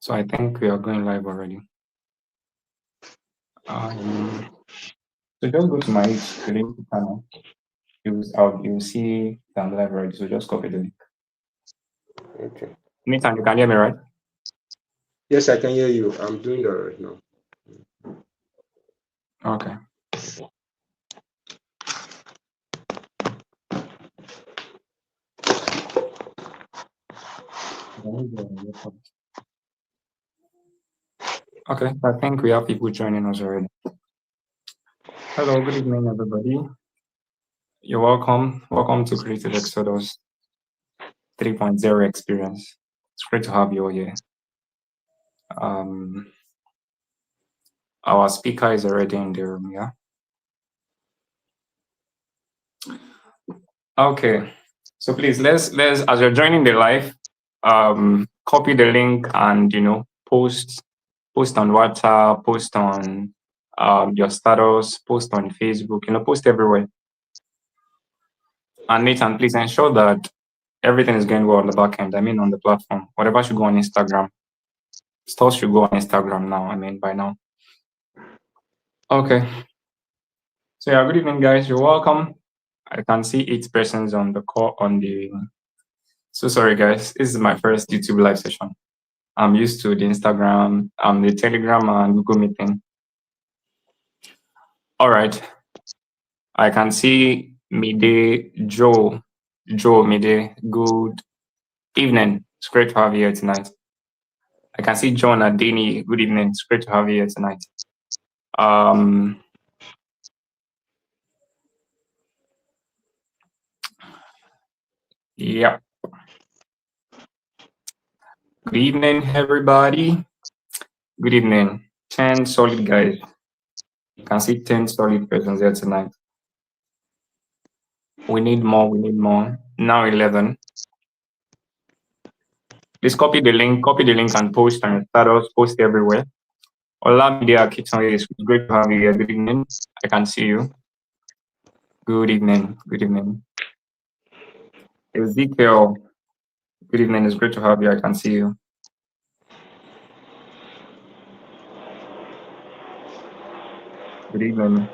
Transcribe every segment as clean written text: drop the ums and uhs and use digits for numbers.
So I think we are going live already. So just go to my link channel. You'll see that I'm live already. So just copy the link. Okay. Nathan, you can hear me, right? Yes, I can hear you. I'm doing that right now. Okay. Okay, I think we have people joining us already. Hello, good evening, everybody. You're welcome. Welcome to Creative Exodus 3.0 experience. It's great to have you all here. Our speaker is already in the room, yeah? Okay. So please, let's as you're joining the live, copy the link and post on WhatsApp, post on your status, post on Facebook, post everywhere. And Nathan, please ensure that everything is going well on the back end. I mean, on the platform. Whatever should go on Instagram. Stuff should go on Instagram now. I mean, by now. Okay. So yeah, good evening, guys. You're welcome. I can see 8 persons on the call So sorry, guys. This is my first YouTube live session. I'm used to the Instagram, the Telegram, and Google Meeting. All right. I can see Mide, Joe, Mide. Good evening. It's great to have you here tonight. I can see John and Danny. Good evening. It's great to have you here tonight. Yeah. Good evening, everybody. Good evening. 10 solid guys. You can see 10 solid persons here tonight. We need more. Now 11. Please copy the link and post on your status, post everywhere. Olamide Akitonye, it's great to have you here. Good evening. I can see you. Good evening. Ezekiel, good evening. It's great to have you. I can see you. Good evening.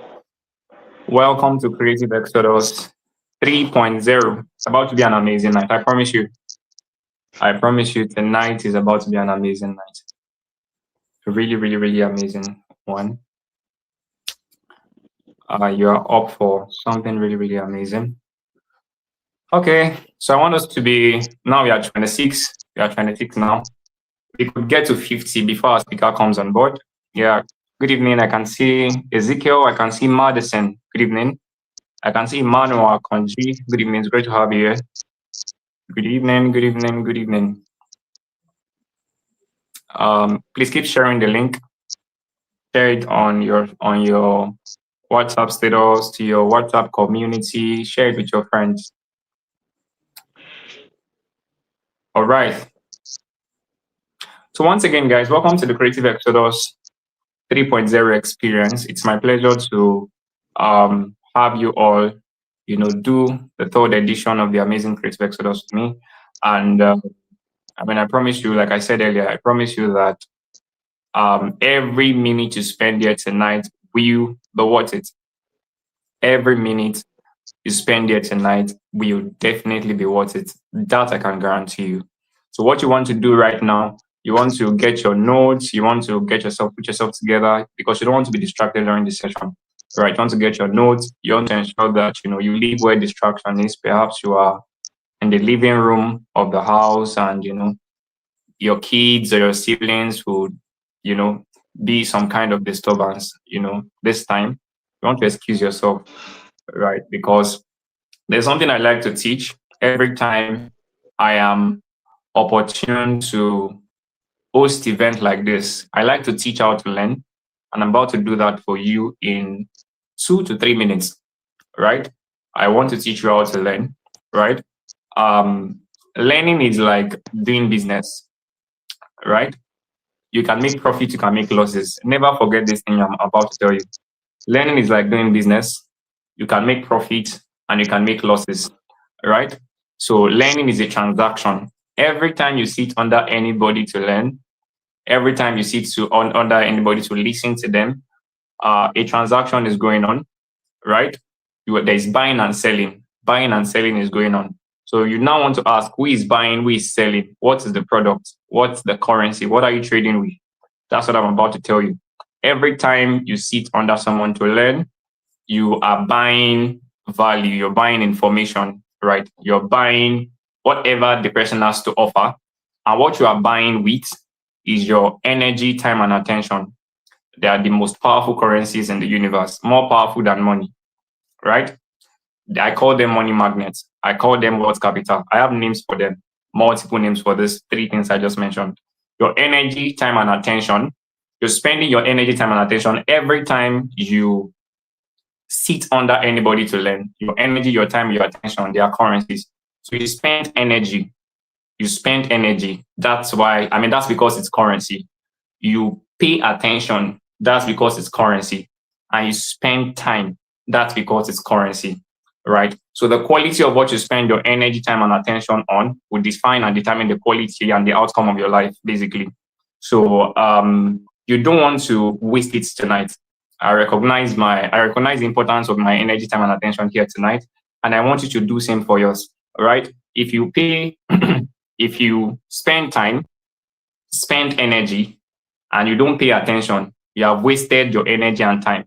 Welcome to Creative Exodus 3.0. It's about to be an amazing night. I promise you. Tonight is about to be an amazing night. A really, really, really amazing one. You are up for something really, really amazing. Okay, so I want us to be, now we are 26. We are 26 now. We could get to 50 before our speaker comes on board. Yeah, good evening. I can see Ezekiel. I can see Madison. Good evening. I can see Emmanuel Konji. Good evening. It's great to have you here. Good evening. Please keep sharing the link. Share it on your WhatsApp status, to your WhatsApp community. Share it with your friends. All right. So once again, guys, welcome to the Creative Exodus 3.0 experience. It's my pleasure to have you all, do the 3rd edition of the Amazing Creative Exodus with me. And I promise you, like I said earlier, I promise you that every minute you spend here tonight will be worth it. Every minute you spend here tonight will definitely be worth it. That I can guarantee you. So what you want to do right now, you want to get your notes, you want to put yourself together, because you don't want to be distracted during the session, right? You want to get your notes, you want to ensure that, you leave where distraction is. Perhaps you are in the living room of the house and, your kids or your siblings would, be some kind of disturbance, this time. You want to excuse yourself, right? Because there's something I like to teach every time I am opportune to host event like this. I like to teach how to learn, and I'm about to do that for you in 2 to 3 minutes, right? I want to teach you how to learn, right? Learning is like doing business, right? You can make profit, you can make losses. Never forget this thing I'm about to tell you. Learning is like doing business. You can make profit and you can make losses, right? So learning is a transaction. Every time you sit under anybody to learn, every time you sit under anybody to listen to them, a transaction is going on, right? There's buying and selling. Buying and selling is going on. So you now want to ask, who is buying, who is selling? What is the product? What's the currency? What are you trading with? That's what I'm about to tell you. Every time you sit under someone to learn, you are buying value, you're buying information, right? You're buying whatever the person has to offer. And what you are buying with is your energy, time, and attention. They are the most powerful currencies in the universe, more powerful than money, right? I call them money magnets. I call them wealth capital. I have names for them, multiple names for these three things I just mentioned. Your energy, time, and attention. You're spending your energy, time, and attention every time you sit under anybody to learn. Your energy, your time, your attention, they are currencies. So you spend energy. You spend energy. That's why, that's because it's currency. You pay attention. That's because it's currency. And you spend time. That's because it's currency, right? So the quality of what you spend your energy, time, and attention on will define and determine the quality and the outcome of your life, basically. So you don't want to waste it tonight. I recognize the importance of my energy, time, and attention here tonight, and I want you to do same for yours. All right? If you pay, if you spend time, spend energy, and you don't pay attention, you have wasted your energy and time.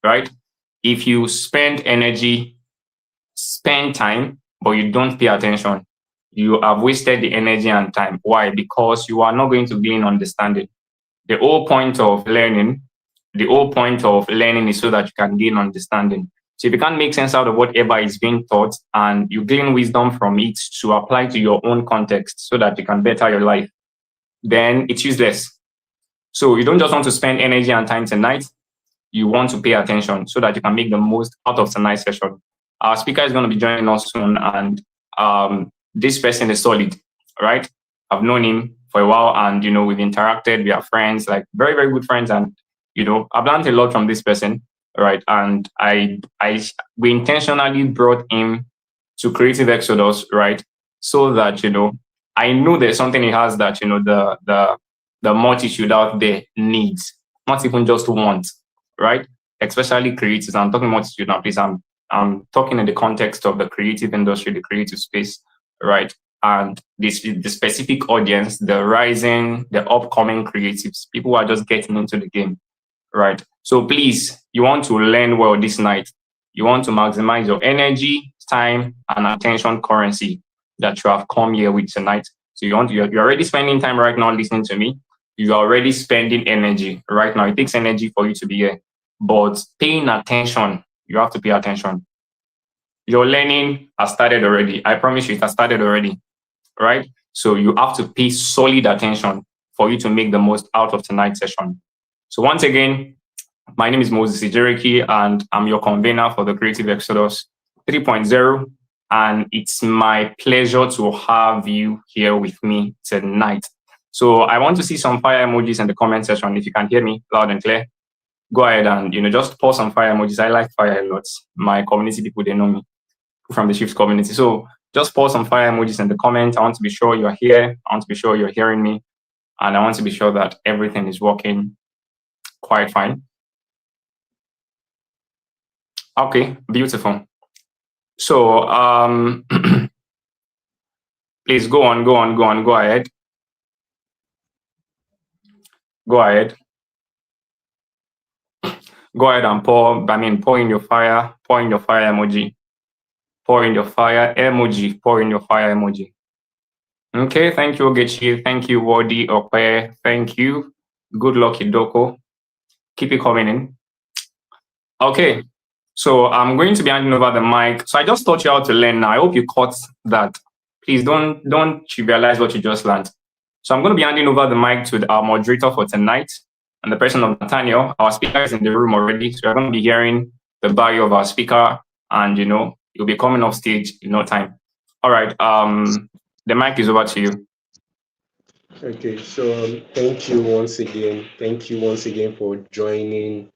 Right? If you spend energy, spend time, but you don't pay attention, you have wasted the energy and time. Why? Because you are not going to gain understanding. The whole point of learning is so that you can gain understanding. So if you can't make sense out of whatever is being taught and you gain wisdom from it to apply to your own context so that you can better your life, then it's useless. So you don't just want to spend energy and time tonight. You want to pay attention so that you can make the most out of tonight's session. Our speaker is going to be joining us soon, and this person is solid, right? I've known him for a while, and we've interacted. We are friends, like very, very good friends, and I've learned a lot from this person, right? And we intentionally brought him to Creative Exodus, right? So that I know there's something he has that the multitude out there needs, not even just wants, right? Especially creatives. I'm talking multitude now, please. I'm talking in the context of the creative industry, the creative space, right? And the specific audience, the upcoming creatives, people who are just getting into the game, right? So please, you want to learn well this night. You want to maximize your energy, time, and attention currency that you have come here with tonight. So you're already spending time right now listening to me. You are already spending energy right now. It takes energy for you to be here. But paying attention, you have to pay attention. Your learning has started already. I promise you, it has started already, right? So you have to pay solid attention for you to make the most out of tonight's session. So once again, my name is Moses Ijeriki, and I'm your convener for the Creative Exodus 3.0. And it's my pleasure to have you here with me tonight. So I want to see some fire emojis in the comment section. If you can hear me loud and clear, go ahead and just pour some fire emojis. I like fire a lot. My community people, they know me from the Shifts community. So just pour some fire emojis in the comments. I want to be sure you're here. I want to be sure you're hearing me. And I want to be sure that everything is working quite fine. Okay, beautiful. So please go on, go ahead. Go ahead and pour in your fire emoji. Pour in your fire emoji. Okay, thank you, Ogechi. Thank you, Wadi Okwe. Thank you. Good luck, Hidoko. Keep it coming in. Okay, so I'm going to be handing over the mic. So I just taught you how to learn now. I hope you caught that. Please don't trivialize what you just learned. So I'm going to be handing over the mic to our moderator for tonight, and the person of Nathaniel. Our speaker is in the room already, so you're going to be hearing the bio of our speaker, and you'll be coming off stage in no time. All right, the mic is over to you. Okay, so thank you once again. Thank you once again for joining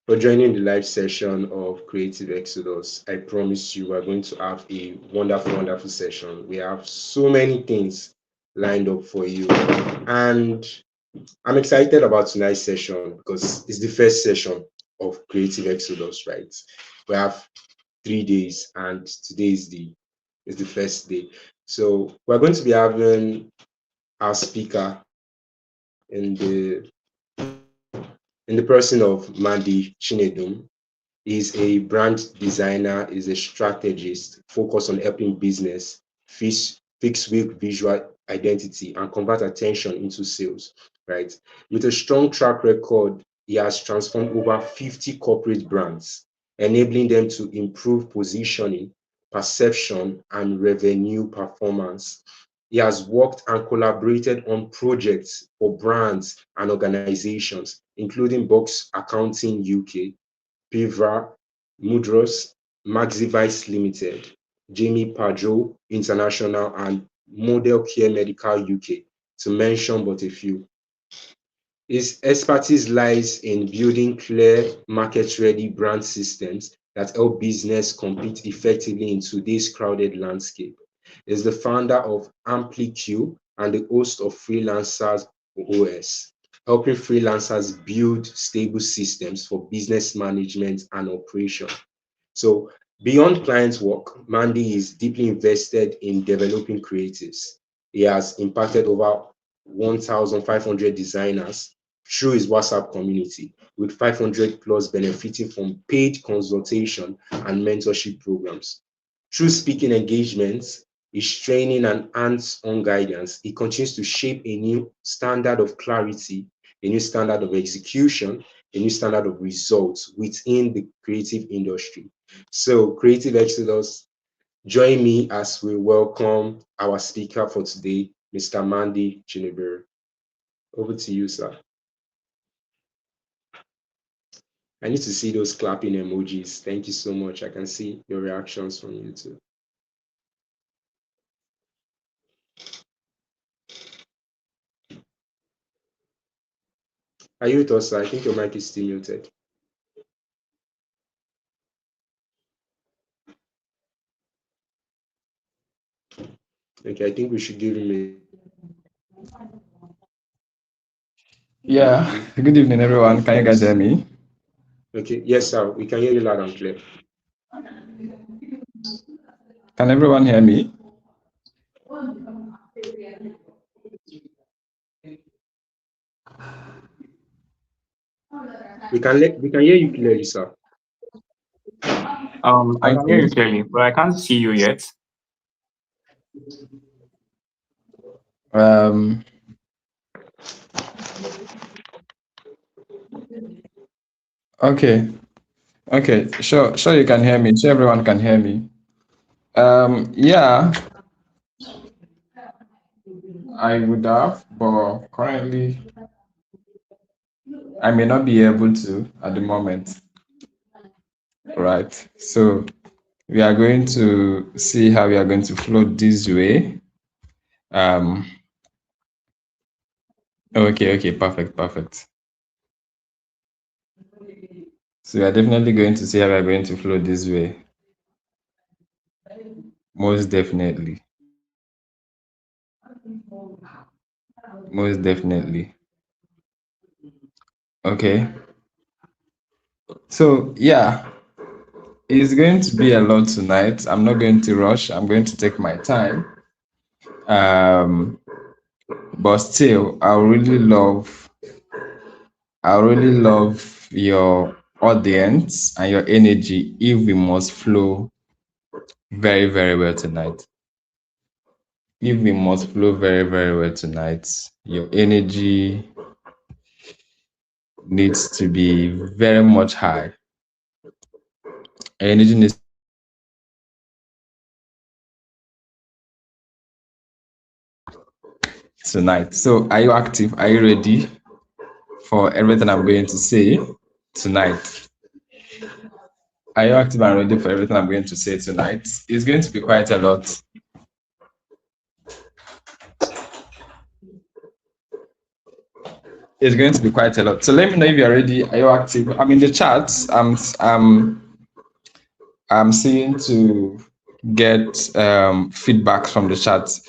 the live session of Creative Exodus. I promise you are going to have a wonderful, wonderful session. We have so many things lined up for you. And I'm excited about tonight's session because it's the first session of Creative Exodus, right? We have 3 days, and today is the first day. So we're going to be having our speaker in the person of Mandy Chinedum. He's a brand designer, is a strategist focused on helping business fix weak visual identity and convert attention into sales, right? With a strong track record, he has transformed over 50 corporate brands, enabling them to improve positioning, perception, and revenue performance. He has worked and collaborated on projects for brands and organizations, including Box Accounting UK, Pivra, Mudros, Maxivice Limited, Jamie Pajot International, and Model Care Medical UK, to mention but a few. His expertise lies in building clear, market-ready brand systems that help business compete effectively in today's crowded landscape. He is the founder of AmpliQ and the host of Freelancers OS, helping freelancers build stable systems for business management and operation. So beyond client work, Mandy is deeply invested in developing creatives. He has impacted over 1,500 designers through his WhatsApp community, with 500 plus benefiting from paid consultation and mentorship programs. Through speaking engagements, his training and hands-on guidance, he continues to shape a new standard of clarity, a new standard of execution, a new standard of results within the creative industry. So, Creative Exodus, join me as we welcome our speaker for today, Mr. Mandy Chinedum. Over to you, sir. I need to see those clapping emojis. Thank you so much. I can see your reactions from YouTube. Are you with us, sir? I think your mic is still muted. Okay, I think we should give him a... Yeah, good evening, everyone. Can you guys hear me? Okay, yes, sir. We can hear you loud and clear. Can everyone hear me? We can hear you clearly, sir. I can hear you clearly, but I can't see you yet. Okay, sure you can hear me. Sure everyone can hear me. Yeah, I would have, but currently I may not be able to at the moment. Right, so we are going to see how we are going to float this way. Okay, perfect. So we are definitely going to see how we are going to flow this way. Most definitely. Okay. So yeah, it's going to be a lot tonight. I'm not going to rush. I'm going to take my time. But still, I really love your audience and your energy if we must flow very, very well tonight. If we must flow very, very well tonight, your energy needs to be very much high. Energy needs tonight. So are you active? Are you ready for everything I'm going to say tonight? Are you active and ready for everything I'm going to say tonight? It's going to be quite a lot. It's going to be quite a lot. So let me know if you're ready. Are you active? I'm in the chat. I'm seeing to get feedback from the chat.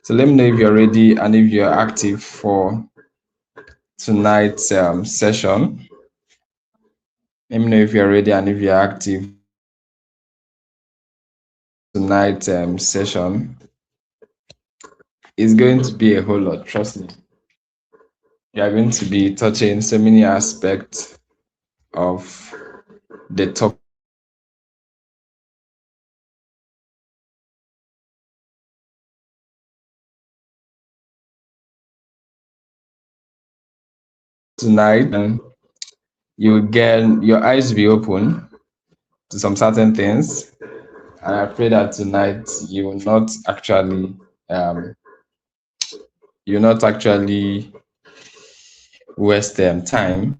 So let me know if you're ready and if you're active for tonight's session. Let me know if you're ready and if you're active tonight's session. It's going to be a whole lot, trust me. You are going to be touching so many aspects of the topic tonight, and you will get your eyes be open to some certain things. And I pray that tonight you will not actually waste time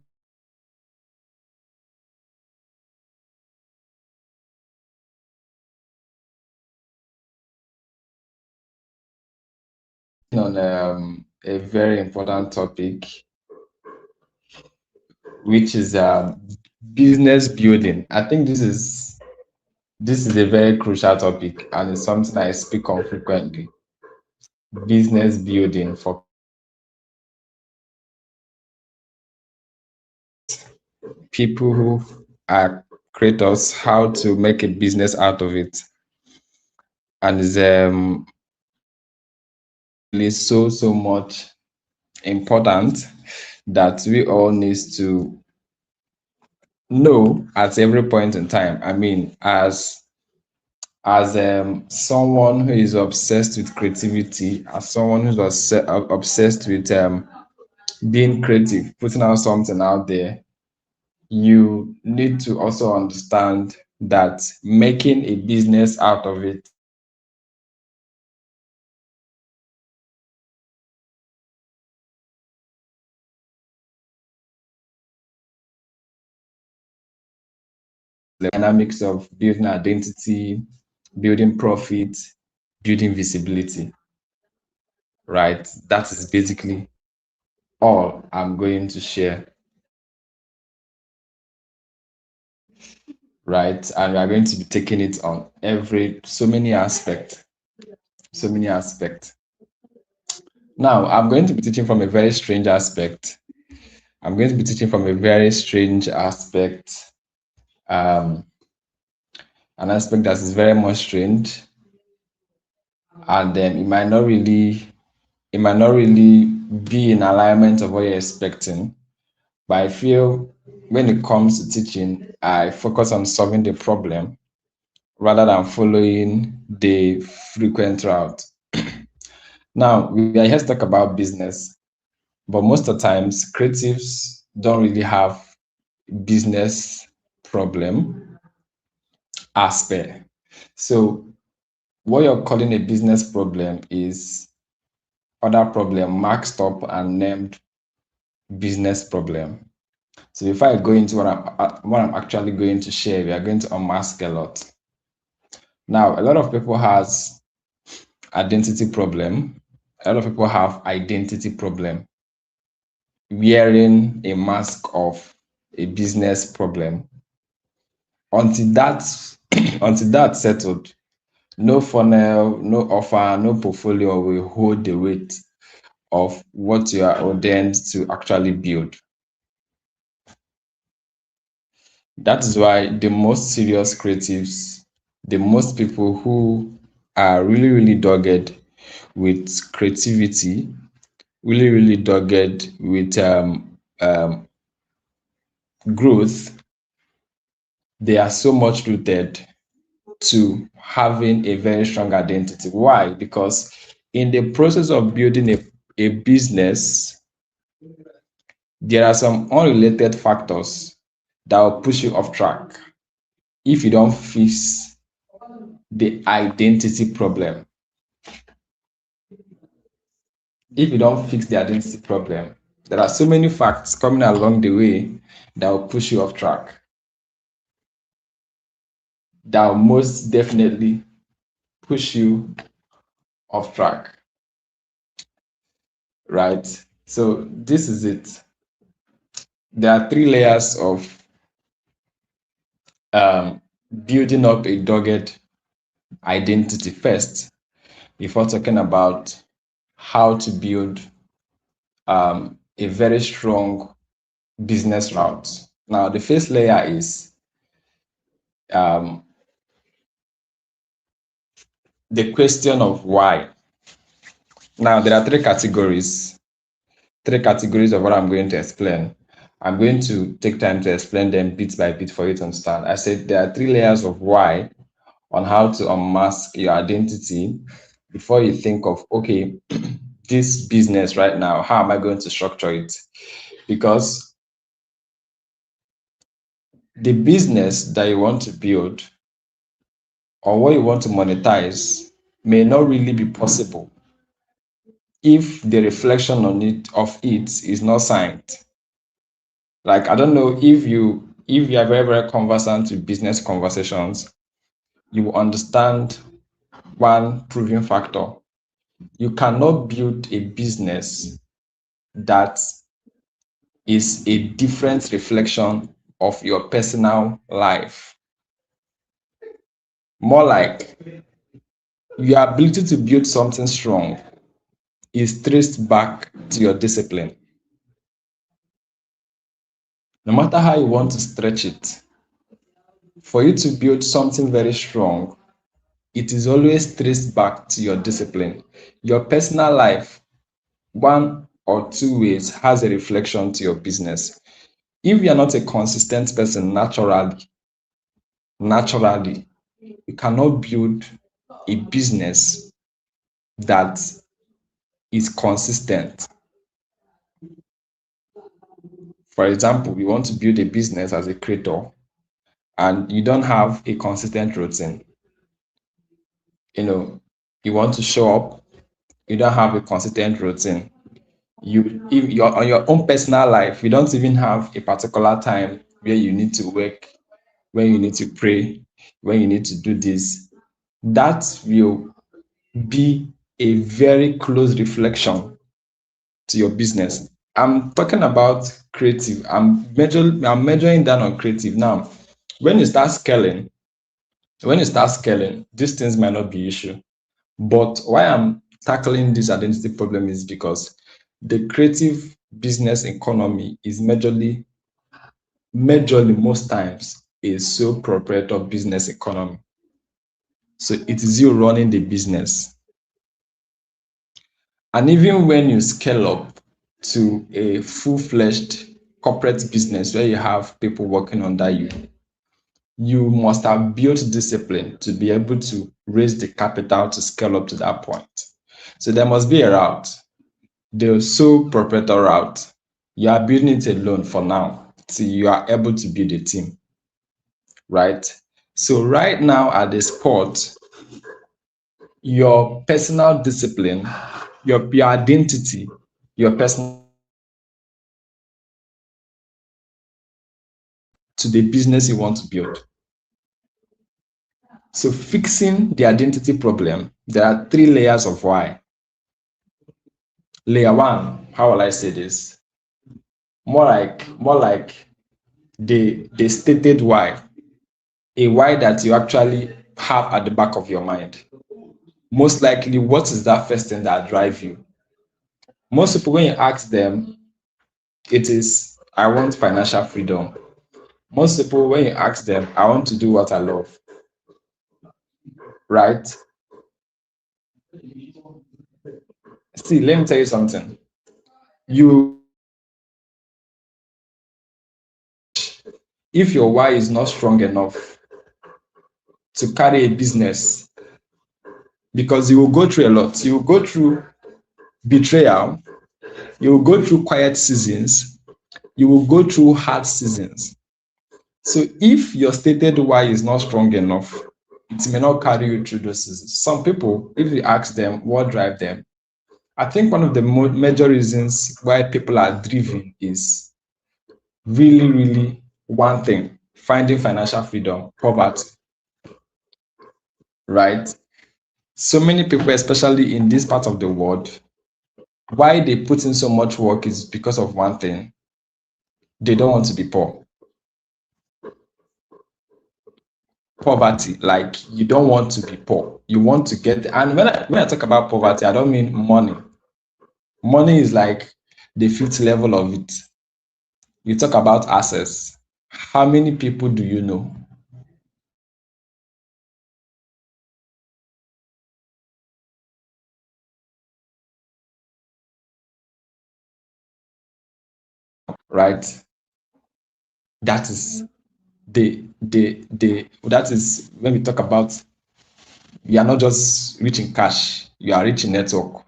on a very important topic, which is business building. I think this is a very crucial topic, and it's something I speak on frequently. Business building for people who are creators, how to make a business out of it. And it's so much important that we all need to know at every point in time. I mean, as someone who is obsessed with creativity, as someone who's obsessed with being creative, putting out something out there, you need to also understand that making a business out of it the dynamics of building identity, building profit, building visibility, right? That is basically all I'm going to share, right? And we are going to be taking it on so many aspects. Now, I'm going to be teaching from a very strange aspect. An aspect that is very much strange, and then it might not really be in alignment of what you're expecting. But I feel when it comes to teaching, I focus on solving the problem rather than following the frequent route. Now, we are here to talk about business, but most of the times, creatives don't really have business problem aspect. So what you're calling a business problem is other problem maxed up and named business problem. So before I go into what I'm actually going to share, we are going to unmask a lot. Now, a lot of people has identity problem. A lot of people have identity problem, wearing a mask of a business problem. Until that's settled, no funnel, no offer, no portfolio will hold the weight of what you are ordained to actually build. That is why the most serious creatives, the most people who are really dogged with creativity, really dogged with growth, they are so much rooted to having a very strong identity. Why? Because in the process of building a business, there are some unrelated factors that will push you off track if you don't fix the identity problem. If you don't fix the identity problem, there are so many facts coming along the way that will push you off track. That will most definitely push you off track. Right? So this is it. There are 3 layers of building up a dogged identity. First, before talking about how to build a very strong business route. Now, the first layer is the question of why. Now, there are three categories of what I'm going to explain. I'm going to take time to explain them bit by bit for you to understand. I said there are three layers of why on how to unmask your identity before you think of, okay, this business right now, how am I going to structure it? Because the business that you want to build or what you want to monetize may not really be possible if the reflection on it of it is not signed. Like, I don't know if you are very, very conversant with business conversations, you will understand one proving factor. You cannot build a business that is a different reflection of your personal life. More like your ability to build something strong is traced back to your discipline. No matter how you want to stretch it, for you to build something very strong, it is always traced back to your discipline. Your personal life, one or two ways, has a reflection to your business. If you are not a consistent person naturally, you cannot build a business that is consistent. For example, you want to build a business as a creator and you don't have a consistent routine. You want to show up, you don't have a consistent routine. If you're on your own personal life, you don't even have a particular time where you need to work, when you need to pray, when you need to do this. That will be a very close reflection to your business. I'm talking about creative. I'm measuring that on creative. Now, when you start scaling, these things might not be issue. But why I'm tackling this identity problem is because the creative business economy is majorly most times a sole proprietor business economy. So it is you running the business. And even when you scale up to a full-fledged corporate business where you have people working under you, you must have built discipline to be able to raise the capital to scale up to that point. So there must be a route. The sole proprietor route, you are building it alone for now till you are able to build a team, right? So right now at the spot, your personal discipline, your identity, your personal to the business you want to build. So fixing the identity problem, there are three layers of why. Layer one, how will I say this? More like the stated why, a why that you actually have at the back of your mind. Most likely, what is that first thing that drives you? Most people, when you ask them, it is, I want financial freedom. Most people, when you ask them, I want to do what I love, right? See, let me tell you something. If your why is not strong enough to carry a business, because you will go through a lot. You will go through betrayal. You will go through quiet seasons. You will go through hard seasons. So if your stated why is not strong enough, it may not carry you through those seasons. Some people, if you ask them what drives them, I think one of the major reasons why people are driven is really, really one thing: finding financial freedom, poverty, right? So many people, especially in this part of the world, why they put in so much work is because of one thing: they don't want to be poor. Poverty, like, you don't want to be poor. You want to get, and when I talk about poverty, I don't mean money. Money is like the fifth level of it. You talk about access. How many people do you know? Right? That is that is when we talk about, you are not just rich in cash, you are rich in network,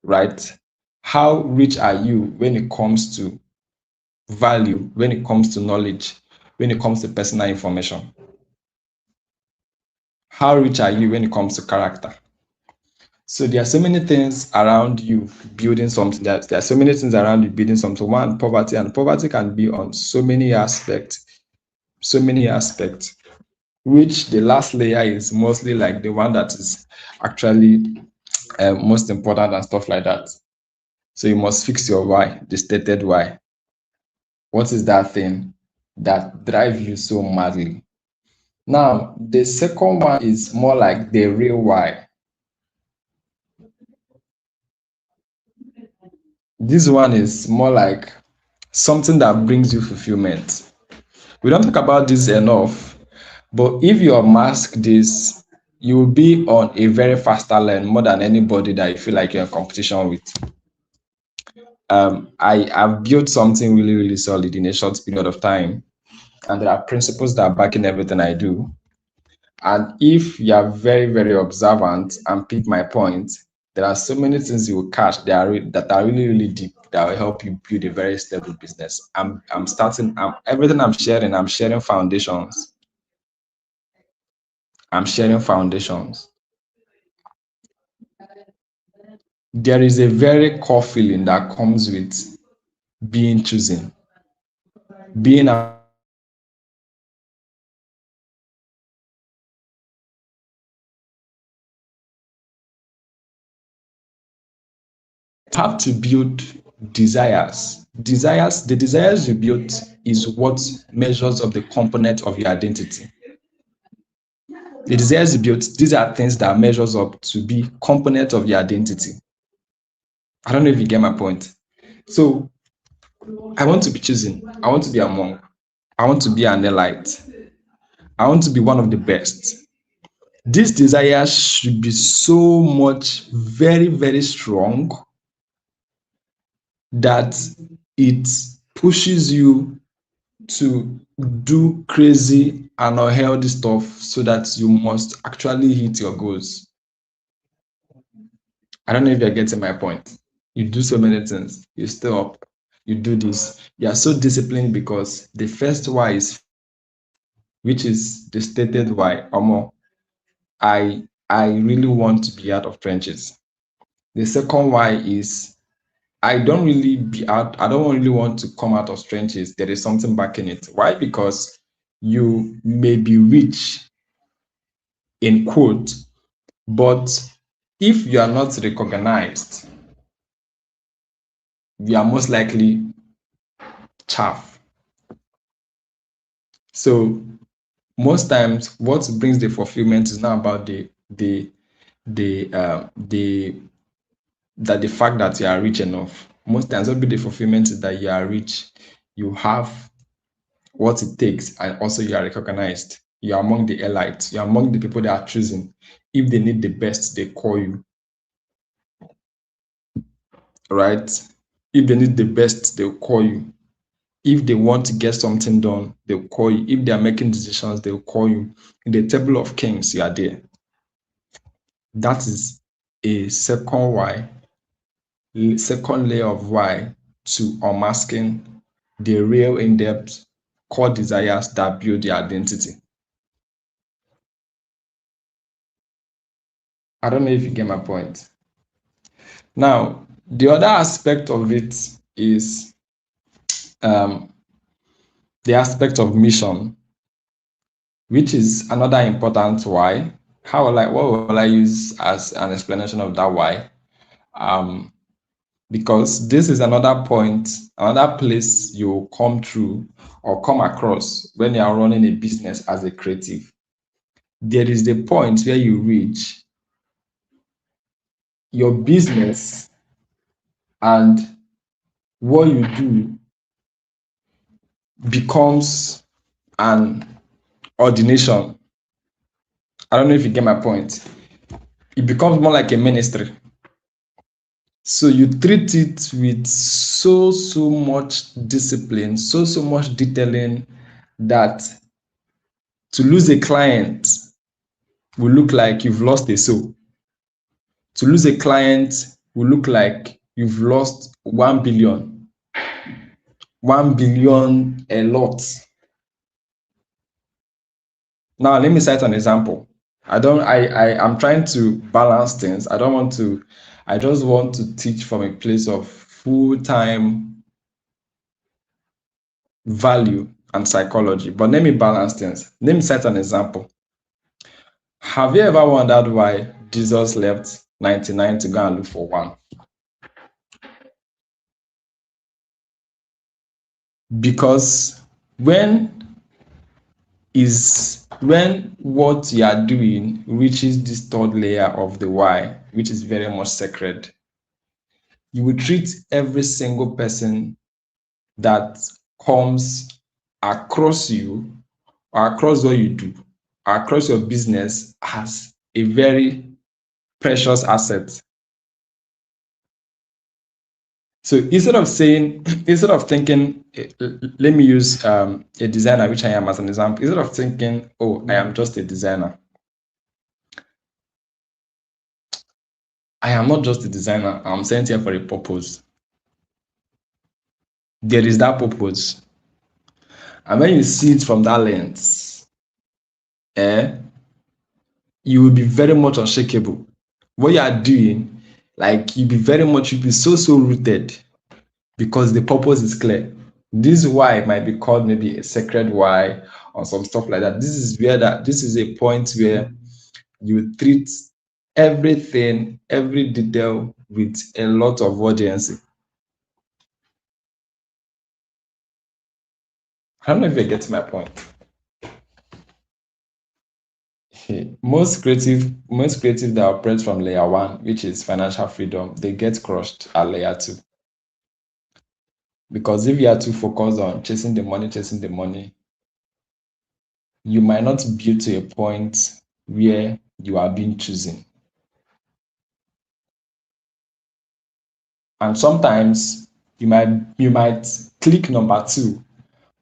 right? How rich are you when it comes to value, when it comes to knowledge, when it comes to personal information? How rich are you when it comes to character? So there are so many things around you building something. There are so many things around you building something. One, poverty, and poverty can be on so many aspects, which the last layer is mostly like the one that is actually most important and stuff like that. So you must fix your why, the stated why. What is that thing that drives you so madly? Now, the second one is more like the real why. This one is more like something that brings you fulfillment. We don't talk about this enough, but if you mask this, you will be on a very faster lane more than anybody that you feel like you're in competition with. I have built something really, really solid in a short period of time, and there are principles that are backing everything I do. And if you are very, very observant and pick my point, there are so many things you will catch that are really, really deep that will help you build a very stable business. Everything I'm sharing foundations. I'm sharing foundations. There is a very core feeling that comes with being chosen, being have to build desires. The desires you build is what measures up the component of your identity. The desires you build, these are things that measures up to be component of your identity. I don't know if you get my point. So I want to be chosen. I want to be among. I want to be an elite. I want to be one of the best. This desire should be so much, very, very strong that it pushes you to do crazy and unhealthy stuff so that you must actually hit your goals. I don't know if you're getting my point. You do so many things. You stay up. You do this. You are so disciplined because the first why is, which is the stated why. I really want to be out of trenches. The second why is I don't really want to come out of trenches. There is something backing it. Why? Because you may be rich in quote, but if you are not recognized, you are most likely chaff. So most times, what brings the fulfillment is not about the fact that you are rich enough. Most times, what the fulfillment is that you are rich, you have what it takes, and also you are recognized. You are among the elites. You are among the people that are choosing. If they need the best, they call you. Right? If they need the best, they'll call you. If they want to get something done, they'll call you. If they are making decisions, they'll call you. In the table of kings, you are there. That is a second why, second layer of why to unmasking the real in-depth core desires that build your identity. I don't know if you get my point. Now, the other aspect of it is the aspect of mission, which is another important why. What will I use as an explanation of that why? Because this is another point, another place you come through or come across when you are running a business as a creative. There is the point where you reach your business and what you do becomes an ordination. I don't know if you get my point. It becomes more like a ministry. So you treat it with so much discipline, so much detailing, that to lose a client will look like you've lost a soul. To lose a client will look like you've lost 1 billion. 1 billion, a lot. Now, let me cite an example. I'm trying to balance things. I just want to teach from a place of full-time value and psychology. But let me balance things. Let me cite an example. Have you ever wondered why Jesus left 99 to go and look for one? Because when what you are doing reaches this third layer of the why, which is very much sacred, you will treat every single person that comes across you or across what you do, across your business, as a very precious asset. So instead of thinking, let me use a designer, which I am as an example. Instead of thinking, oh, I am just a designer. I am not just a designer. I'm sent here for a purpose. There is that purpose. And when you see it from that lens, you will be very much unshakable. What you are doing, like you'll be so rooted, because the purpose is clear. This why might be called maybe a sacred why or some stuff like that. This is a point where you treat everything, every detail with a lot of urgency. I don't know if you're getting my point. Most creative that operate from layer 1, which is financial freedom, they get crushed at layer 2. Because if you are too focused on chasing the money, you might not build to a point where you are being chosen. And sometimes you might click number 2,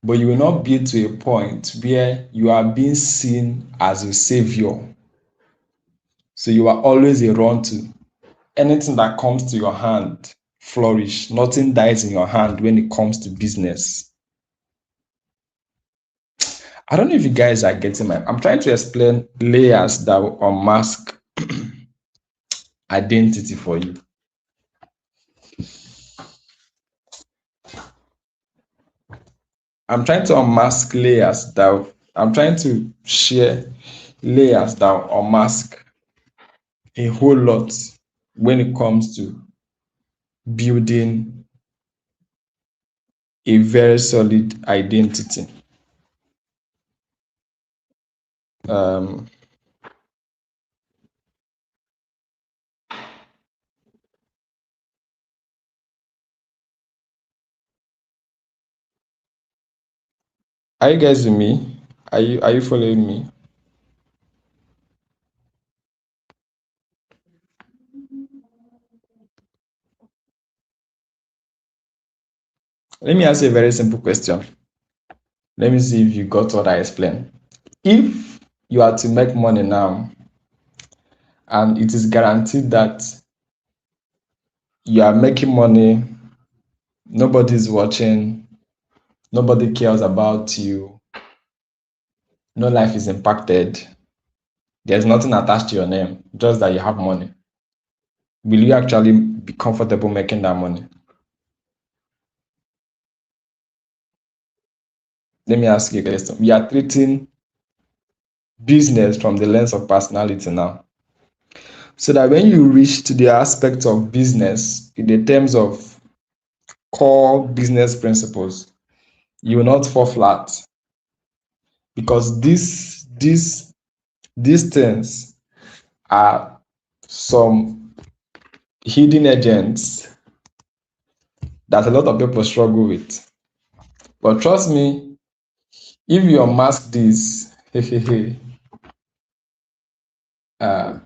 but you will not build to a point where you are being seen as a savior. So you are always a run to. Anything that comes to your hand, flourish. Nothing dies in your hand when it comes to business. I don't know if you guys are getting I'm trying to explain layers that will unmask identity for you. I'm trying to unmask layers I'm trying to share layers that will unmask a whole lot when it comes to building a very solid identity. Are you guys with me? Are you following me? Let me ask you a very simple question. Let me see if you got what I explained. If you are to make money now, and it is guaranteed that you are making money, nobody's watching, nobody cares about you, no life is impacted, there's nothing attached to your name, just that you have money, will you actually be comfortable making that money? Let me ask you a question. We are treating business from the lens of personality now. So that when you reach to the aspect of business in the terms of core business principles, you will not fall flat. Because these things are some hidden agents that a lot of people struggle with. But trust me, if you unmask this, uh,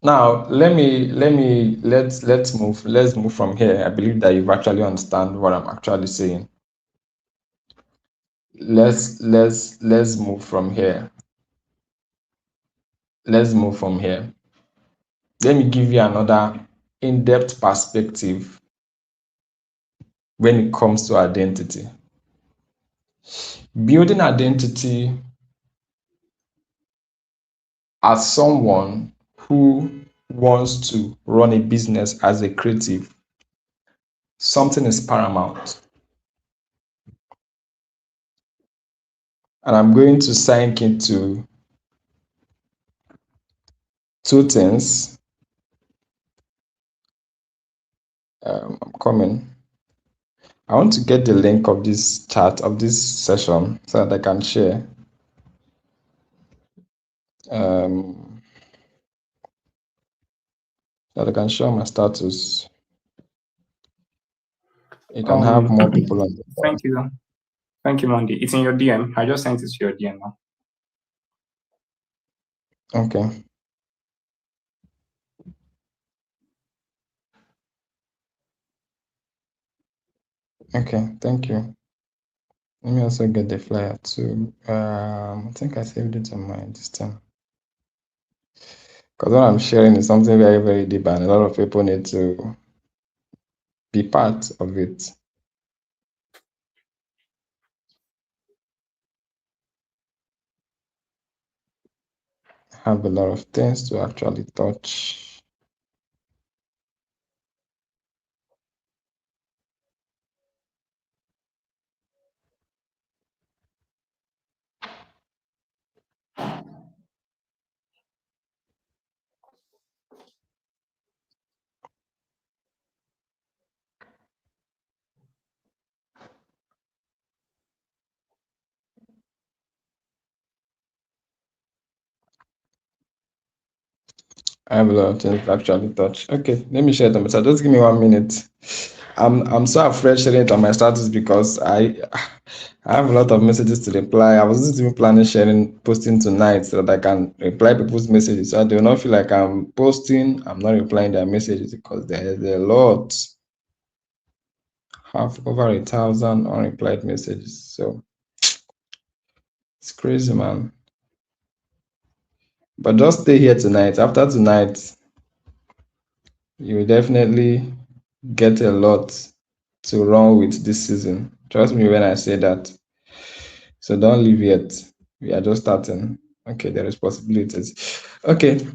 now let's move from here. I believe that you've actually understand what I'm actually saying. Let's move from here. Let's move from here. Let me give you another in-depth perspective when it comes to identity. Building identity as someone who wants to run a business as a creative, something is paramount. And I'm going to sink into two things. I'm coming. I want to get the link of this chat, of this session, so that I can share. That I can share my status. You can have more people on the call. Thank you. Thank you, Mandy. It's in your DM. I just sent it to your DM now. Okay. Okay, thank you. Let me also get the flyer too. I think I saved it on my this time. Because what I'm sharing is something very, very deep, and a lot of people need to be part of it. Have a lot of things to actually touch. I have a lot of things to actually touch. Okay, let me share it on my status. Just give me 1 minute. I'm so afraid sharing it on my status because I have a lot of messages to reply. I was just even planning posting tonight so that I can reply people's messages. So I do not feel like I'm posting, I'm not replying their messages because there's a lot. Have over 1,000 unreplied messages. So it's crazy, man. But just stay here tonight. After tonight, you will definitely get a lot to run with this season. Trust me when I say that. So don't leave yet. We are just starting. Okay, there is possibilities. Okay.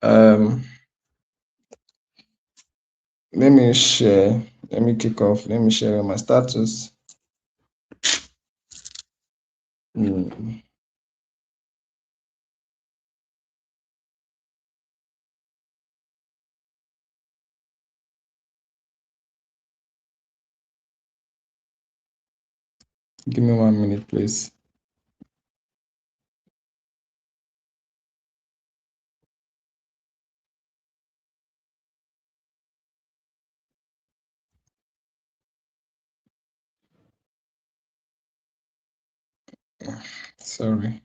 Let me share. Let me kick off. Let me share my status. Give me 1 minute, please. Sorry.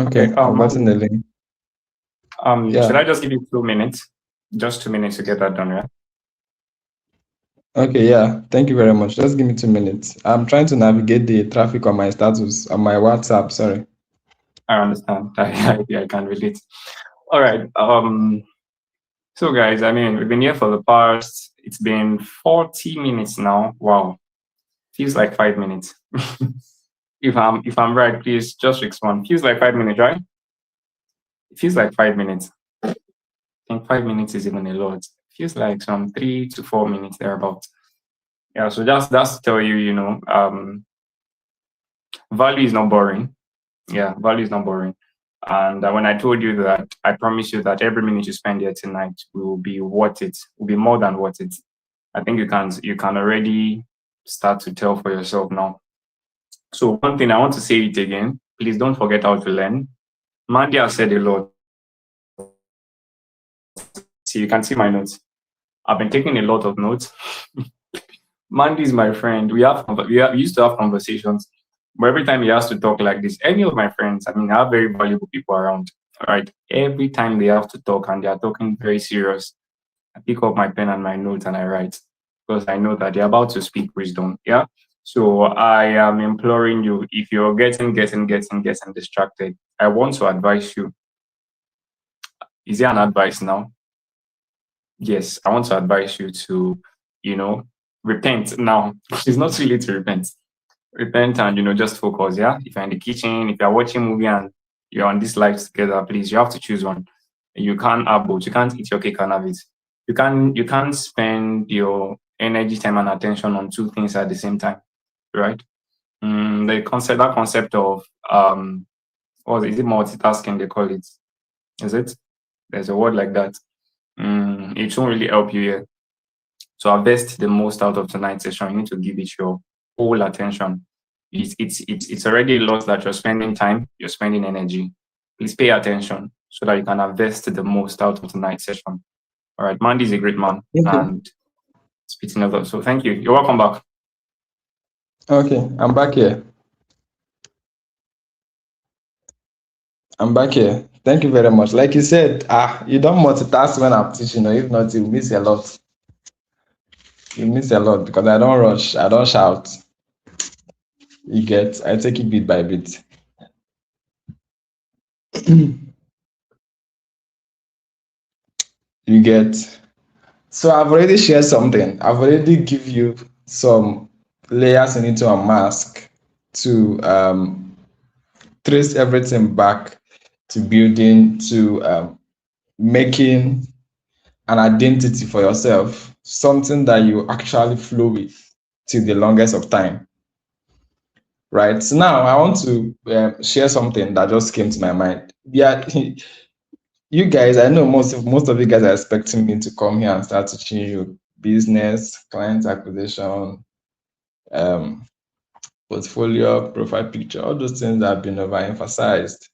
Okay, I've gotten the link. Should I just give you 2 minutes? Just 2 minutes to get that done, yeah? Okay, yeah. Thank you very much. Just give me 2 minutes. I'm trying to navigate the traffic on my status on my WhatsApp. Sorry. I understand. I can relate. All right. So guys, I mean, we've been here for the past. It's been 40 minutes now. Wow, feels like 5 minutes. If I'm right, please just respond. Feels like 5 minutes, right? It feels like 5 minutes. I think 5 minutes is even a lot. Feels like some 3 to 4 minutes thereabout. Yeah. So that's to tell you, value is not boring. Yeah, value is not boring. And when I told you that, I promise you that every minute you spend here tonight will be worth it. Will be more than worth it. I think you can already start to tell for yourself now. So one thing I want to say it again. Please don't forget how to learn. Mandy has said a lot. See, you can see my notes. I've been taking a lot of notes. Mandy is my friend. We used to have conversations, but every time he has to talk like this, any of my friends, I mean, I have very valuable people around. All right. Every time they have to talk and they are talking very serious, I pick up my pen and my notes and I write because I know that they're about to speak wisdom. Yeah. So I am imploring you, if you're getting distracted, I want to advise you. Is there an advice now? Yes, I want to advise you to, you know, repent now. It's not too late to repent. Repent and just focus. Yeah. If you're in the kitchen, if you're watching a movie and you're on this life together, please, you have to choose one. You can't have both. You can't eat your cake and have it. You can't spend your energy, time, and attention on two things at the same time, right? That concept of what is it, multitasking they call it? Is it? There's a word like that. It won't really help you here. So harvest the most out of tonight's session. You need to give it your whole attention. It's already a lot that you're spending time, you're spending energy. Please pay attention so that you can harvest the most out of tonight's session. All right, Mandy is a great man and speaking of that. So thank you. You're welcome back. Okay, I'm back here. Thank you very much. Like you said, you don't multitask when I'm teaching, or if not, you miss a lot. You miss a lot because I don't rush, I don't shout. I take it bit by bit. You get. So I've already shared something. I've already give you some layers you need to unmask to trace everything back to building, to making an identity for yourself, something that you actually flow with till the longest of time. Right. So now I want to share something that just came to my mind. Yeah, you guys, I know most of you guys are expecting me to come here and start teaching you business, client acquisition, portfolio, profile picture, all those things that have been overemphasized.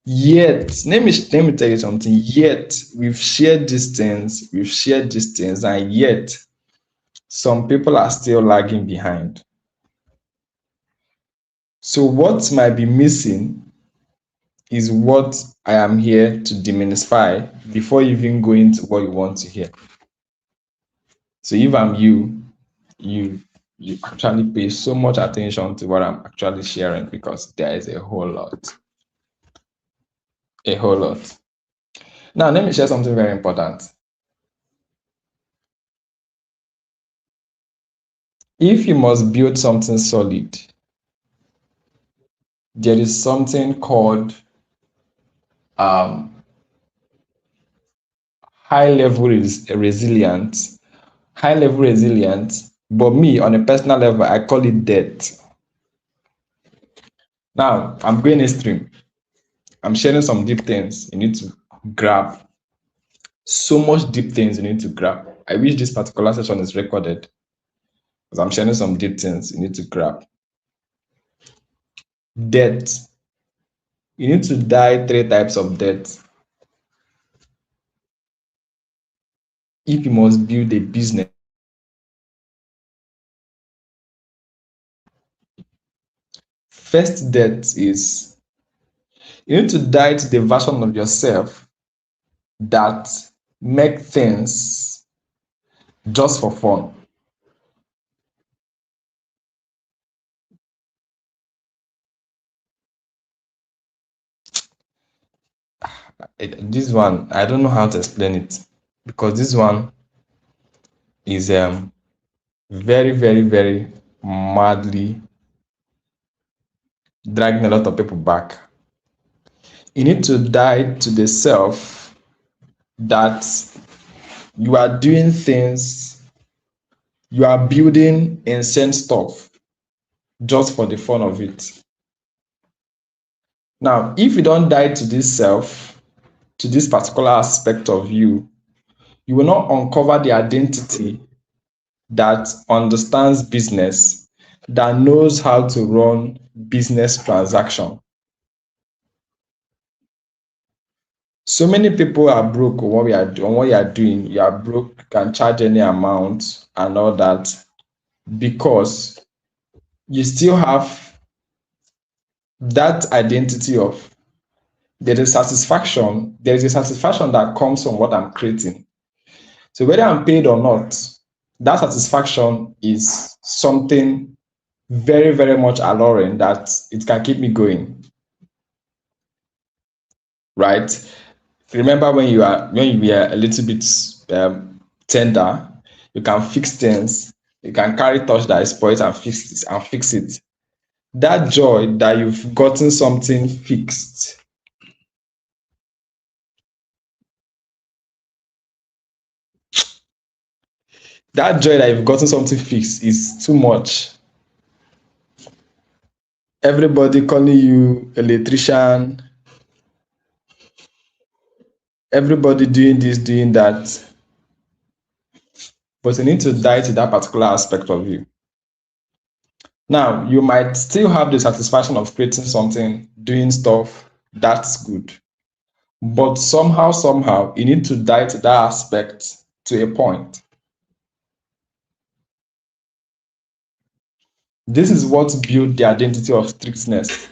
Yet, let me tell you something. Yet, we've shared these things, and yet some people are still lagging behind. So what might be missing is what I am here to demystify before even going to what you want to hear. So if I'm you actually pay so much attention to what I'm actually sharing because there is a whole lot. A whole lot. Now, let me share something very important. If you must build something solid, there is something called high-level resilience. High-level resilience, but me, on a personal level, I call it debt. Now, I'm going extreme. I'm sharing some deep things you need to grab. So much deep things you need to grab. I wish this particular session is recorded because I'm sharing some deep things you need to grab. Debt. You need to die 3 types of debt if you must build a business. First debt is you need to die to the version of yourself that make things just for fun. This one, I don't know how to explain it, because this one is very, very, very madly dragging a lot of people back. You need to die to the self that you are doing things, you are building insane stuff just for the fun of it. Now, if you don't die to this self, to this particular aspect of you, you will not uncover the identity that understands business, that knows how to run business transaction. So many people are broke on what we are doing. What you are doing, you are broke, can charge any amount and all that, because you still have that identity of there is satisfaction. There is a satisfaction that comes from what I'm creating. So whether I'm paid or not, that satisfaction is something very, very much alluring that it can keep me going. Right? Remember when you were a little bit tender, you can fix things, you can carry touch that is spoiled and fix it. That joy that you've gotten something fixed, that joy that you've gotten something fixed is too much. Everybody calling you electrician, everybody doing this, doing that. But you need to die to that particular aspect of you. Now, you might still have the satisfaction of creating something, doing stuff, that's good. But somehow, you need to die to that aspect to a point. This is what built the identity of strictness.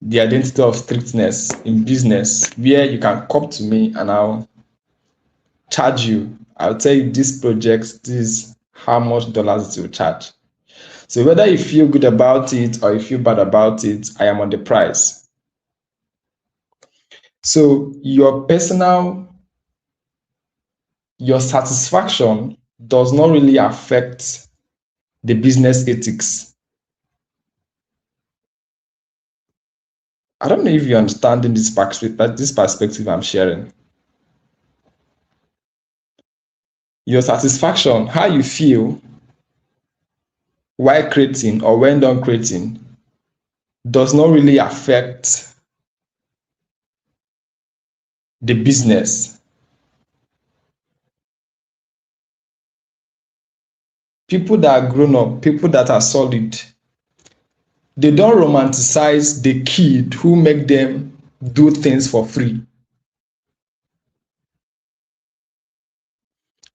The identity of strictness in business, where you can come to me and I'll charge you. I'll tell you this project, this how much dollars it will charge. So whether you feel good about it or you feel bad about it, I am on the price. So your satisfaction does not really affect the business ethics. I don't know if you're understanding this perspective I'm sharing. Your satisfaction, how you feel while creating or when done creating, does not really affect the business. People that are grown up, people that are solid, they don't romanticize the kid who make them do things for free.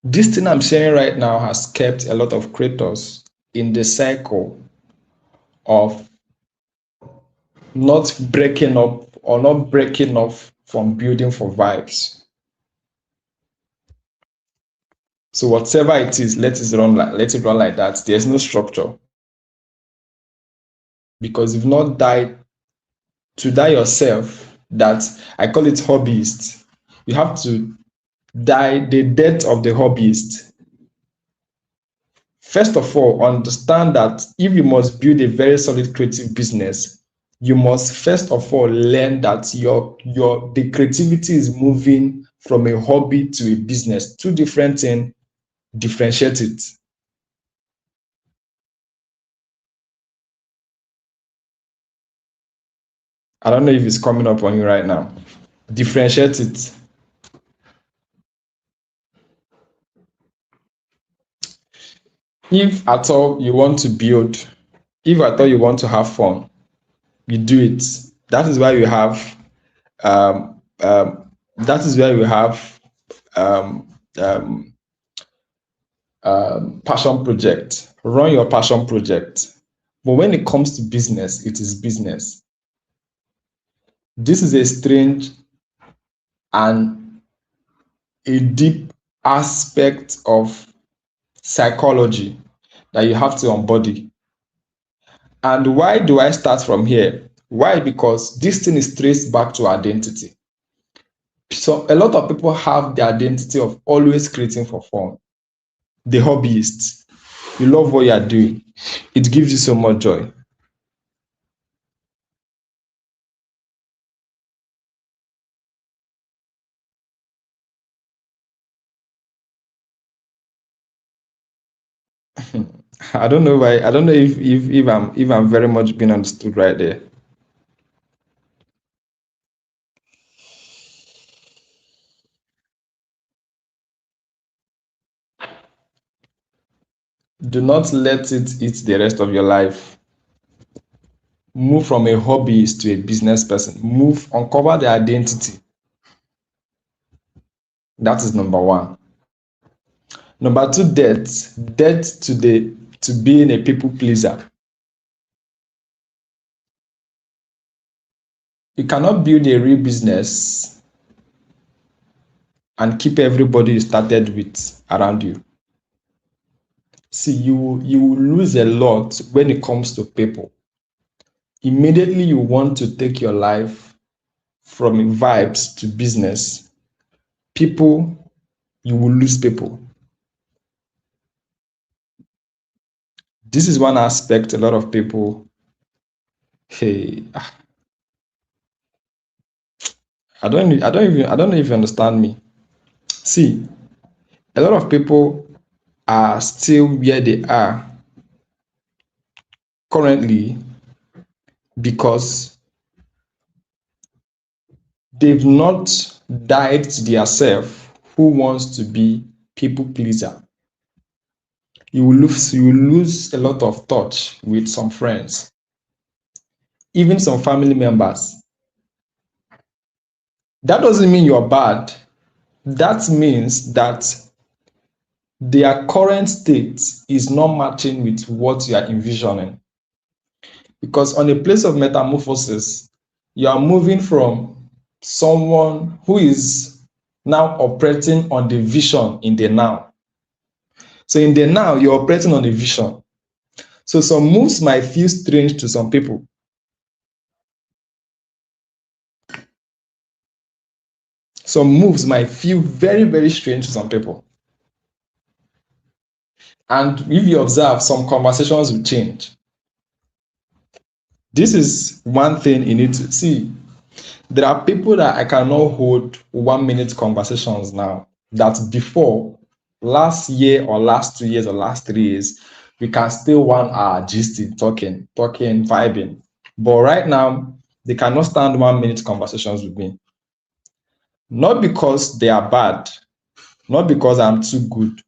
This thing I'm sharing right now has kept a lot of creators in the cycle of not breaking up from building for vibes. So whatever it is, let it run like that. There's no structure. Because you've not died to die yourself, that I call it hobbyist. You have to die the death of the hobbyist. First of all, understand that if you must build a very solid creative business, you must first of all learn that the creativity is moving from a hobby to a business. Two different things, differentiate it. I don't know if it's coming up on you right now. Differentiate it. If at all you want to build, if at all you want to have fun, you do it. That is why you have passion project. Run your passion project. But when it comes to business, it is business. This is a strange and a deep aspect of psychology that you have to embody. And why do I start from here? Why? Because this thing is traced back to identity. So a lot of people have the identity of always creating for fun. The hobbyist. You love what you are doing. It gives you so much joy. I don't know why. I don't know if I'm very much being understood right there. Do not let it eat the rest of your life. Move from a hobbyist to a business person. Move, uncover the identity. That is number one. Number two, debt. Debt to being a people pleaser. You cannot build a real business and keep everybody you started with around you. See, you will lose a lot when it comes to people. Immediately you want to take your life from vibes to business. People, you will lose people. This is one aspect a lot of people, hey, I don't know if you understand me. See, a lot of people are still where they are currently because they've not died to their self who wants to be people pleaser. You will lose a lot of touch with some friends, even some family members. That doesn't mean you're bad. That means that their current state is not matching with what you are envisioning. Because on a place of metamorphosis, you are moving from someone who is now operating on the vision in the now. So in the now, you're operating on the vision. So some moves might feel strange to some people. Some moves might feel very, very strange to some people. And if you observe, some conversations will change. This is one thing you need to see. There are people that I cannot hold 1 minute conversations now. That before last year or last 2 years or last 3 years, we can still 1 hour gisting, talking, vibing. But right now, they cannot stand 1 minute conversations with me. Not because they are bad, not because I'm too good,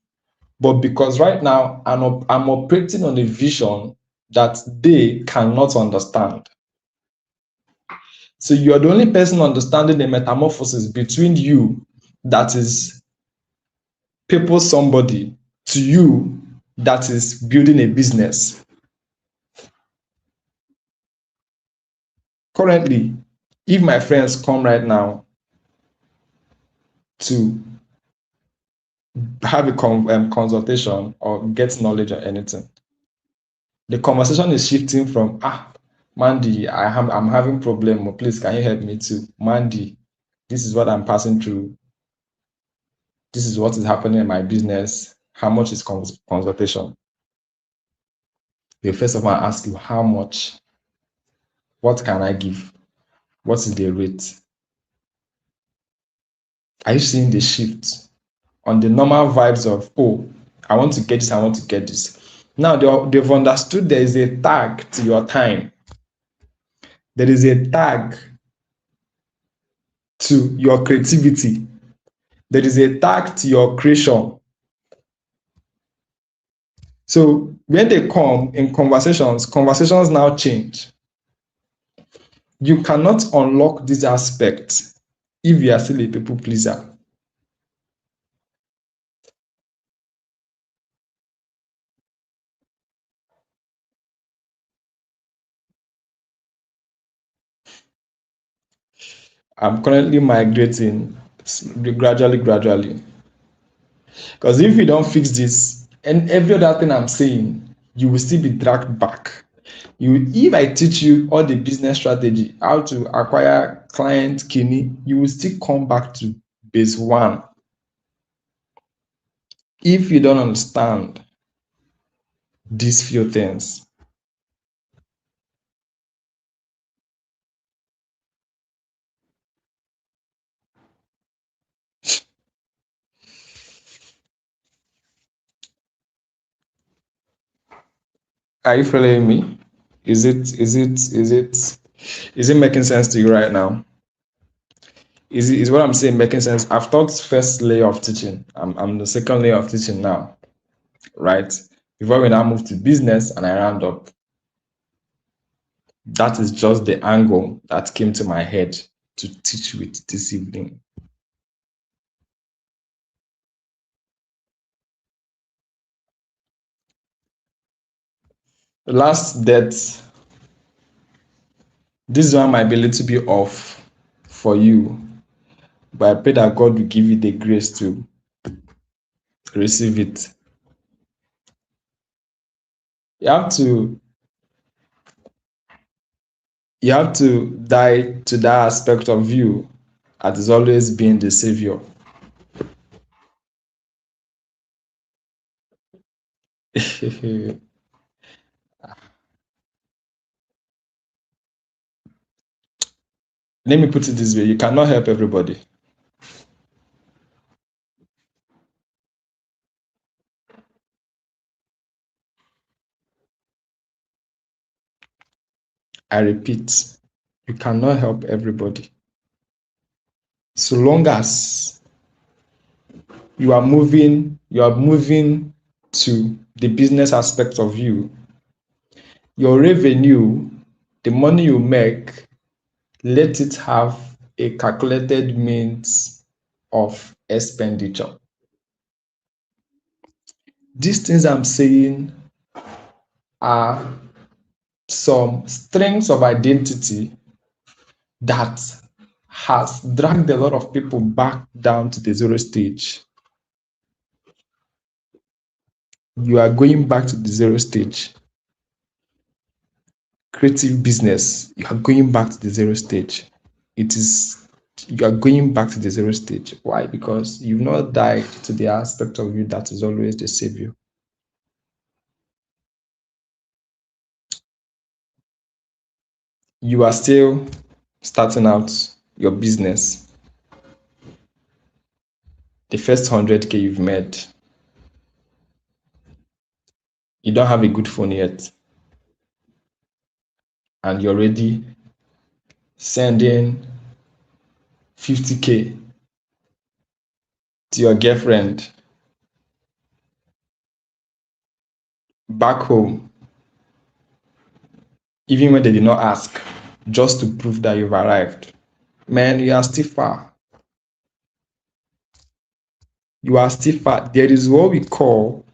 but because right now I'm operating on a vision that they cannot understand. So you are the only person understanding the metamorphosis between you, that is people somebody, to you, that is building a business. Currently, if my friends come right now to have a consultation or get knowledge or anything, the conversation is shifting from Mandy, I'm having problem. Please, can you help me too? Mandy, this is what I'm passing through. This is what is happening in my business. How much is consultation? They first of all ask you how much, what can I give? What is the rate? Are you seeing the shift on the normal vibes of, oh, I want to get this, I want to get this. Now they've understood there is a tag to your time. There is a tag to your creativity. There is a tag to your creation. So when they come in conversations now change. You cannot unlock this aspect if you are still a people pleaser. I'm currently migrating Gradually. Because if you don't fix this, and every other thing I'm saying, you will still be dragged back. If I teach you all the business strategy, how to acquire client kidney, you will still come back to base one. If you don't understand these few things. Are you following me? Is it making sense to you right now? Is what I'm saying making sense? I've taught first layer of teaching. I'm the second layer of teaching now, right? Before we now move to business and I round up. That is just the angle that came to my head to teach with this evening. The last debt, this one might be a little bit off for you, but I pray that God will give you the grace to receive it. You have to die to that aspect of you that is always being the savior. Let me put it this way, you cannot help everybody. I repeat, you cannot help everybody. So long as you are moving to the business aspect of you, your revenue, the money you make, let it have a calculated means of expenditure. These things I'm saying are some strengths of identity that has dragged a lot of people back down to the zero stage. You are going back to the zero stage. Creative business, you are going back to the zero stage. You are going back to the zero stage. Why? Because you've not died to the aspect of you that is always the savior. You are still starting out your business. The first 100K you've made, you don't have a good phone yet, and you're already sending 50K to your girlfriend back home, even when they did not ask, just to prove that you've arrived. Man, you are still far. You are still far. There is what we call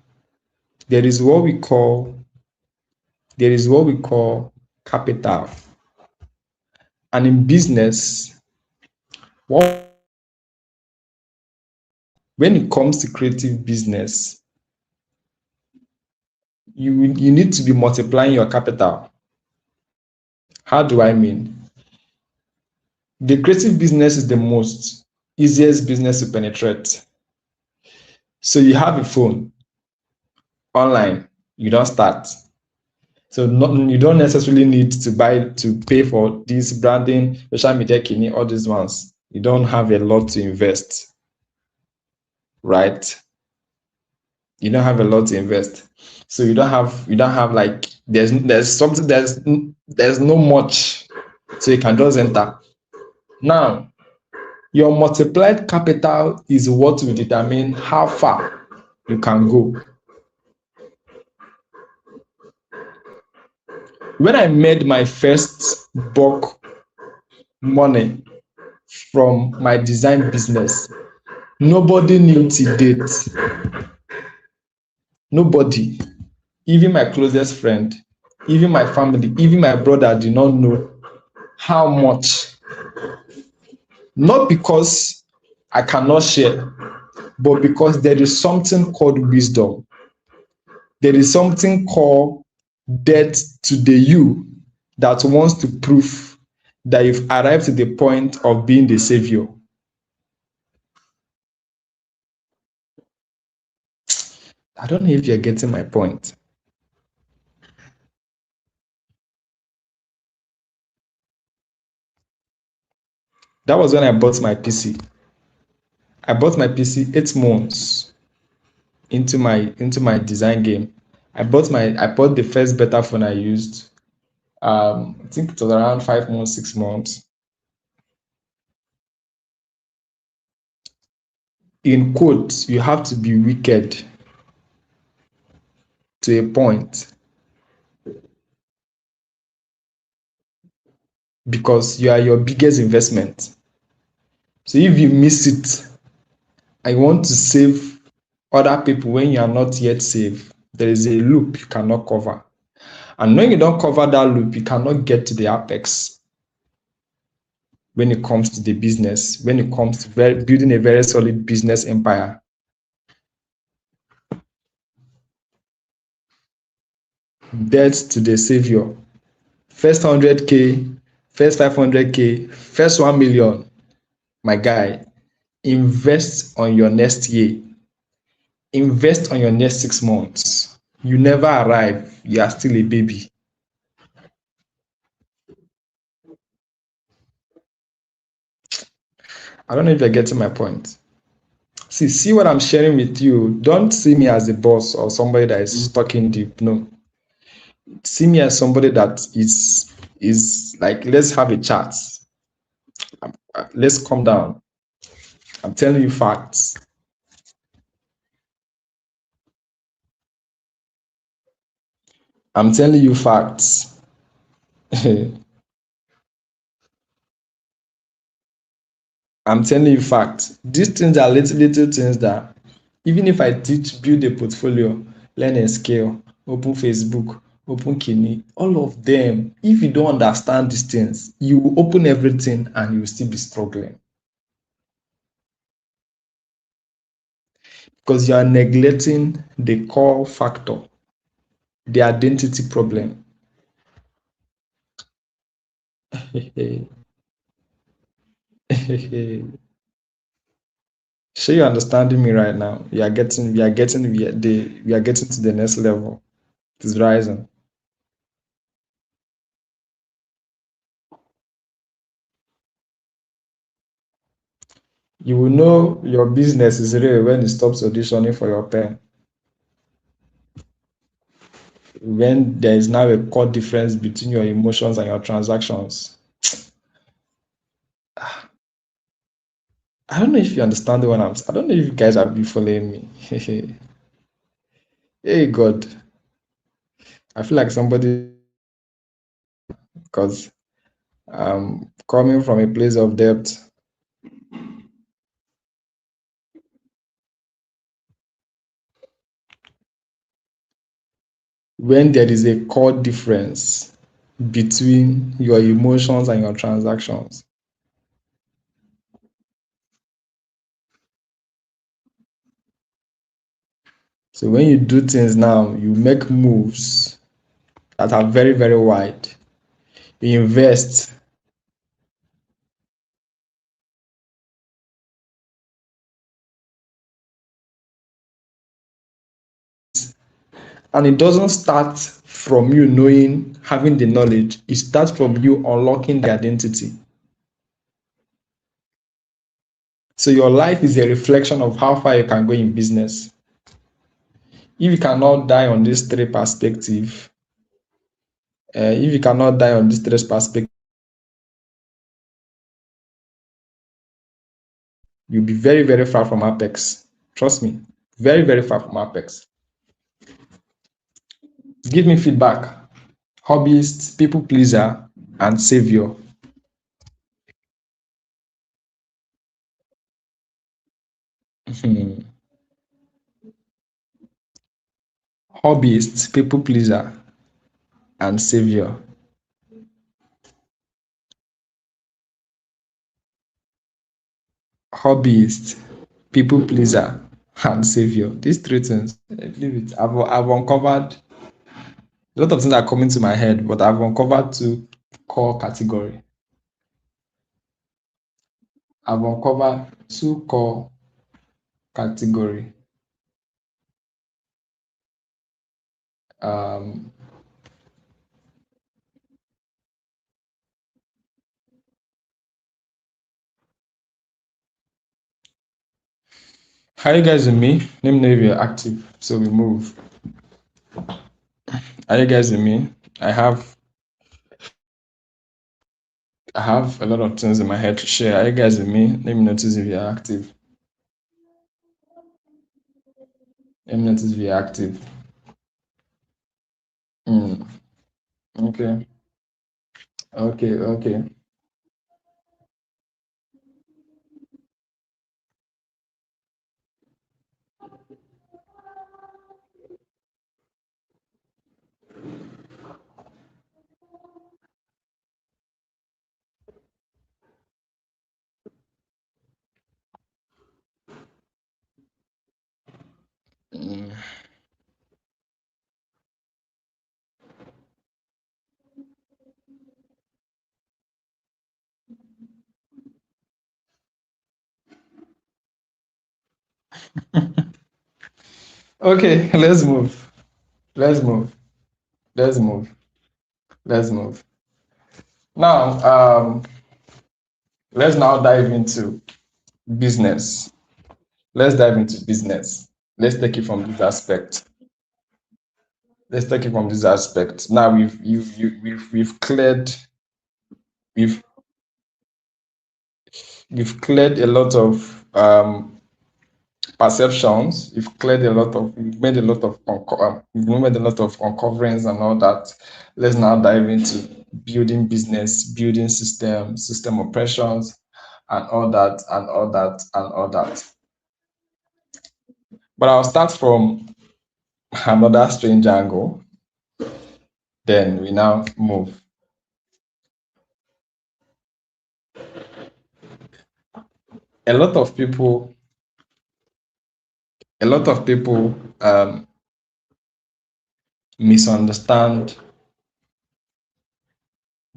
capital. And in business, when it comes to creative business, you need to be multiplying your capital. How do I mean? The creative business is the most easiest business to penetrate. So you have a phone online, you don't start. So you don't necessarily need to pay for this branding, social media, kidney, all these ones. You don't have a lot to invest, right? You don't have a lot to invest. So you don't have like there's no much. So you can just enter. Now, your multiplied capital is what will determine how far you can go. When I made my first bulk money from my design business, nobody knew till date. Nobody, even my closest friend, even my family, even my brother did not know how much. Not because I cannot share. But because there is something called wisdom, there is something called death to the you that wants to prove that you've arrived to the point of being the savior. I don't know if you're getting my point. That was when I bought my PC. I bought my PC 8 months into my design game. I bought the first beta phone I used. I think it was around 5 months, 6 months. In quotes, you have to be wicked to a point because you are your biggest investment. So if you miss it, I want to save other people when you are not yet safe. There is a loop you cannot cover. And when you don't cover that loop, you cannot get to the apex when it comes to the business, when it comes to building a very solid business empire. Death to the savior. First 100K, first 500K, first 1 million. My guy, invest on your next year. Invest on your next 6 months. You never arrive. You are still a baby. I don't know if you're getting my point. See what I'm sharing with you. Don't see me as a boss or somebody that is stuck in deep. No. See me as somebody that is like, let's have a chat. Let's calm down. I'm telling you facts. I'm telling you facts. I'm telling you facts. These things are little things that even if I teach, build a portfolio, learn and scale, open Facebook, open Kini, all of them, if you don't understand these things, you will open everything and you will still be struggling. Because you are neglecting the core factor, the identity problem. So you're understanding me right now. We are getting to the next level. It is rising. You will know your business is real when it stops auditioning for your pen. When there is now a core difference between your emotions and your transactions. I don't know if you understand what I don't know if you guys have been following me. Hey God. I feel like somebody, because I'm coming from a place of depth. When there is a core difference between your emotions and your transactions. So when you do things now, you make moves that are very, very wide. You invest. And it doesn't start from you knowing, having the knowledge. It starts from you unlocking the identity. So your life is a reflection of how far you can go in business. If you cannot die on this three perspective, you'll be very, very far from apex. Trust me, very, very far from apex. Give me feedback. Hobbyist, people pleaser, and savior. Hobbyist, people pleaser, and savior. hobbyist, people pleaser, and savior. These three things, I believe it. I've uncovered a lot of things are coming to my head, but I've uncovered two core category. I've uncovered two core category. Um, Are you guys with me? Let me know if you're active so we move. Are you guys with me? I have a lot of things in my head to share. Are you guys with me? Let me notice if you're active. Let me notice if you're active. Okay. Okay. Okay, let's move. Let's move. Let's move. Let's move. Now, let's now dive into business. Let's dive into business. Let's take it from this aspect. Let's take it from this aspect. Now we've cleared we've cleared a lot of perceptions. We've made a lot of we've made a lot of uncoverings and all that. Let's now dive into building business, building system operations, and all that, and all that, and all that. But I'll start from another strange angle. Then we now move. A lot of people misunderstand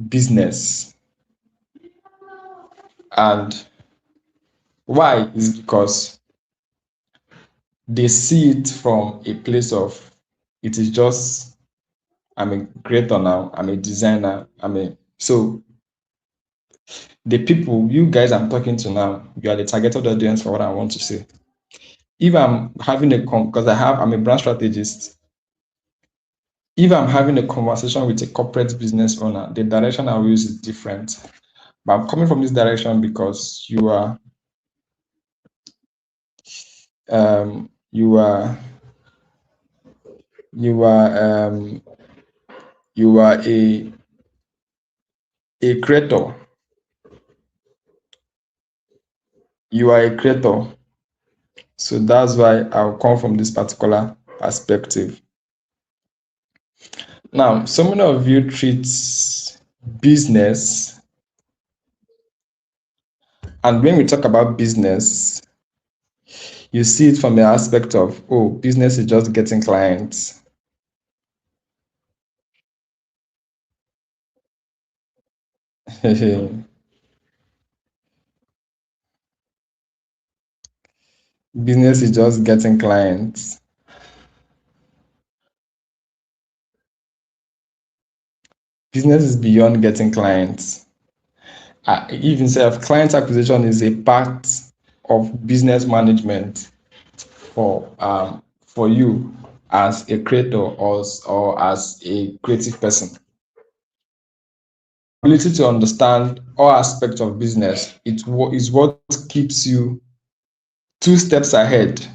business, and why is because they see it from a place of it is just I'm a creator now, I'm a designer, so the people, you guys I'm talking to now, you are the targeted audience for what I want to say. If I'm having because I'm a brand strategist, if I'm having a conversation with a corporate business owner, the direction I will use is different. But I'm coming from this direction because you are a creator. You are a creator. So that's why I'll come from this particular perspective. Now, so many of you treat business, and when we talk about business, you see it from the aspect of, oh, business is just getting clients. Business is just getting clients. Business is beyond getting clients. Even client acquisition is a part of business management for you as a creator or as a creative person. Ability to understand all aspects of business is what keeps you 2 steps ahead.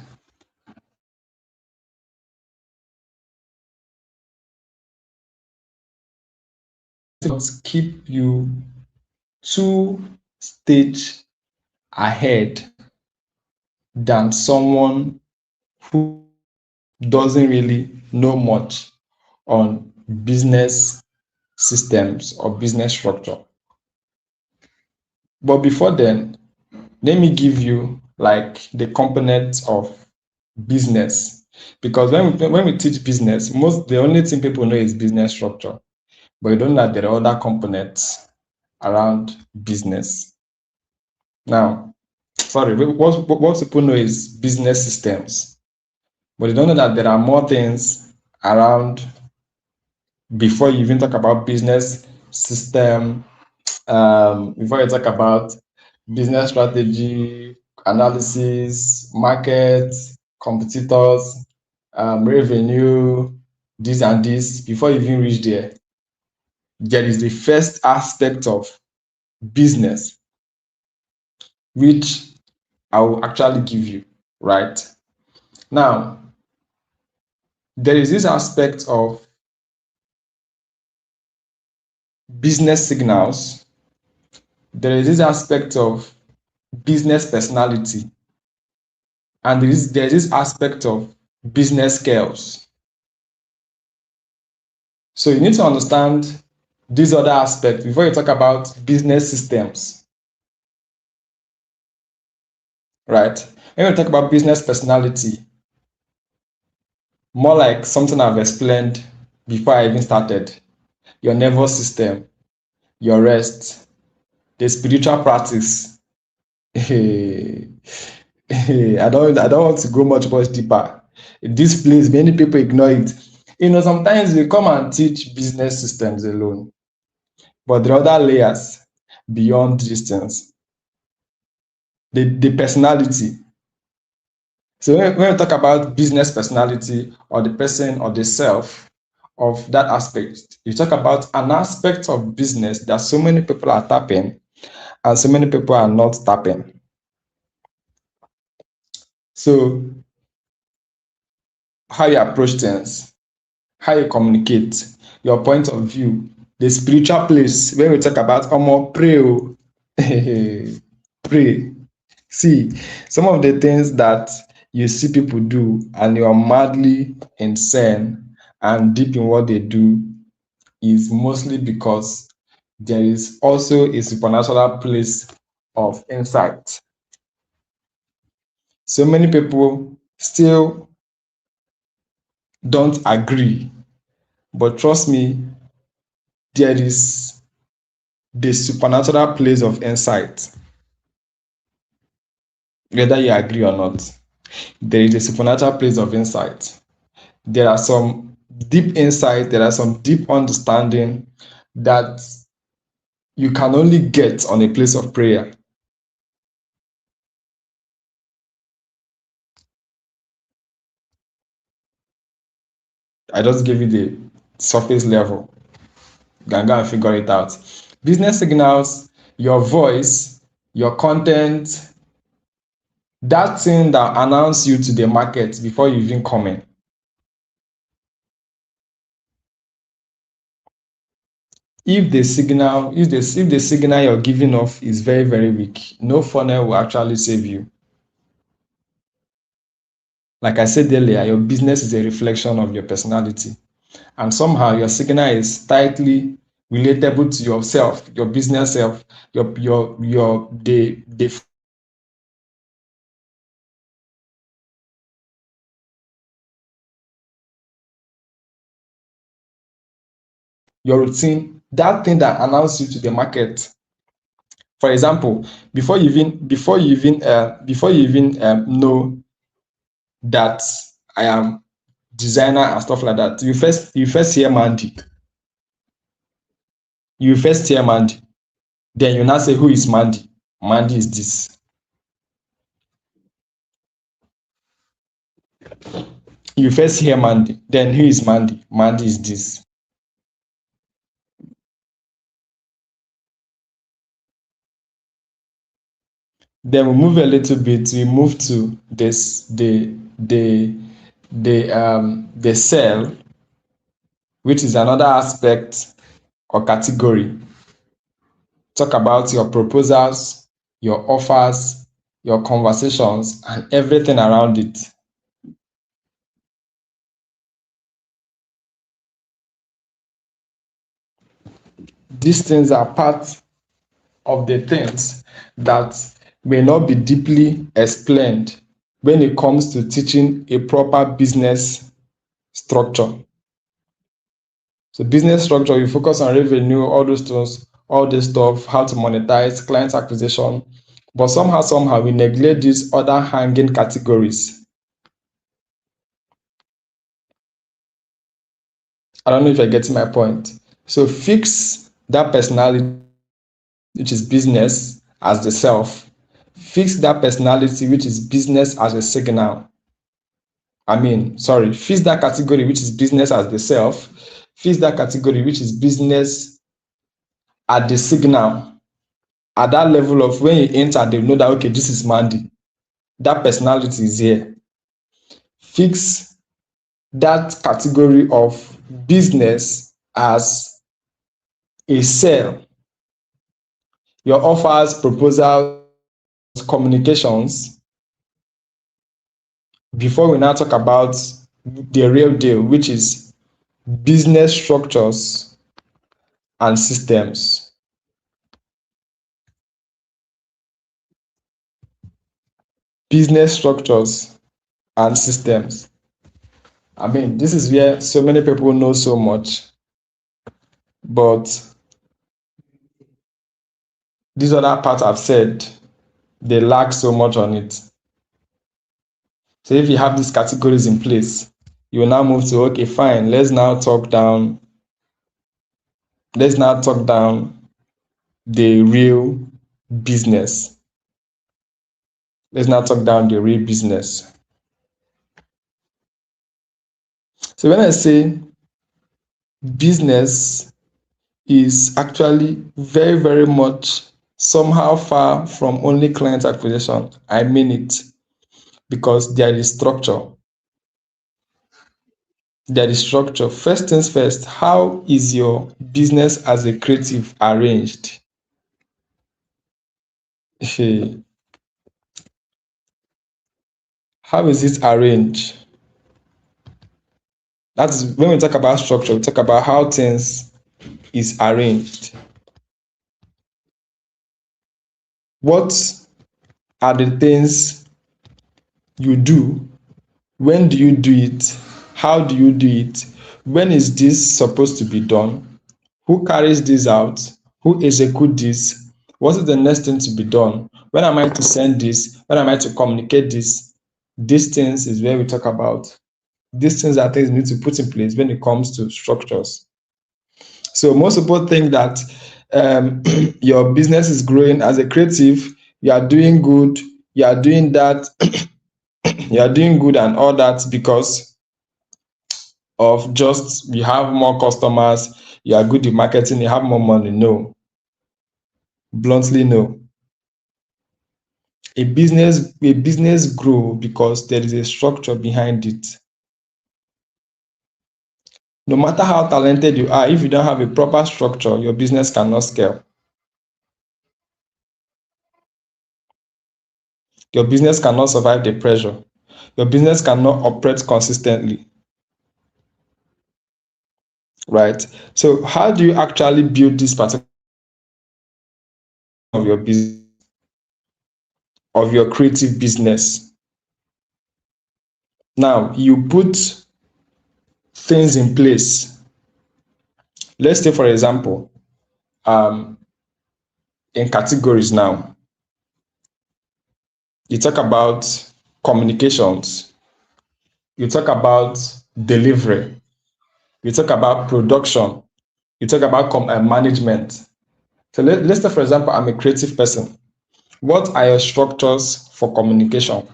Keep you 2 stage ahead than someone who doesn't really know much on business systems or business structure. But before then, Let me give you like the components of business, because when we teach business, the only thing people know is business structure, but you don't know that there are other components around business. Now, sorry, what people know is business systems, but you don't know that there are more things around before you even talk about business system, before you talk about business strategy, analysis, market, competitors, revenue, this and this. Before you even reach there, there is the first aspect of business, which I will actually give you, right? Now, there is this aspect of business signals. There is this aspect of business personality, and there is this aspect of business skills. So you need to understand these other aspects before you talk about business systems, right? When we talk about business personality, more like something I've explained before I even started: your nervous system, your rest, the spiritual practice. I don't want to go much deeper. This place, many people ignore it. Sometimes we come and teach business systems alone, but there are other layers beyond these things. The personality. So when we talk about business personality, or the person or the self of that aspect, you talk about an aspect of business that so many people are tapping and so many people are not tapping. So how you approach things, how you communicate, your point of view, the spiritual place. When we talk about pray, pray. See, some of the things that you see people do and you are madly insane and deep in what they do is mostly because there is also a supernatural place of insight. So many people still don't agree, but trust me, there is the supernatural place of insight. Whether you agree or not, there is a supernatural place of insight. There are some deep insight, there are some deep understanding that you can only get on a place of prayer. I just gave you the surface level. You can go and figure it out. Business signals, your voice, your content, that thing that announces you to the market before you even come in. If the signal you're giving off is very, very weak, no funnel will actually save you. Like I said earlier, your business is a reflection of your personality, and somehow your signal is tightly relatable to yourself, your business self, your routine, that thing that announces you to the market. For example, before you even know that I am designer and stuff like that, you first hear Mandy. You first hear Mandy. Then you now say, who is Mandy? Mandy is this. You first hear Mandy. Then who is Mandy? Mandy is this. Then we move a little bit. We move to this the sell, which is another aspect or category. Talk about your proposals, your offers, your conversations, and everything around it. These things are part of the things that may not be deeply explained when it comes to teaching a proper business structure. So business structure, you focus on revenue, all those things, all this stuff, how to monetize, client acquisition, but somehow we neglect these other hanging categories. I don't know if you're getting my point. So fix that personality, which is business, as the self. Fix that personality, which is business, as a signal. Fix that category, which is business as the self. Fix that category, which is business at the signal. At that level of when you enter, they know that, okay, this is Mandy. That personality is here. Fix that category of business as a sell. Your offers, proposals, communications. Before we now talk about the real deal, which is business structures and systems. Business structures and systems. This is where so many people know so much, but this other part I've said, they lack so much on it. So if you have these categories in place, you will now move to, okay, fine, let's now talk down the real business. Let's now talk down the real business. So when I say business is actually very, very much somehow far from only client acquisition, I mean it, because there is structure. There is structure. First things first, how is your business as a creative arranged? How is it arranged? That's when we talk about structure, we talk about how things is arranged. What are the things you do? When do you do it? How do you do it? When is this supposed to be done? Who carries this out? Who executes this? What is the next thing to be done? When am I to send this? When am I to communicate this? These things is where we talk about. These things are things you need to put in place when it comes to structures. So most people think that your business is growing as a creative, you are doing good, you are doing that, you are doing good and all that because of just you have more customers, you are good in marketing, you have more money. No. Bluntly, no. A business grow because there is a structure behind it. No matter how talented you are, if you don't have a proper structure, your business cannot scale. Your business cannot survive the pressure. Your business cannot operate consistently. Right? So how do you actually build this particular of your business, of your creative business? Now, you put things in place. Let's say, for example, in categories now, you talk about communications, you talk about delivery, you talk about production, you talk about management. So let's say, for example, I'm a creative person. What are your structures for communication?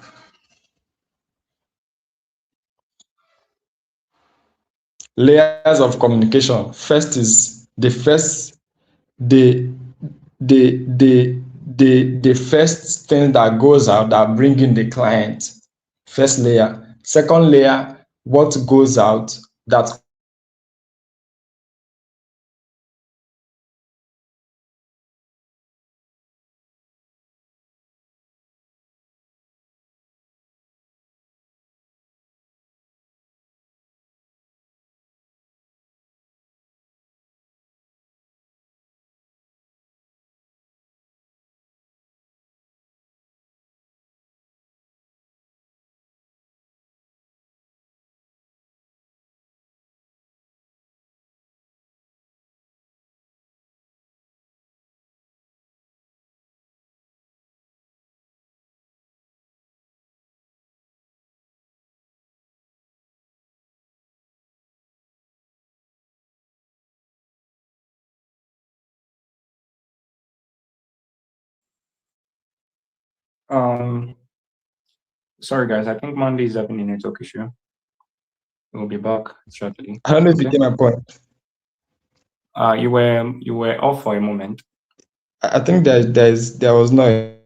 Layers of communication. First is the first the first thing that goes out that bring in the client. First layer. Second layer, what goes out that Sorry guys, I think Monday is having a network issue. We'll be back shortly. I don't know if you Okay. get my point. You were off for a moment. I think there was no.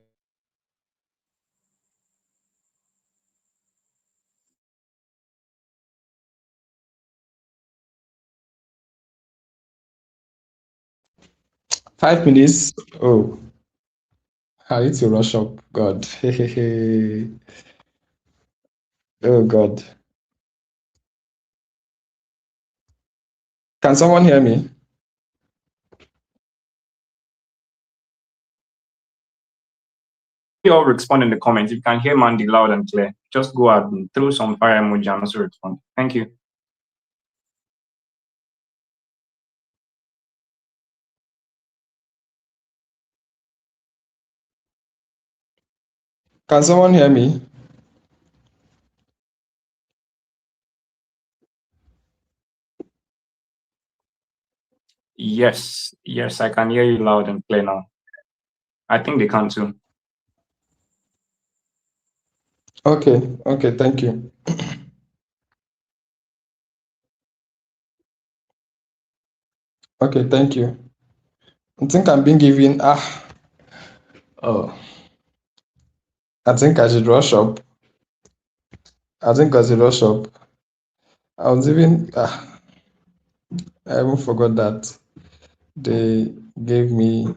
5 minutes. Oh, I need to rush up. God. Oh God. Can someone hear me? You all respond in the comments. If you can hear Mandy loud and clear, just go ahead and throw some fire emoji and also respond. Thank you. Can someone hear me? Yes, I can hear you loud and clear now. I think they can too. Okay, thank you. Okay, thank you. I think I'm being given oh. I think I should rush up. I think I should rush up. I was even I even forgot that they gave me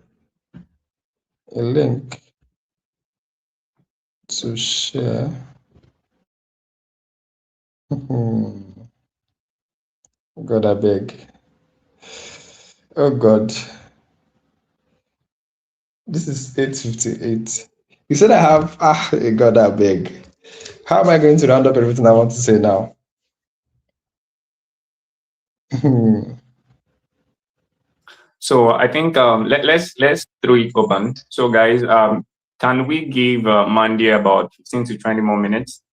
a link to share. God, I beg. Oh God, this is 8:58. You said I have God, I beg. How am I going to round up everything I want to say now? So I think let's throw it open. So guys, can we give Mandy about 15 to 20 more minutes?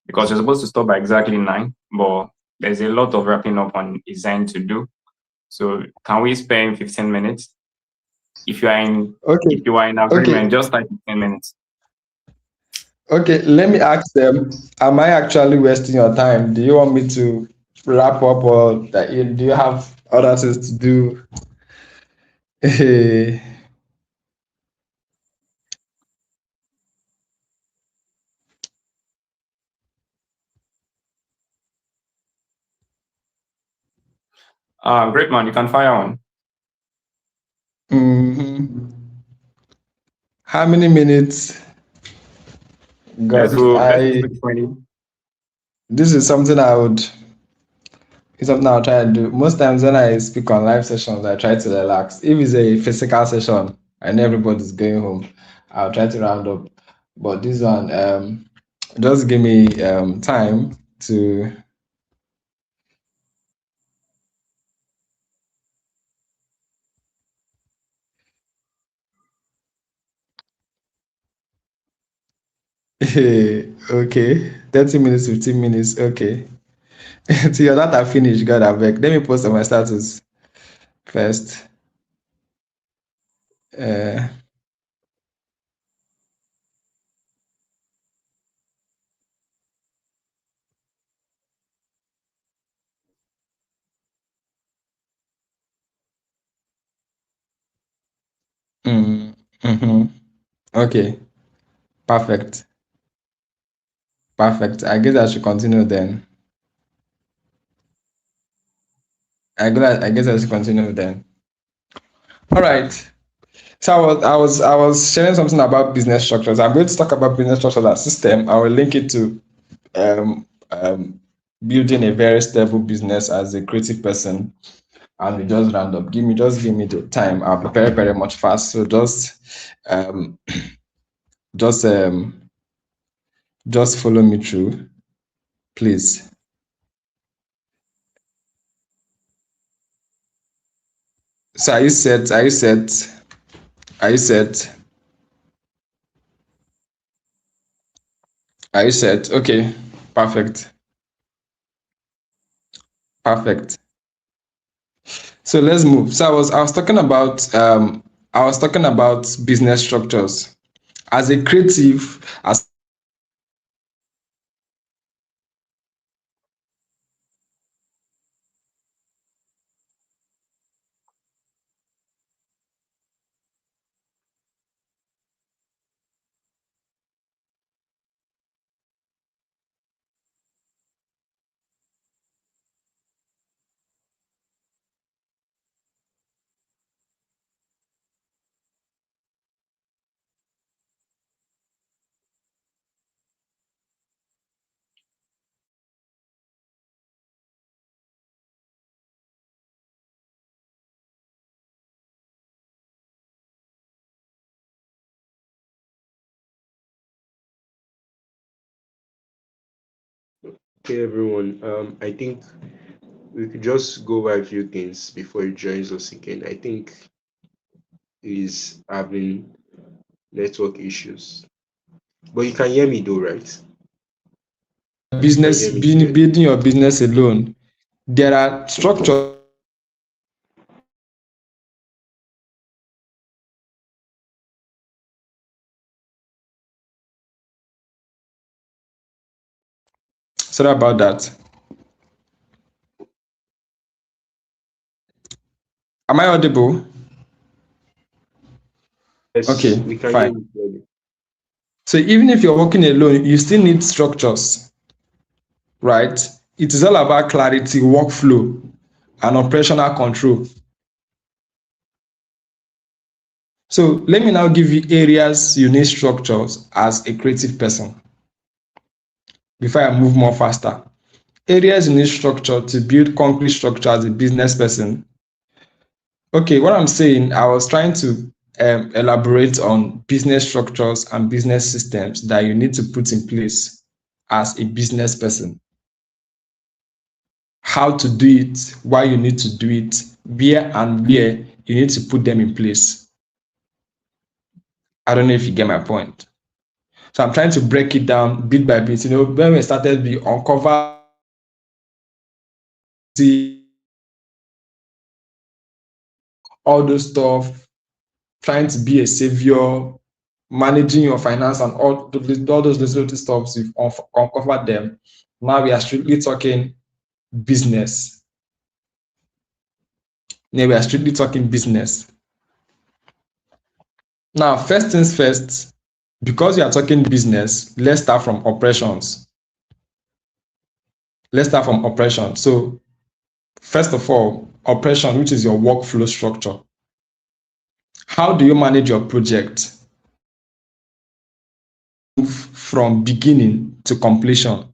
Because we're supposed to stop by exactly 9, but there's a lot of wrapping up on design to do. So can we spend 15 minutes? If you are in agreement, just like 15 minutes. Okay, let me ask them, am I actually wasting your time? Do you want me to wrap up, or do you have other things to do? Great man, you can fire on. How many minutes? God, let's do 20. This is something I'll try to do. Most times when I speak on live sessions, I try to relax. If it's a physical session and everybody's going home, I'll try to round up. But this one, just give me time to. Okay, 30 minutes, 15 minutes. Okay. Till your data finish, God, I beg. Let me post on my status first. Okay, perfect. I guess I should continue then. I guess I should continue then. All right. So I was sharing something about business structures. I'm going to talk about business structures as system. I will link it to building a very stable business as a creative person, and we just round up. Just give me the time. I'll be very, very much fast. So just follow me through, please. So are you set? Are you set? Are you set? Are you set? Okay, perfect. Perfect. So let's move. So I was talking about business structures as a creative, as Okay, everyone. I think we could just go over a few things before he joins us again. I think he's having network issues. But you can hear me though, right? You can business, hear me clearly. building your business alone, there are structures. Sorry about that. Am I audible? Yes, Okay, we can hear fine. you clearly. So even if you're working alone, you still need structures, right? It is all about clarity, workflow, and operational control. So let me now give you areas you need structures as a creative person before I move more faster. Areas you need structure to build concrete structure as a business person. Okay, what I'm saying, I was trying to elaborate on business structures and business systems that you need to put in place as a business person. How to do it, why you need to do it, where you need to put them in place. I don't know if you get my point. So I'm trying to break it down bit by bit. When we started, we uncover all those stuff, trying to be a savior, managing your finance and all those little stuff, we've uncovered them. Now we are strictly talking business. Now we are strictly talking business. Now, first things first, because we are talking business, let's start from operations. Let's start from operations. So, first of all, operation, which is your workflow structure. How do you manage your project from beginning to completion?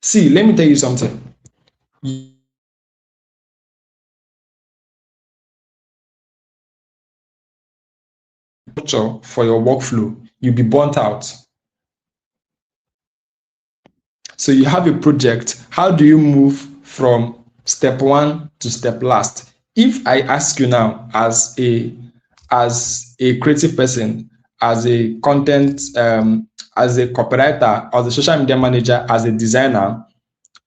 See, let me tell you something. Structure for your workflow, you'll be burnt out. So you have a project. How do you move from step one to step last? If I ask you now, as a creative person, as a content, as a copywriter, as a social media manager, as a designer,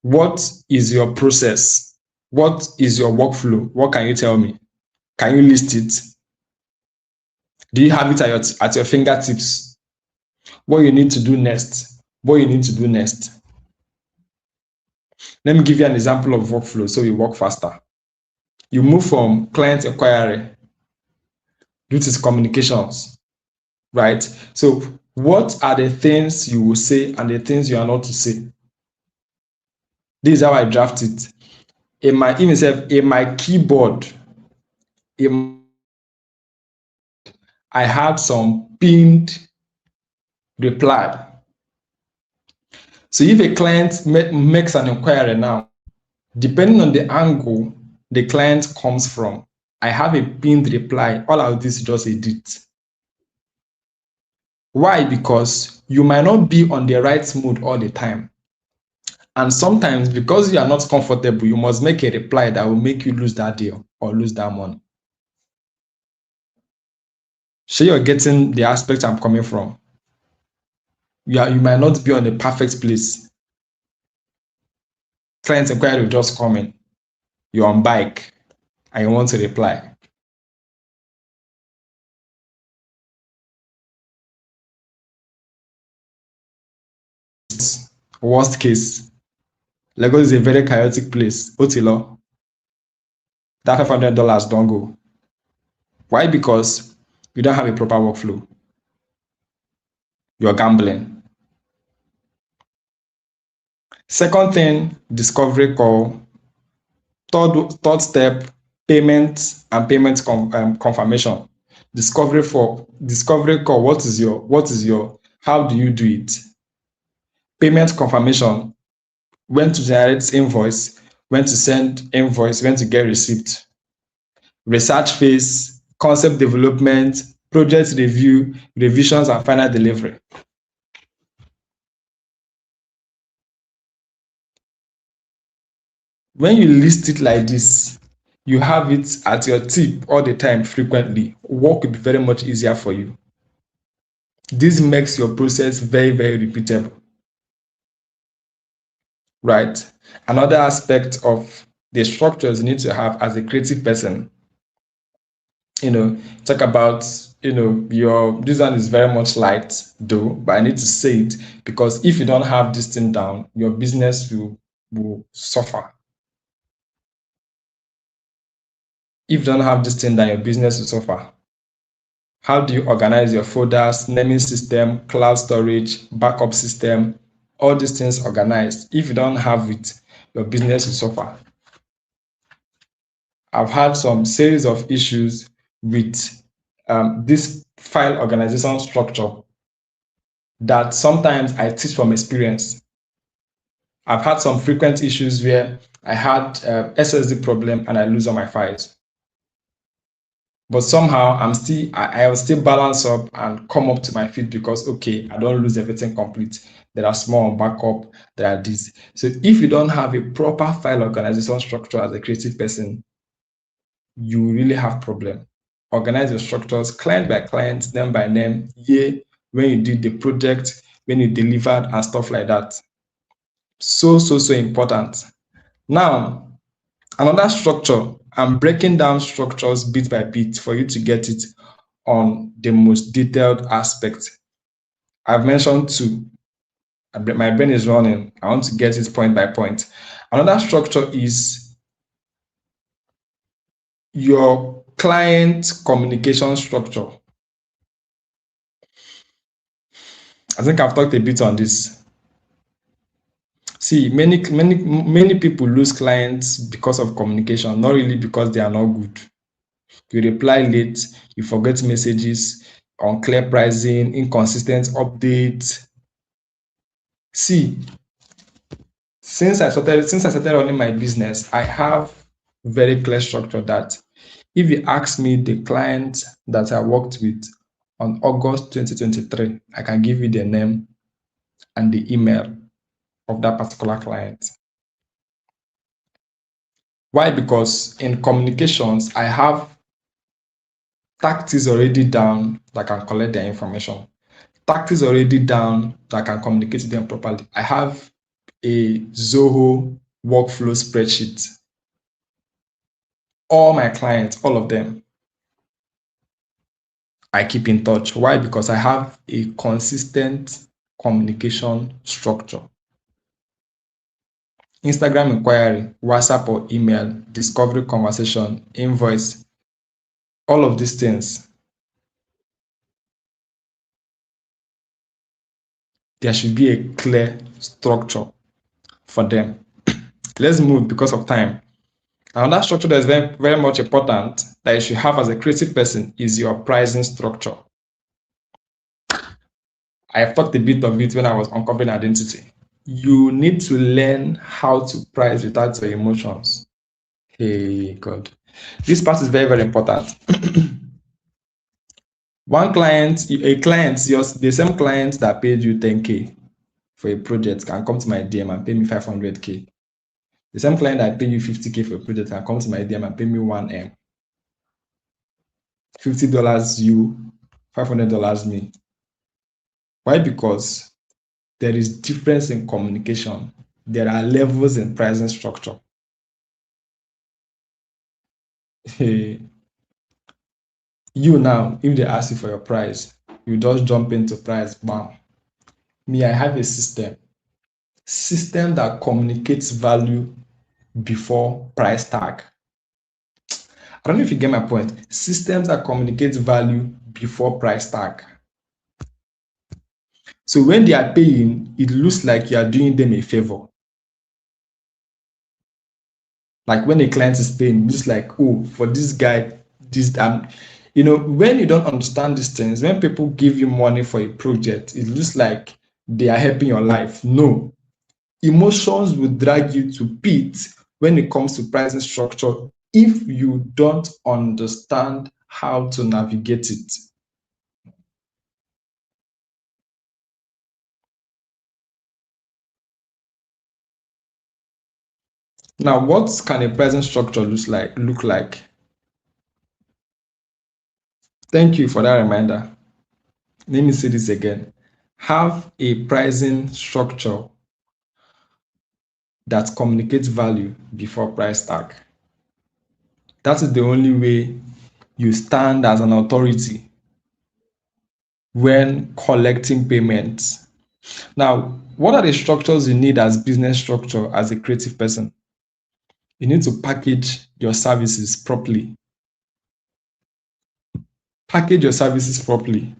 what is your process? What is your workflow? What can you tell me? Can you list it? Do you have it at your fingertips? What you need to do next? What you need to do next? Let me give you an example of workflow so you work faster. You move from client inquiry, which is communications, right? So what are the things you will say and the things you are not to say? This is how I draft it. In my keyboard, I had some pinned reply. So if a client makes an inquiry now, depending on the angle the client comes from, I have a pinned reply. All of this just edit. Why? Because you might not be on the right mood all the time. And sometimes, because you are not comfortable, you must make a reply that will make you lose that deal or lose that money. So you're getting the aspect I'm coming from. You might not be on the perfect place. Client inquiry will just come in. You're on bike and you want to reply. Lagos, worst case. Lagos is a very chaotic place. Otilo, that $500 don't go. Why? Because you don't have a proper workflow. You're gambling. Second thing, discovery call. Third step, payment and payment confirmation. Discovery call. What is your? How do you do it? Payment confirmation. When to generate invoice, when to send invoice, when to get receipt. Research phase, concept development, project review, revisions, and final delivery. When you list it like this, you have it at your tip all the time, frequently. Work will be very much easier for you. This makes your process very, very repeatable. Right? Another aspect of the structures you need to have as a creative person, talk about, this one is very much light though, but I need to say it because if you don't have this thing down, your business will suffer. If you don't have this thing down, your business will suffer. How do you organize your folders, naming system, cloud storage, backup system, all these things organized? If you don't have it, your business will suffer. I've had some series of issues with this file organization structure that sometimes I teach from experience. I've had some frequent issues where I had SSD problem and I lose all my files. But somehow I will still balance up and come up to my feet because, okay, I don't lose everything complete. There are small backup, there are these. So if you don't have a proper file organization structure as a creative person, you really have problem. Organize your structures client by client, name by name, year, when you did the project, when you delivered and stuff like that. So important. Now, another structure, I'm breaking down structures bit by bit for you to get it on the most detailed aspect. I've mentioned two. My brain is running. I want to get it point by point. Another structure is your client communication structure. I think I've talked a bit on this. See, many people lose clients because of communication, not really because they are not good. You reply late, you forget messages, unclear pricing, inconsistent updates. See, since I started running my business, I have very clear structure that if you ask me the client that I worked with on August 2023, I can give you the name and the email of that particular client. Why? Because in communications, I have tactics already down that can collect their information. Tactics already down that can communicate to them properly. I have a Zoho workflow spreadsheet. All my clients, all of them, I keep in touch. Why? Because I have a consistent communication structure. Instagram inquiry, WhatsApp or email, discovery conversation, invoice, all of these things. There should be a clear structure for them. Let's move because of time. Another structure that is very, very much important that you should have as a creative person is your pricing structure. I have talked a bit of it when I was uncovering identity. You need to learn how to price without your emotions. Hey, God. This part is very, very important. The same client that paid you 10K for a project can come to my DM and pay me 500K. The same client that paid you 50K for a project can come to my DM and pay me 1M. $50 you, $500 me. Why? Because there is difference in communication. There are levels in pricing structure. You now, if they ask you for your price, you just jump into price, bam. Me, I have a system. system that communicates value before price tag. I don't know if you get my point. Systems that communicate value before price tag. So when they are paying, it looks like you are doing them a favor. Like when a client is paying, it's like, oh, for this guy, this when you don't understand these things, when people give you money for a project, it looks like they are helping your life. No, emotions will drag you to pit when it comes to pricing structure if you don't understand how to navigate it. Now, what can a pricing structure look like? Thank you for that reminder. Let me say this again. Have a pricing structure that communicates value before price tag. That is the only way you stand as an authority when collecting payments. Now, what are the structures you need as business structure as a creative person? You need to package your services properly. Package your services properly.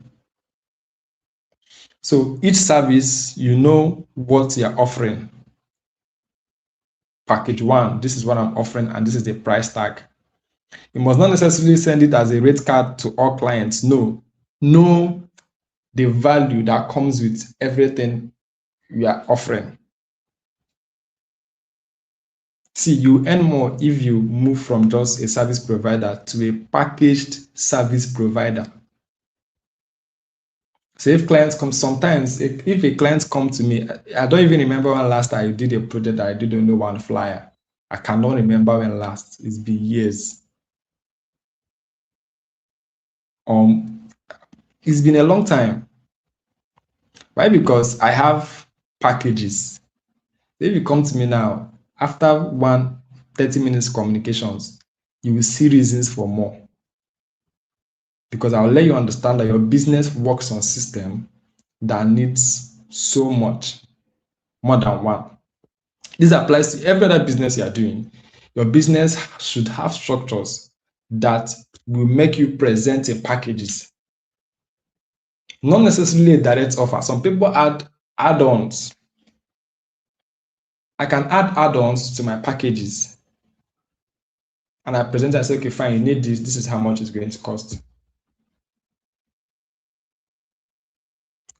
So each service, you know what you're offering. Package one, this is what I'm offering, and this is the price tag. You must not necessarily send it as a rate card to all clients. No. Know the value that comes with everything you are offering. See, you earn more if you move from just a service provider to a packaged service provider. So if clients come, sometimes if a client come to me, I don't even remember when last I did a project that I didn't know one flyer. I cannot remember when last. It's been years. It's been a long time. Why? Because I have packages. If you come to me now, after 30 minutes communications, you will see reasons for more. Because I'll let you understand that your business works on system that needs so much, more than one. This applies to every other business you are doing. Your business should have structures that will make you present in packages. Not necessarily a direct offer. Some people add add-ons. I can add add-ons to my packages. And I present and say, okay, fine, you need this. This is how much it's going to cost.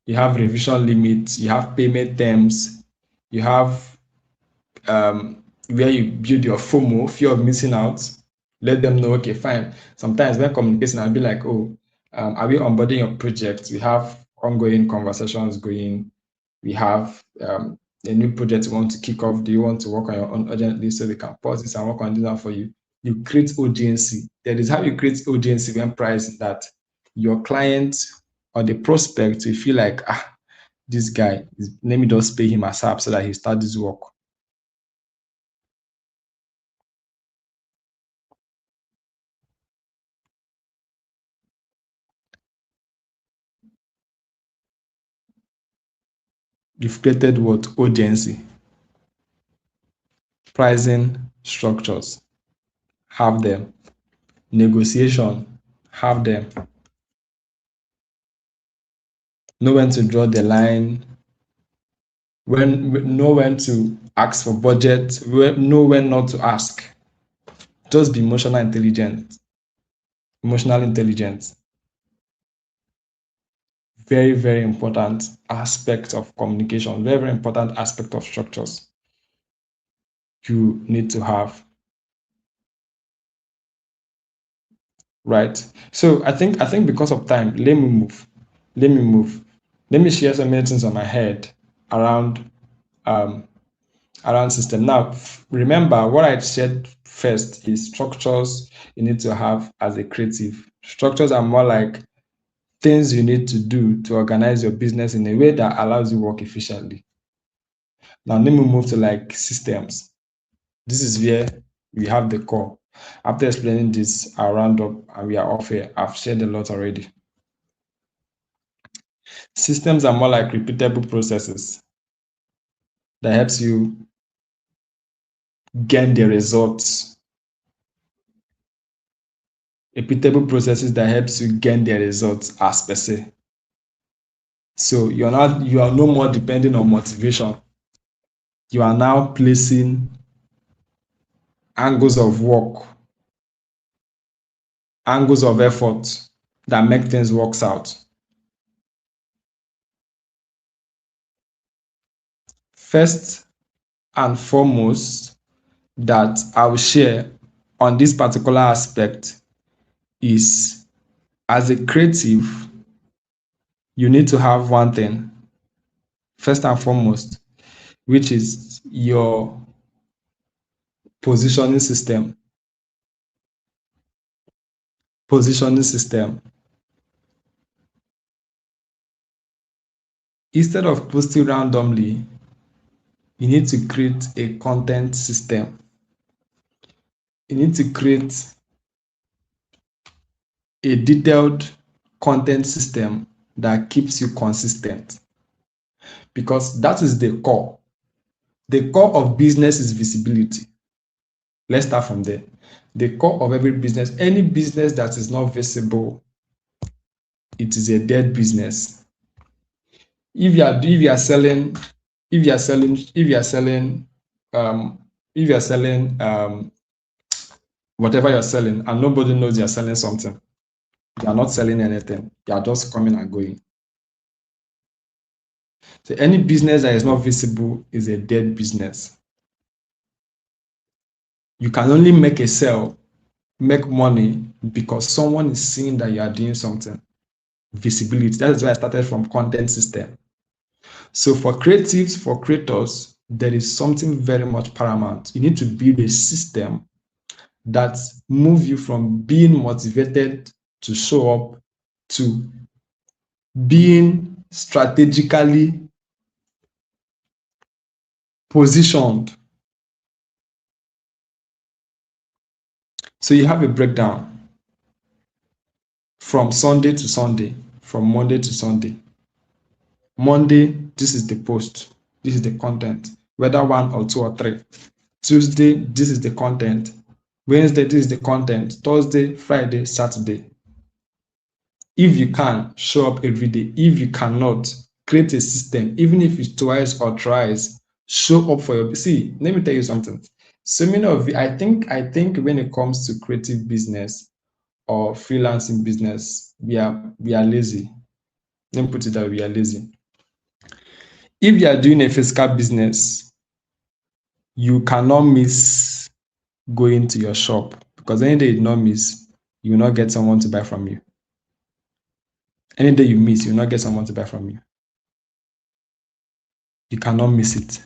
You have revision limits. You have payment terms. You have where you build your FOMO, fear of missing out. Let them know, okay, fine. Sometimes when communicating, I'll be like, oh, are we onboarding your project? We have ongoing conversations going. We have a new project we want to kick off. Do you want to work on your own urgently so we can pause this and work on this for you? You create urgency. That is how you create urgency when pricing, that your client or the prospect will feel like, this guy, let me just pay him ASAP so that he starts this work. You've created what? Urgency. Pricing structures, have them. Negotiation, have them. Know when to draw the line, know when to ask for budget, know when not to ask. Just be emotional intelligent. Emotional intelligence. Very, very important aspect of communication, very, very important aspect of structures you need to have. Right. So I think because of time, let me move. Let me share some things on my head around system. Now, remember what I said first is structures you need to have as a creative. Structures are more like things you need to do to organize your business in a way that allows you to work efficiently. Now, let me move to like systems. This is where we have the core. After explaining this, I'll round up and we are off here. I've shared a lot already. Systems are more like repeatable processes. that helps you gain the results. Repeatable processes that helps you gain the results as per se. So you are no more depending on motivation. You are now placing angles of work, angles of effort that make things work out. First and foremost that I will share on this particular aspect is, as a creative, you need to have one thing, first and foremost, which is your positioning system. Positioning system. Instead of posting randomly, you need to create a content system. You need to create a detailed content system that keeps you consistent, because that is the core. The core of business is visibility. Let's start from there. The core of every business, any business that is not visible, it is a dead business. If you are selling whatever you're selling and nobody knows you're selling something, you are not selling anything. You are just coming and going. So any business that is not visible is a dead business. You can only make a sale, make money, because someone is seeing that you are doing something. Visibility. That is why I started from content system. So for creatives, for creators, there is something very much paramount. You need to build a system that moves you from being motivated to show up to being strategically positioned. So you have a breakdown from Sunday to Sunday, from Monday to Sunday. Monday, this is the post, this is the content, whether 1 or 2 or 3. Tuesday, this is the content. Wednesday, this is the content. Thursday, Friday, Saturday. If you can, show up every day. If you cannot, create a system. Even if it's twice or thrice, show up for your. See, let me tell you something. So many of you, I think when it comes to creative business or freelancing business, we are lazy. Let me put it that we are lazy. If you are doing a physical business, you cannot miss going to your shop, because any day you not miss, you will not get someone to buy from you. Any day you miss, you will not get someone to buy from you. You cannot miss it,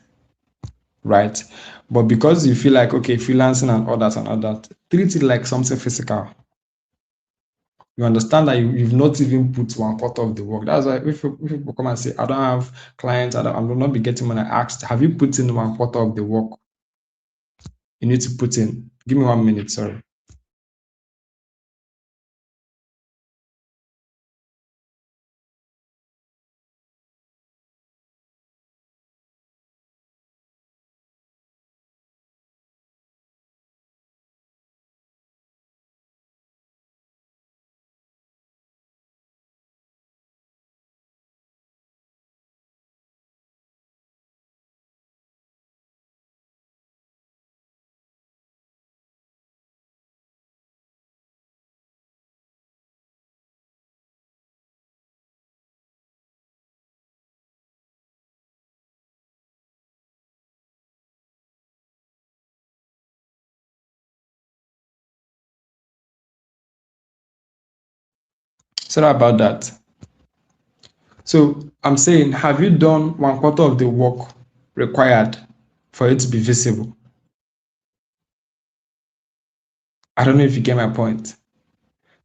right? But because you feel like, okay, freelancing and all that, treat it like something physical. You understand that you've not even put 1/4 of the work. That's why if people come and say, I don't have clients, I will not be getting money, I asked, have you put in 1/4 of the work you need to put in? Give me 1 minute, sorry. Sorry about that. So I'm saying, have you done 1/4 of the work required for it to be visible? I don't know if you get my point.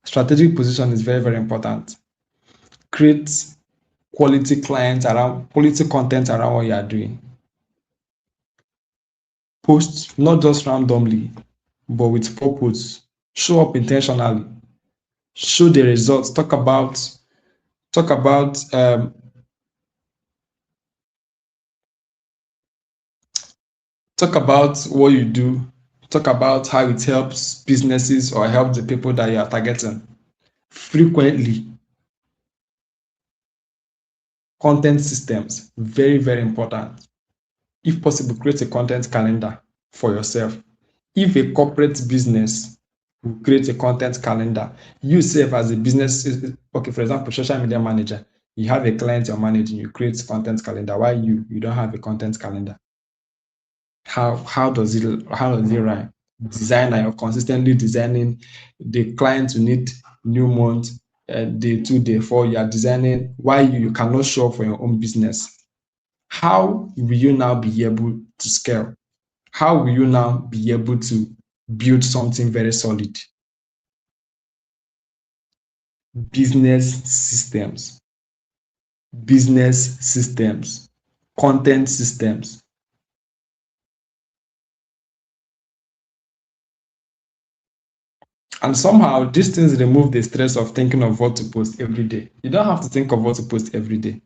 Strategic position is very, very important. Create quality clients around, quality content around what you are doing. Post not just randomly, but with purpose. Show up intentionally. Show the results. Talk about talk about what you do, talk about how it helps businesses or helps the people that you are targeting frequently. Content systems, very, very important. If possible, create a content calendar for yourself. If a corporate business will create a content calendar, you serve as a business, okay, for example, social media manager, you have a client you're managing, you create content calendar. Why you don't have a content calendar? How does it rhyme? Designer, you're consistently designing. The client will need new month, day 2, day 4, you are designing. Why you cannot show up for your own business? How will you now be able to scale? How will you now be able to build something very solid? Business systems, content systems. And somehow these things remove the stress of thinking of what to post every day. You don't have to think of what to post every day.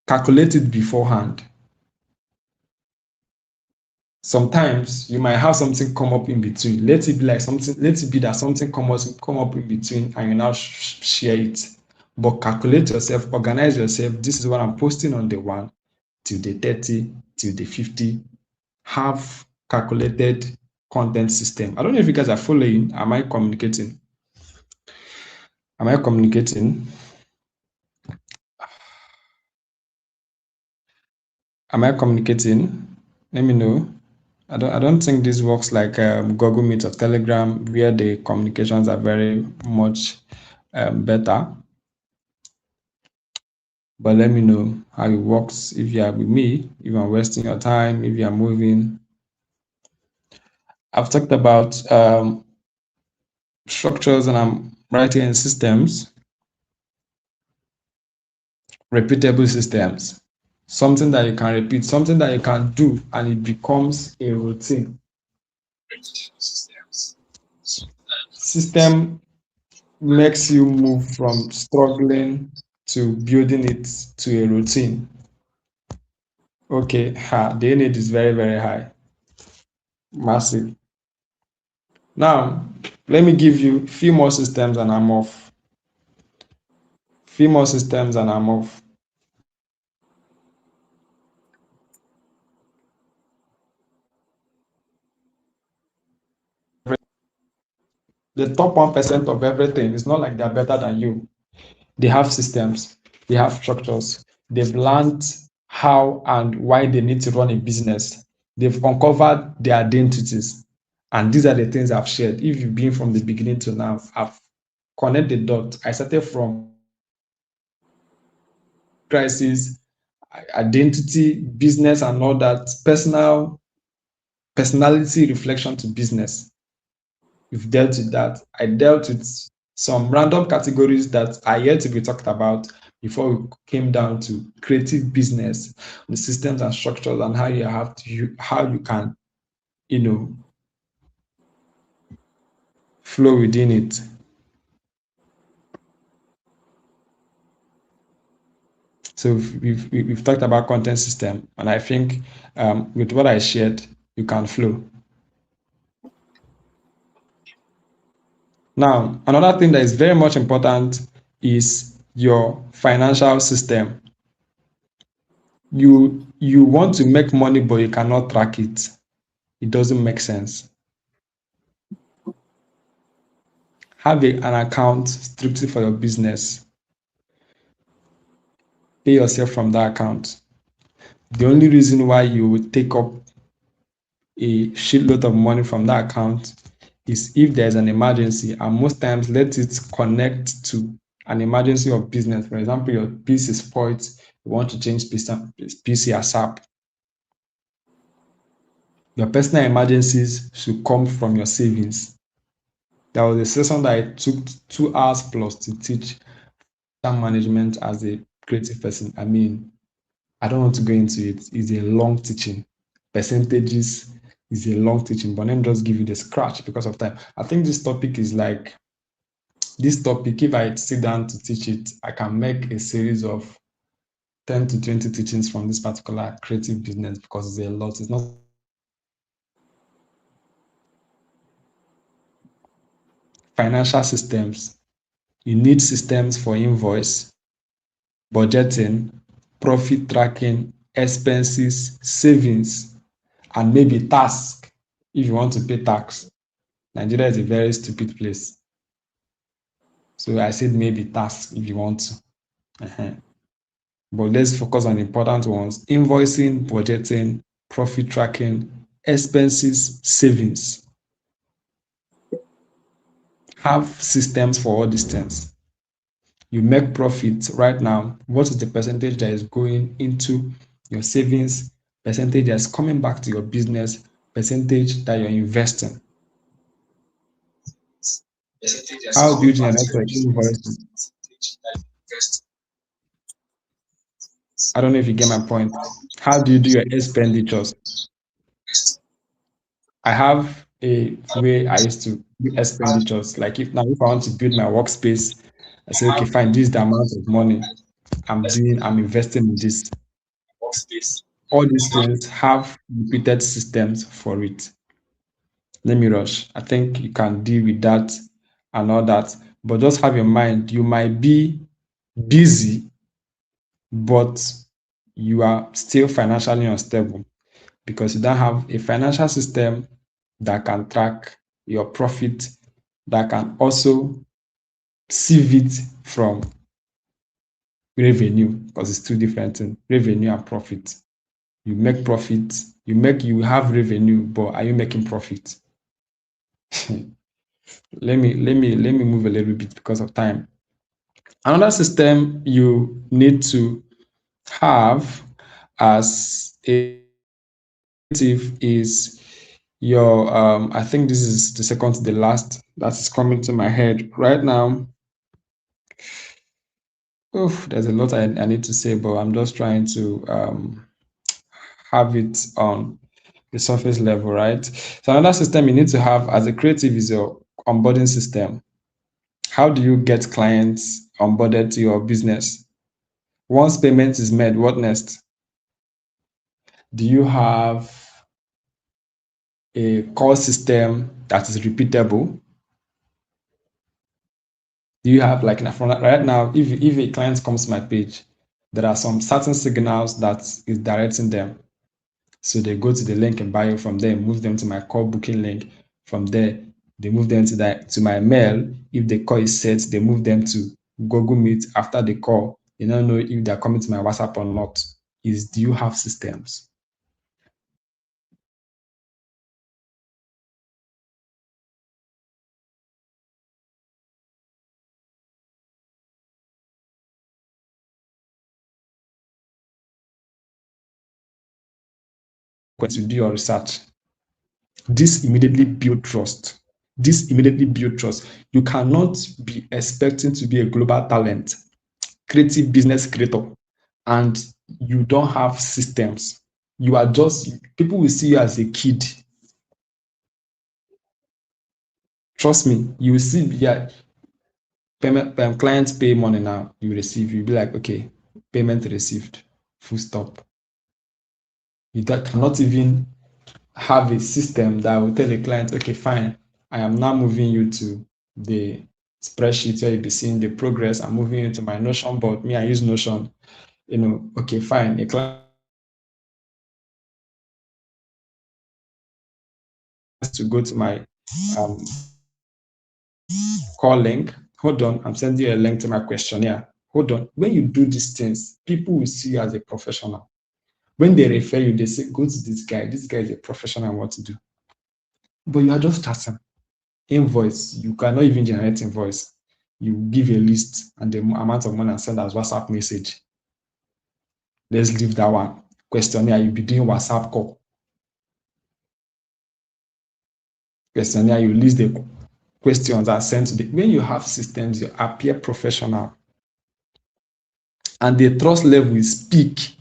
Calculate it beforehand. Sometimes you might have something come up in between. Let it be that something come up in between and you now share it. But calculate yourself, organize yourself. This is what I'm posting on day 1 till day 30 till day 50. Have calculated content system. I don't know if you guys are following. Am I communicating? Am I communicating? Am I communicating? Let me know. I don't think this works like Google Meet or Telegram, where the communications are very much better. But let me know how it works if you are with me, if I'm wasting your time, if you are moving. I've talked about structures and I'm writing in systems, repeatable systems, something that you can repeat, something that you can do and it becomes a routine. System makes you move from struggling to building it to a routine. Okay, the need is very, very high, massive. Now, let me give you a few more systems and I'm off. Few more systems and I'm off. The top 1% of everything, it's not like they're better than you. They have systems, they have structures, they've learned how and why they need to run a business. They've uncovered their identities. And these are the things I've shared. If you've been from the beginning to now, I've connected the dots. I started from crisis, identity, business, and all that, personality reflection to business. We've dealt with that. I dealt with some random categories that are yet to be talked about before we came down to creative business, the systems and structures, and how you can, flow within it. So we've talked about content system, and I think with what I shared, you can flow. Now, another thing that is very much important is your financial system. You want to make money, but you cannot track it. It doesn't make sense. Have an account strictly for your business. Pay yourself from that account. The only reason why you would take up a shitload of money from that account is if there's an emergency, and most times let it connect to an emergency of business. For example, your PC is spoiled, you want to change PC ASAP. Your personal emergencies should come from your savings. There was a session that I took 2 hours plus to teach time management as a creative person. I mean, I don't want to go into it. It's a long teaching. Percentages is a long teaching, but let me just give you the scratch because of time. I think this topic, if I sit down to teach it, I can make a series of 10 to 20 teachings from this particular creative business because it's a lot. It's not financial systems. You need systems for invoice, budgeting, profit tracking, expenses, savings, and maybe tax if you want to pay tax. Nigeria is a very stupid place. So I said maybe tax if you want to. But let's focus on the important ones: invoicing, budgeting, profit tracking, expenses, savings. Have systems for all these things. You make profit right now. What is the percentage that is going into your savings, percentage that's coming back to your business, percentage that you're investing? How do you generate your invoices? I don't know if you get my point. How do you do your expenditures? I have a way I used to do expenditures. Like if I want to build my workspace, I say, okay, fine, this is the amount of money I'm investing in this. All these things have repeated systems for it. Let me rush. I think you can deal with that and all that. But just have in mind, you might be busy, but you are still financially unstable because you don't have a financial system that can track your profit, that can also sieve it from revenue, because it's two different things: revenue and profit. You make profit, you have revenue, but are you making profit? let me move a little bit because of time. Another system you need to have as a creative is your I think this is the second to the last that is coming to my head right now. There's a lot I need to say, but I'm just trying to have it on the surface level, right? So another system you need to have as a creative is your onboarding system. How do you get clients onboarded to your business? Once payment is made, what next? Do you have a call system that is repeatable? Do you have, like, right now, if a client comes to my page, there are some certain signals that is directing them. So they go to the link in bio, from there, move them to my call booking link. From there, they move them to my mail. If the call is set, they move them to Google Meet. After the call, you don't know if they're coming to my WhatsApp or not. Do you have systems? To do your research. This immediately build trust. You cannot be expecting to be a global talent, creative business creator, and you don't have systems. You are just, people will see you as a kid. Trust me, you will see, yeah, clients pay money now, you receive, you'll be like, okay, payment received, full stop. You cannot even have a system that will tell the client, okay, fine, I am now moving you to the spreadsheet where you'll be seeing the progress. I'm moving you to my Notion board. I use Notion. Okay, fine. A client to go to my call link. Hold on, I'm sending you a link to my questionnaire. Hold on. When you do these things, people will see you as a professional. When they refer you, they say, go to this guy. This guy is a professional in what to do. But you are just starting. Invoice, you cannot even generate invoice. You give a list and the amount of money and send as WhatsApp message. Let's leave that one. Questionnaire, you'll be doing WhatsApp call. Questionnaire, you list the questions are sent to the. When you have systems, you appear professional. And the trust level is peak.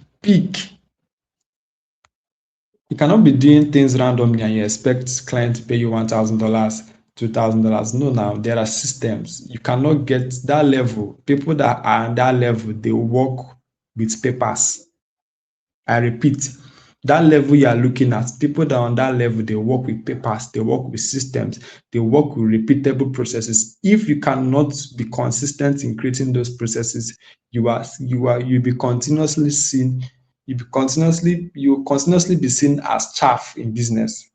You cannot be doing things randomly and you expect client to pay you $1,000, $2,000. No, now there are systems. You cannot get that level. People that are at that level, they work with papers. I repeat, that level you are looking at, people that are on that level, they work with papers, they work with systems, they work with repeatable processes. If you cannot be consistent in creating those processes, you'll be continuously seen, you'll continuously be seen as chaff in business.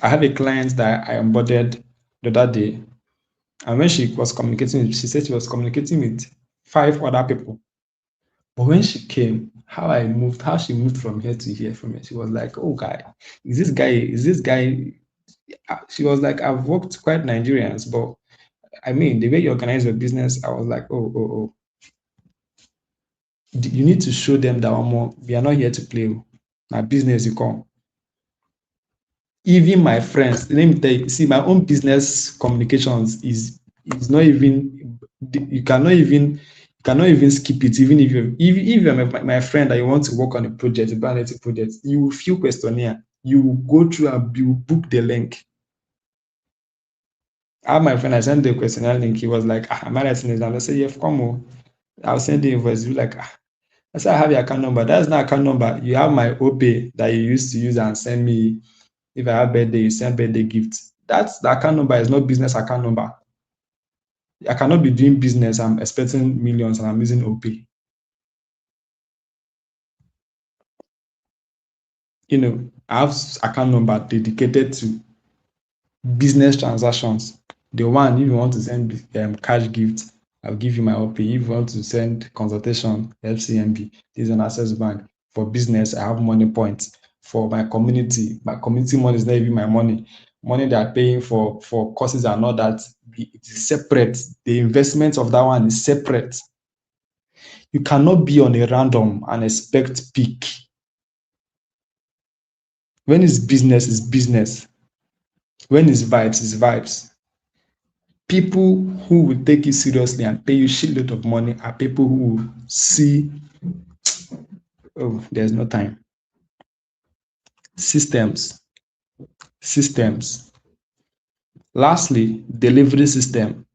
I have a client that I onboarded the other day, and when she was communicating, she said she was communicating with 5 other people. But when she came, how she moved from here to here, from here, she was like, "Oh, is this guy?" She was like, "I've worked quite Nigerians, but I mean, the way you organize your business," I was like, "Oh. You need to show them that we are not here to play. My business, you come." Even my friends, let me tell you, see, my own business communications is not even, you cannot even skip it. Even if you're my friend and you want to work on a project, a brand project, you will fill questionnaire, you will go through and you book the link. I have my friend, I sent the questionnaire link. He was like, "Am I writing this down?" I said, "Yeah, come on." I'll send the invoice. He was like, I said, "I have your account number." That's not account number. You have my OPay that you used to use and send me. If I have birthday, you send birthday gifts. That's the account number, is not business account number. I cannot be doing business. I'm expecting millions and I'm using OPay. I have account number dedicated to business transactions. The one, if you want to send cash gift, I'll give you my OPay. If you want to send consultation, FCMB, this is an Access Bank. For business, I have money points. For my community money is not even my money. Money they are paying for courses and all that, it is separate. The investment of that one is separate. You cannot be on a random and expect peak. When it's business, it's business. When it's vibes, it's vibes. People who will take you seriously and pay you shitload of money are people who will see, oh, there's no time. Systems. Lastly, delivery system.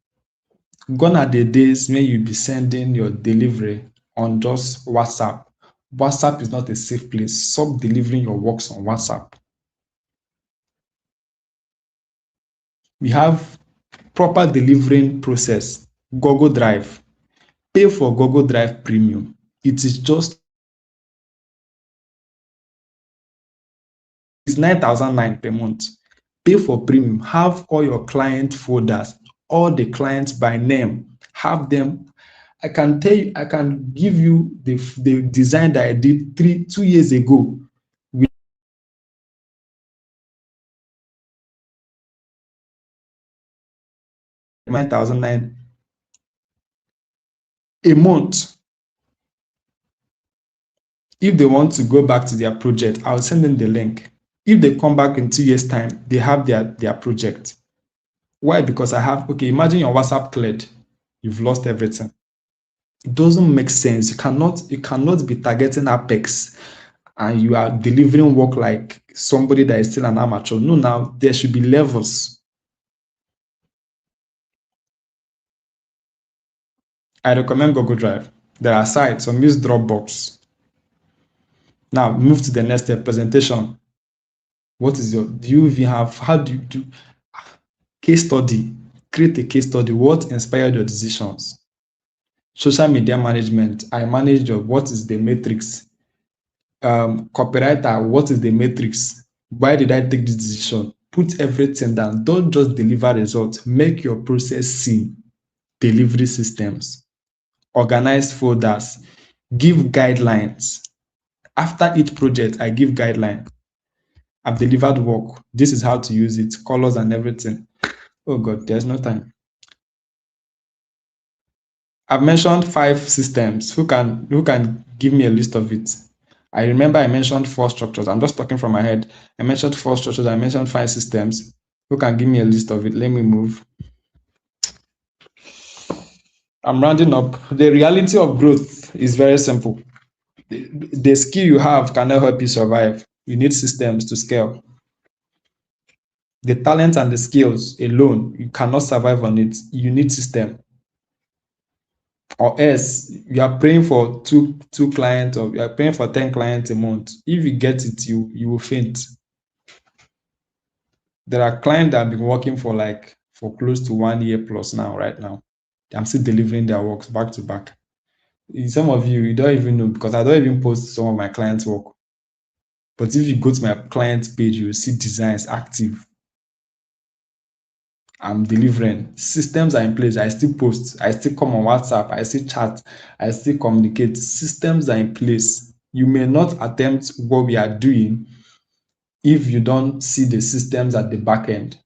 Gone are the days when you'll be sending your delivery on just WhatsApp. WhatsApp is not a safe place. Stop delivering your works on WhatsApp. We have proper delivering process. Google Drive. Pay for Google Drive Premium. It is just, it's 9,009 per month. Pay for premium. Have all your client folders, all the clients by name. Have them. I can tell you, I can give you the design that I did 2 years ago. With 9,009 a month. If they want to go back to their project, I'll send them the link. If they come back in 2 years' time, they have their project. Why? Because I have, okay, imagine your WhatsApp cleared. You've lost everything. It doesn't make sense. You cannot be targeting Apex and you are delivering work like somebody that is still an amateur. No, now there should be levels. I recommend Google Drive. There are sites, some use Dropbox. Now move to the next step, presentation. What is do you even have, how do you do case study? Create a case study. What inspired your decisions? Social media management. I manage what is the matrix? Copywriter, what is the matrix? Why did I take this decision? Put everything down. Don't just deliver results. Make your process seen. Delivery systems. Organize folders. Give guidelines. After each project, I give guidelines. I've delivered work. This is how to use it, colors and everything. Oh God, there's no time. I've mentioned 5 systems. Who can give me a list of it? I remember I mentioned 4 structures. I'm just talking from my head. I mentioned 4 structures. I mentioned 5 systems. Who can give me a list of it? Let me move. I'm rounding up. The reality of growth is very simple. The skill you have cannot help you survive. You need systems to scale. The talent and the skills alone, you cannot survive on it. You need system. Or else you are praying for two clients, or you are praying for 10 clients a month. If you get it, you will faint. There are clients that have been working for close to 1 year plus now, right now. I'm still delivering their works back to back. Some of you don't even know, because I don't even post some of my clients' work. But if you go to my client page, you will see designs active. I'm delivering. Systems are in place. I still post. I still come on WhatsApp. I still chat. I still communicate. Systems are in place. You may not attempt what we are doing if you don't see the systems at the back end.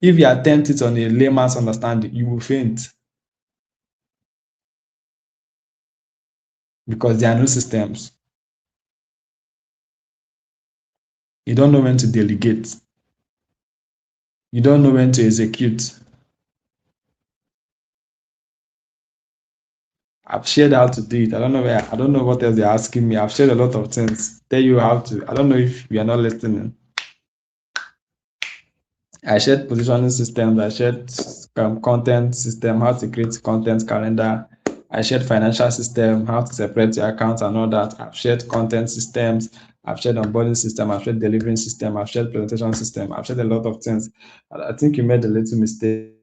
If you attempt it on a layman's understanding, you will faint, because there are no systems. You don't know when to delegate. You don't know when to execute. I've shared how to do it. I don't know what else they're asking me. I've shared a lot of things. Tell you how to. I don't know if you are not listening. I shared positioning systems. I shared content system, how to create content calendar. I shared financial system, how to separate your accounts and all that. I've shared content systems. I've shared onboarding system. I've shared delivering system. I've shared presentation system. I've shared a lot of things. I think you made a little mistake.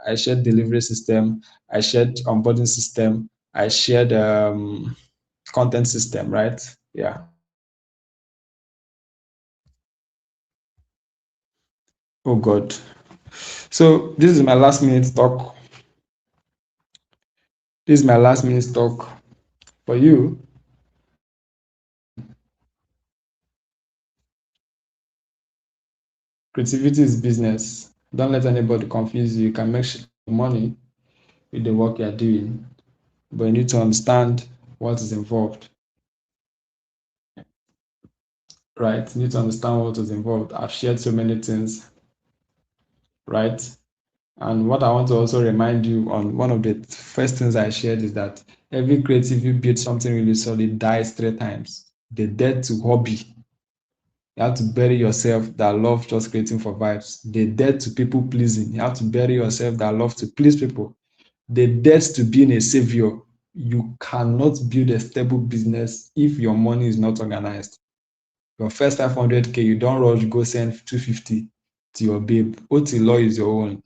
I shared delivery system. I shared onboarding system. I shared content system, right? Yeah. Oh God. So this is my last minute talk. This is my last minute talk for you. Creativity is business. Don't let anybody confuse you. You can make money with the work you're doing, but you need to understand what is involved. Right? You need to understand what is involved. I've shared so many things, right? And what I want to also remind you on, one of the first things I shared is that every creative you build something really solid dies 3 times. The death to hobby. You have to bury yourself that love just creating for vibes. The death to people pleasing. You have to bury yourself that love to please people. The death to being a savior. You cannot build a stable business if your money is not organized. Your first 500K, you don't rush, go send 250 to your babe. OT law is your own.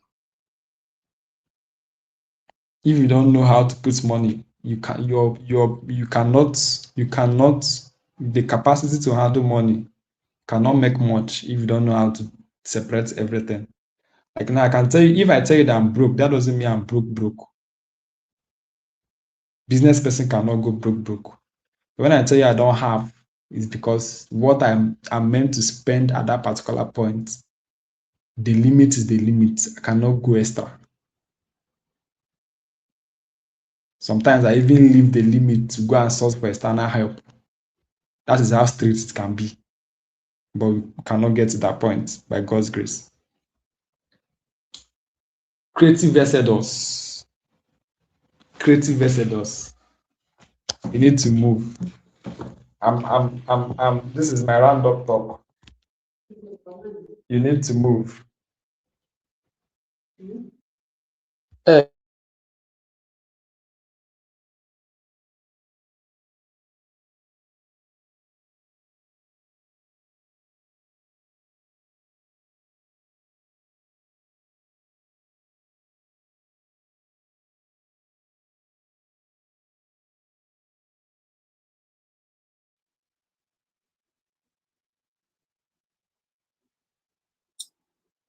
If you don't know how to put money, you cannot, the capacity to handle money cannot make much if you don't know how to separate everything. Like now, I can tell you, if I tell you that I'm broke, that doesn't mean I'm broke. Business person cannot go broke. When I tell you I don't have, it's because what I'm meant to spend at that particular point, the limit is the limit. I cannot go extra. Sometimes I even leave the limit to go and source for external help. That is how strict it can be. But we cannot get to that point by God's grace. Creative Exodus. Creative Exodus. You need to move. This is my roundup talk. You need to move.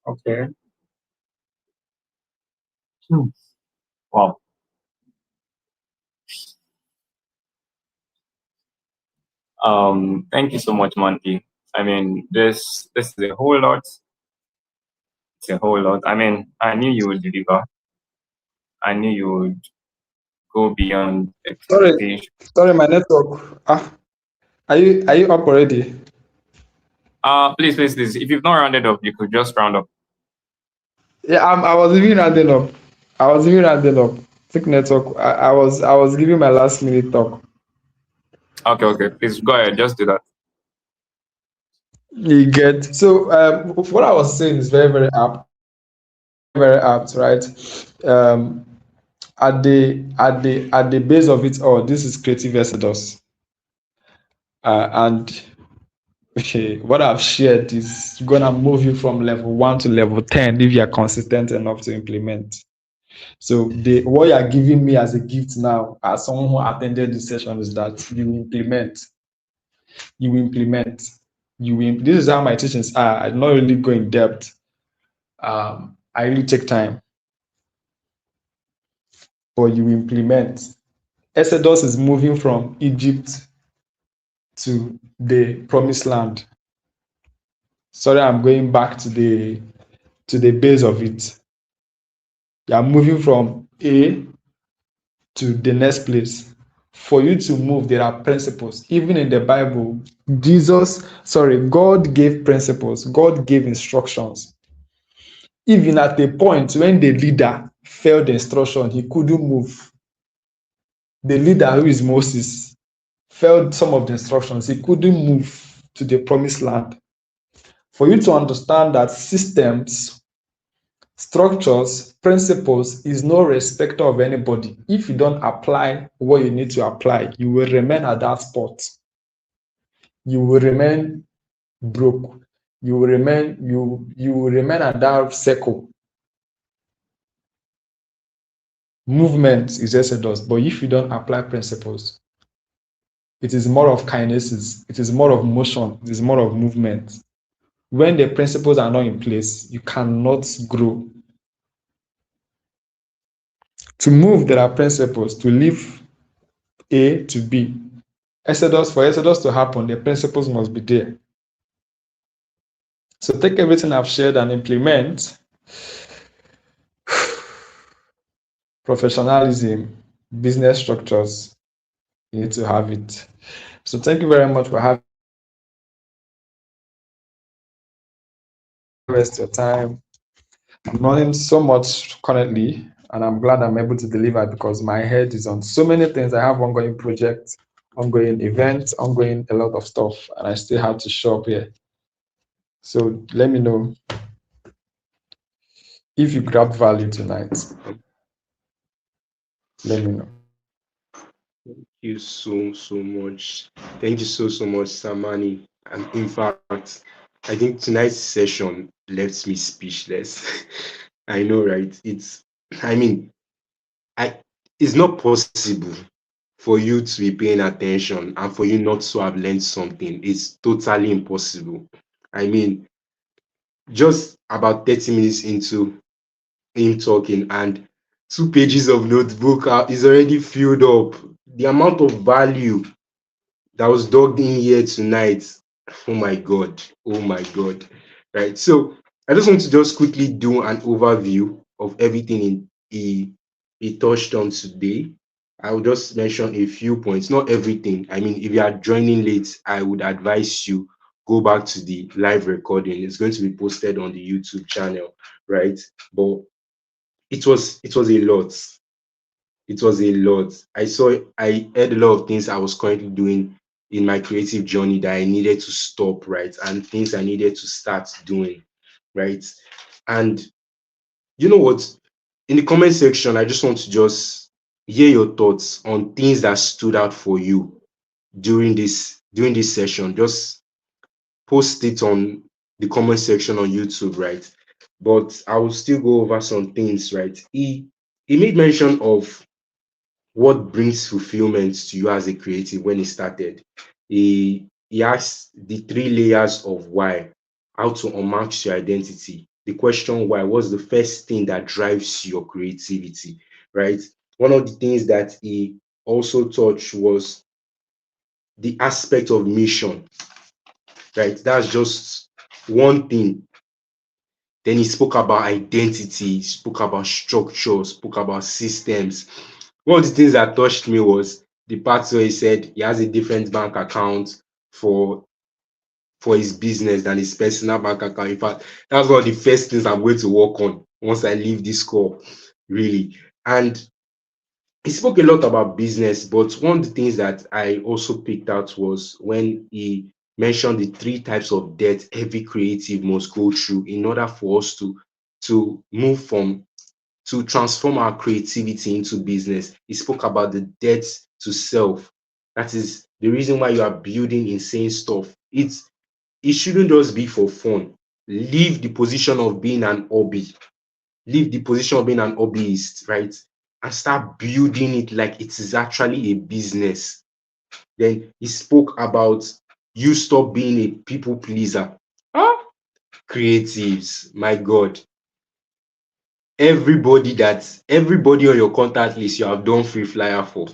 Okay. Wow. Thank you so much, Monty. I mean, this is a whole lot. It's a whole lot. I mean, I knew you would deliver. I knew you would go beyond expectation. Sorry, my network. Are you up already? Please. If you've not rounded up, you could just round up. Yeah, I was even rounding up. Thick network. I was giving my last minute talk. Okay. Please go ahead. Just do that. You get so what I was saying is very, very apt, right? At the base of it all, this is Creative Exodus, and what I've shared is gonna move you from level 1 to level 10 if you are consistent enough to implement. So what you are giving me as a gift now, as someone who attended the session, is that you implement. This is how my teachings are. I not really go in depth. I really take time, but you implement. Exodus is moving from Egypt to the promised land. Sorry, I'm going back to the base of it. You are moving from A to the next place. For you to move, there are principles. Even in the Bible, God gave principles, God gave instructions. Even at the point when the leader failed the instruction, he couldn't move. The leader, who is Moses, failed some of the instructions. He couldn't move to the promised land. For you to understand that systems, structures, principles is no respecter of anybody. If you don't apply what you need to apply, you will remain at that spot. You will remain broke. You will remain at that circle. Movement is exodus, but if you don't apply principles, it is more of kinesis, it is more of motion, it is more of movement. When the principles are not in place, you cannot grow. To move, there are principles. To leave A to B. For exodus to happen, the principles must be there. So take everything I've shared and implement. Professionalism, business structures, you need to have it. So thank you very much for having waste your time. I'm learning so much currently, and I'm glad I'm able to deliver because my head is on so many things. I have ongoing projects, ongoing events, ongoing a lot of stuff, and I still have to show up here. So let me know if you grabbed value tonight. Let me know. Thank you so much. Thank you so much, Samani. And in fact, I think tonight's session left me speechless. I know, right? It's not possible for you to be paying attention and for you not to have learned something. It's totally impossible. I mean, just about 30 minutes into him talking and 2 pages of notebook is already filled up. The amount of value that was dug in here tonight, oh my god, right? So I just want to just quickly do an overview of everything he touched on today. I will just mention a few points, not everything. I mean, if you are joining late, I would advise you go back to the live recording. It's going to be posted on the YouTube channel, right? But it was a lot. It was a lot. I heard a lot of things I was currently doing in my creative journey that I needed to stop, right? And things I needed to start doing, right? And you know what? In the comment section, I just want to just hear your thoughts on things that stood out for you during this session. Just post it on the comment section on YouTube, right? But I will still go over some things, right? He made mention of what brings fulfillment to you as a creative when he started. He asked the 3 layers of why, how to unmask your identity. The question why was the first thing that drives your creativity, right? One of the things that he also touched was the aspect of mission, right? That's just one thing. Then he spoke about identity, spoke about structure, spoke about systems. One of the things that touched me was the part where he said he has a different bank account for his business than his personal bank account. In fact, that's one of the first things I'm going to work on once I leave this call, really. And he spoke a lot about business, but one of the things that I also picked out was when he mentioned the 3 types of debt every creative must go through in order for us to move from to transform our creativity into business. He spoke about the debt to self. That is the reason why you are building insane stuff. It shouldn't just be for fun. Leave the position of being an hobby. Leave the position of being an hobbyist, right? And start building it like it is actually a business. Then he spoke about you stop being a people pleaser. Ah, creatives, my God. Everybody on your contact list you have done free flyer for.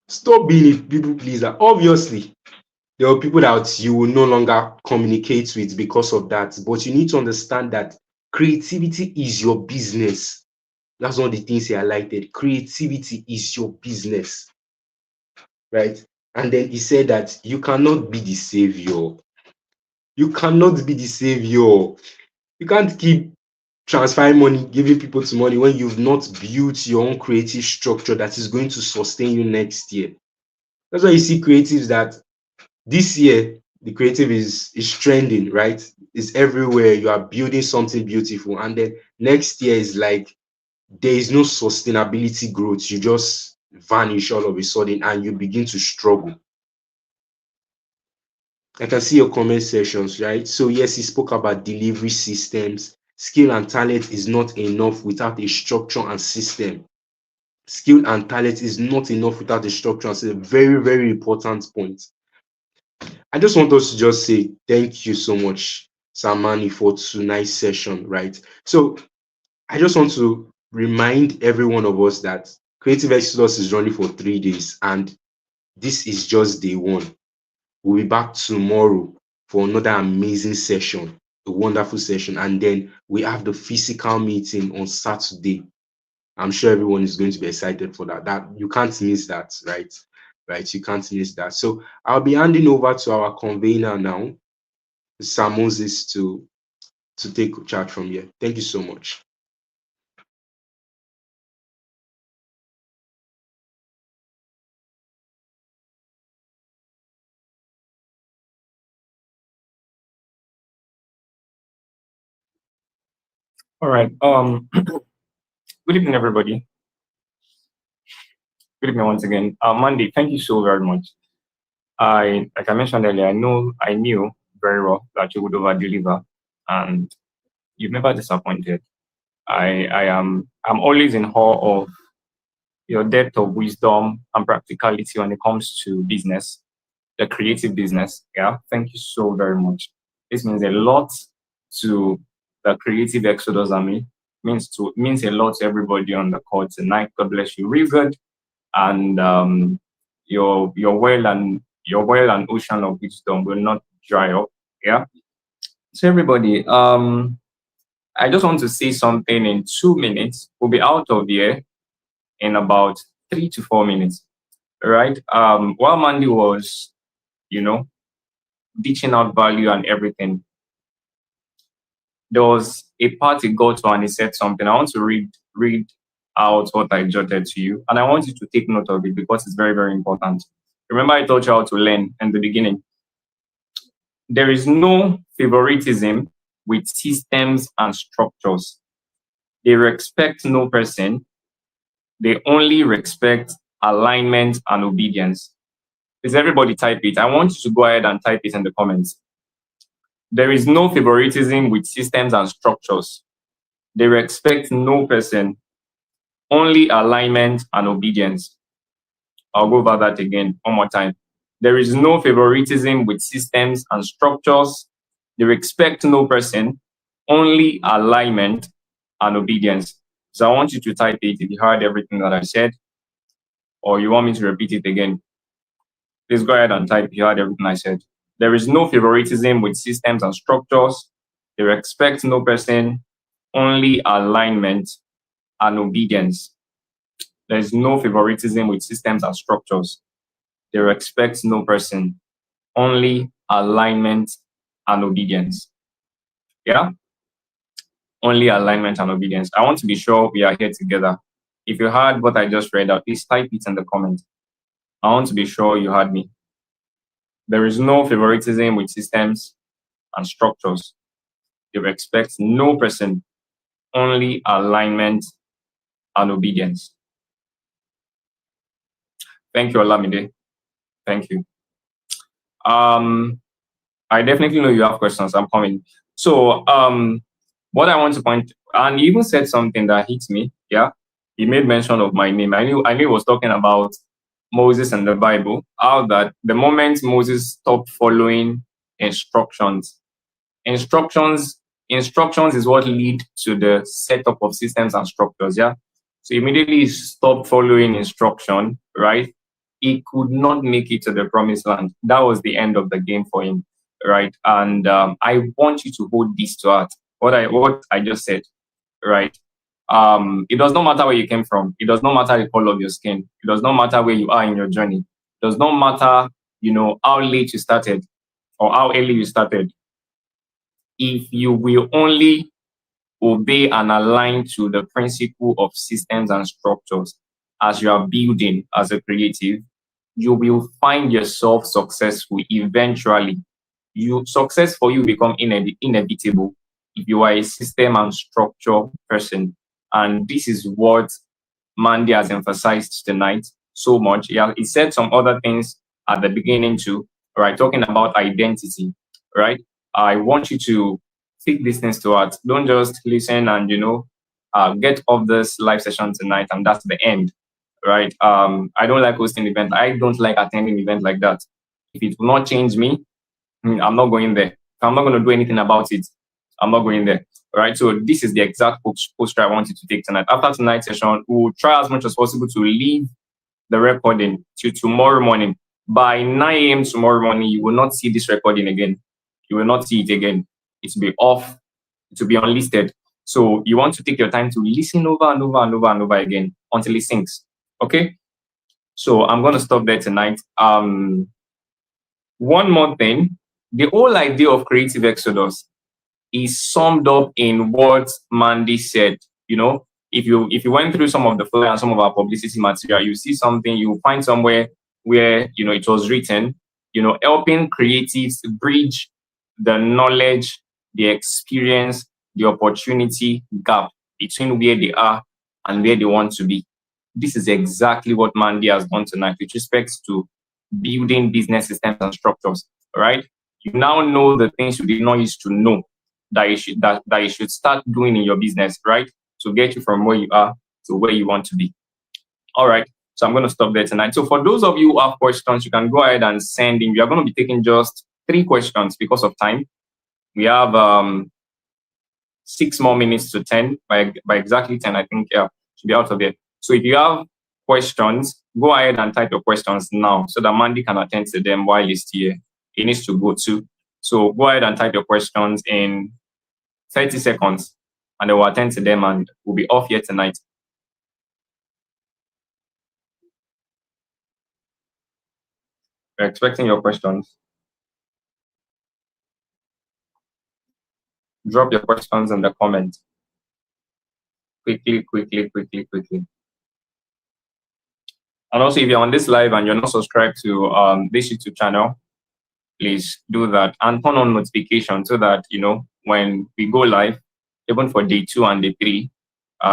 Stop being a people pleaser. Obviously, there are people that you will no longer communicate with because of that. But you need to understand that creativity is your business. That's one of the things he highlighted. Creativity is your business, right? And then he said that you cannot be the savior. You cannot be the savior. You can't keep transferring money, giving people to money when you've not built your own creative structure that is going to sustain you next year. That's why you see creatives that this year the creative is trending, right? It's everywhere. You are building something beautiful, and then next year is like there is no sustainability growth. You just vanish all of a sudden and you begin to struggle. I can see your comment sections, right? So yes, he spoke about delivery systems. Skill and talent is not enough without a structure and system. Skill and talent is not enough without a structure. It's a very, very important point. I just want us to just say thank you so much, Samani, for tonight's session, right? So I just want to remind every one of us that Creative Exodus is running for 3 days, and this is just day one. We'll be back tomorrow for another amazing session, a wonderful session, and then we have the physical meeting on Saturday. I'm sure everyone is going to be excited for that. That you can't miss that, right? Right, you can't miss that. So I'll be handing over to our convener now, Sir Moses, to take charge from here. Thank you so much. All right. Good evening, everybody. Good evening once again. Mandy, thank you so very much. Like I mentioned earlier, I knew very well that you would over deliver, and you've never disappointed. I'm always in awe of your depth of wisdom and practicality when it comes to business, the creative business. Yeah, thank you so very much. This means a lot to the Creative Exodus Army. Means a lot to everybody on the call tonight. God bless you, real good, and your well and ocean of wisdom will not dry up. Yeah. So everybody, I just want to say something in 2 minutes. We'll be out of here in about 3 to 4 minutes. Right? While Mandy was, ditching out value and everything, there was a part he got to and he said something. I want to read out what I jotted to you, and I want you to take note of it because it's very, very important. Remember, I taught you how to learn in the beginning. There is no favoritism with systems and structures. They respect no person. They only respect alignment and obedience. Please, everybody type it. I want you to go ahead and type it in the comments. There is no favoritism with systems and structures. They respect no person, only alignment and obedience. I'll go over that again one more time. There is no favoritism with systems and structures. They respect no person, only alignment and obedience. So I want you to type it if you heard everything that I said, or you want me to repeat it again. Please go ahead and type if you heard everything I said. There is no favoritism with systems and structures. They respect no person, only alignment and obedience. There is no favoritism with systems and structures. They respect no person, only alignment and obedience. Yeah? Only alignment and obedience. I want to be sure we are here together. If you heard what I just read out, please type it in the comment. I want to be sure you heard me. There is no favoritism with systems and structures. They respect no person, only alignment and obedience. Thank you, Olamide. Thank you. I definitely know you have questions. I'm coming. So, what I want to point, and he even said something that hit me. Yeah, he made mention of my name. I knew he was talking about Moses and the Bible. How that the moment Moses stopped following instructions is what lead to the setup of systems and structures. Yeah, so immediately he stopped following instruction, right? He could not make it to the promised land. That was the end of the game for him, right? And I want you to hold this to heart. What I just said, right? It does not matter where you came from. It does not matter the color of your skin. It does not matter where you are in your journey. It does not matter, how late you started or how early you started. If you will only obey and align to the principle of systems and structures as you are building as a creative, you will find yourself successful eventually. Success for you become inevitable if you are a system and structure person. And this is what Mandy has emphasized tonight so much. Yeah, he said some other things at the beginning too, right? Talking about identity, right? I want you to take these things to heart. Don't just listen and get off this live session tonight and that's the end, right? I don't like hosting events. I don't like attending events like that. If it will not change me, I'm not going there. If I'm not going to do anything about it, I'm not going there. Right. So this is the exact poster I want you to take tonight. After tonight's session, we will try as much as possible to leave the recording to tomorrow morning. By 9 a.m. tomorrow morning, you will not see this recording again. You will not see it again. It will be off. It will be unlisted. So you want to take your time to listen over and over and over and over again until it syncs. Okay. So I'm going to stop there tonight. One more thing. The whole idea of Creative Exodus is summed up in what Mandy said. If you went through some of the flyer and some of our publicity material, you see something, you find somewhere where it was written, helping creatives bridge the knowledge, the experience, the opportunity gap between where they are and where they want to be. This is exactly what Mandy has done tonight with respect to building business systems and structures. Right? You now know the things you did not used to know that you should start doing in your business, right? To get you from where you are to where you want to be. All right. So I'm going to stop there tonight. So for those of you who have questions, you can go ahead and send in. We are going to be taking just 3 questions because of time. We have 6 more minutes to 10. By exactly 10, I think, yeah, should be out of there. So if you have questions, go ahead and type your questions now so that Mandy can attend to them while he's here. He needs to go too. So go ahead and type your questions in 30 seconds and they will attend to them and we'll be off here tonight. We're expecting your questions. Drop your questions in the comments. Quickly. And also, if you're on this live and you're not subscribed to this YouTube channel, please do that and turn on notifications so that, when we go live, even for day 2 and day 3,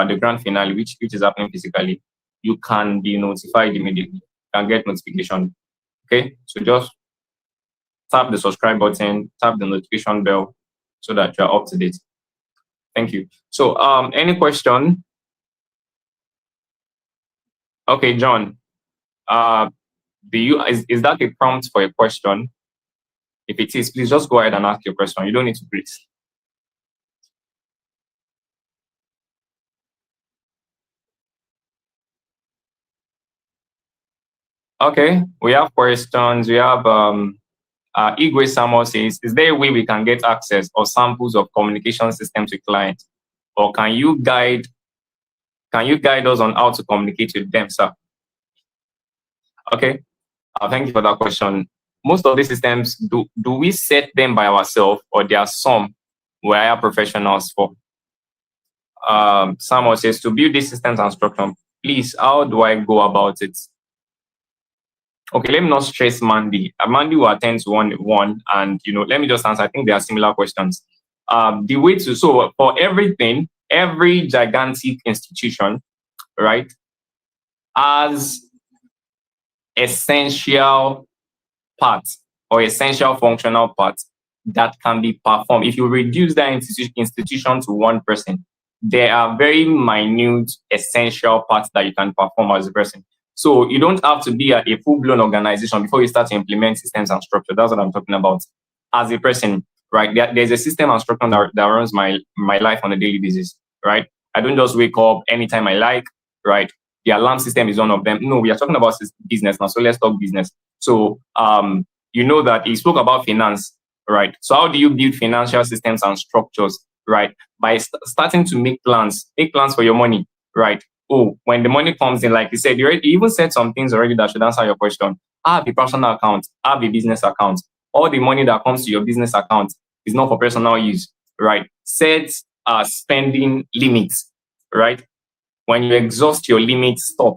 the grand finale, which is happening physically, you can be notified immediately. You can get notification. Okay, so just tap the subscribe button, tap the notification bell so that you're up to date. Thank you. So, any question? Okay, John. Is that a prompt for a question? If it is, please just go ahead and ask your question. You don't need to breathe. Okay, we have questions. We have Igwe Samuel says, is there a way we can get access or samples of communication systems with clients? Or can you guide us on how to communicate with them, sir? Okay, thank you for that question. Most of these systems, do we set them by ourselves or there are some we hire professionals for? Samuel says, to build these systems and structure, please, how do I go about it? Okay, let me not stress Mandy. Mandy will attend to one and, let me just answer. I think they are similar questions. The way to, so for everything, every gigantic institution, right, has essential parts or essential functional parts that can be performed. If you reduce that institution to one person, there are very minute essential parts that you can perform as a person. So you don't have to be a full-blown organization before you start to implement systems and structure. That's what I'm talking about. As a person, right, there's a system and structure that runs my life on a daily basis, right? I don't just wake up anytime I like, right? The alarm system is one of them. No, we are talking about business now, so let's talk business. So you know that he spoke about finance, right? So how do you build financial systems and structures, right? By starting to make plans for your money, right? Oh, when the money comes in, like you said, you even said some things already that should answer your question. Have a personal account, have a business account. All the money that comes to your business account is not for personal use, right? Set spending limits, right? When you exhaust your limit, stop.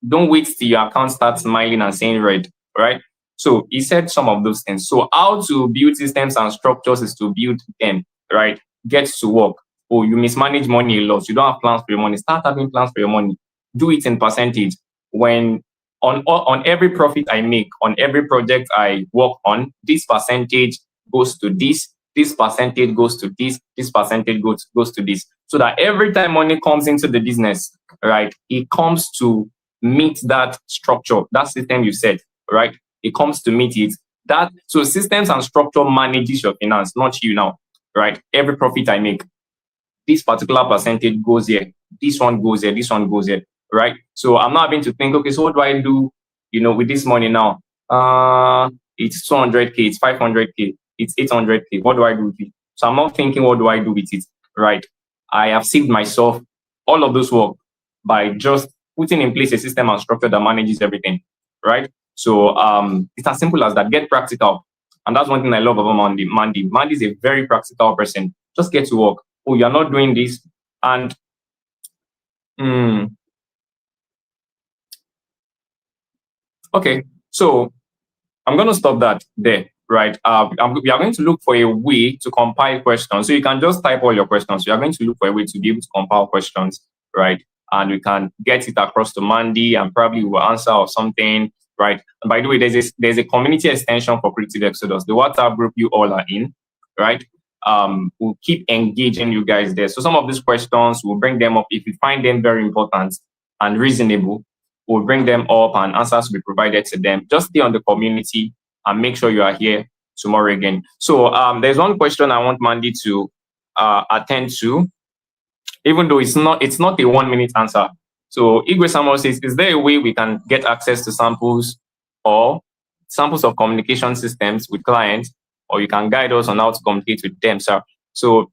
Don't wait till your account starts smiling and saying red, right? So he said some of those things. So how to build systems and structures is to build them, right? Get to work. Oh, you mismanage money a lot. You don't have plans for your money. Start having plans for your money. Do it in percentage. When on every profit I make, on every project I work on, this percentage goes to this percentage goes to this percentage goes to this. So that every time money comes into the business, right, it comes to meet that structure, that system you said, right? It comes to meet it. That so systems and structure manages your finance, not you now, right? Every profit I make, this particular percentage goes here, this one goes here, this one goes here, right? So I'm not having to think, okay, so what do I do, with this money now? It's 200K, it's 500K, it's 800K. What do I do with it? So I'm not thinking, what do I do with it, right? I have saved myself all of this work by just putting in place a system and structure that manages everything, right? So it's as simple as that. Get practical. And that's one thing I love about Mandy. Mandy is a very practical person. Just get to work. Oh, you're not doing this. And okay, so I'm going to stop that there, right? We are going to look for a way to compile questions. So you can just type all your questions. We are going to look for a way to be able to compile questions, right? And we can get it across to Mandy and probably will answer or something, right? And by the way, there's a community extension for Creative Exodus, the WhatsApp group you all are in, right? We'll keep engaging you guys there. So some of these questions, we'll bring them up. If we find them very important and reasonable, we'll bring them up and answers will be provided to them. Just stay on the community and make sure you are here tomorrow again. So there's one question I want Mandy to attend to, even though it's not a 1 minute answer. So Igwe Samuel says, is there a way we can get access to samples of communication systems with clients, or you can guide us on how to communicate with them, sir? So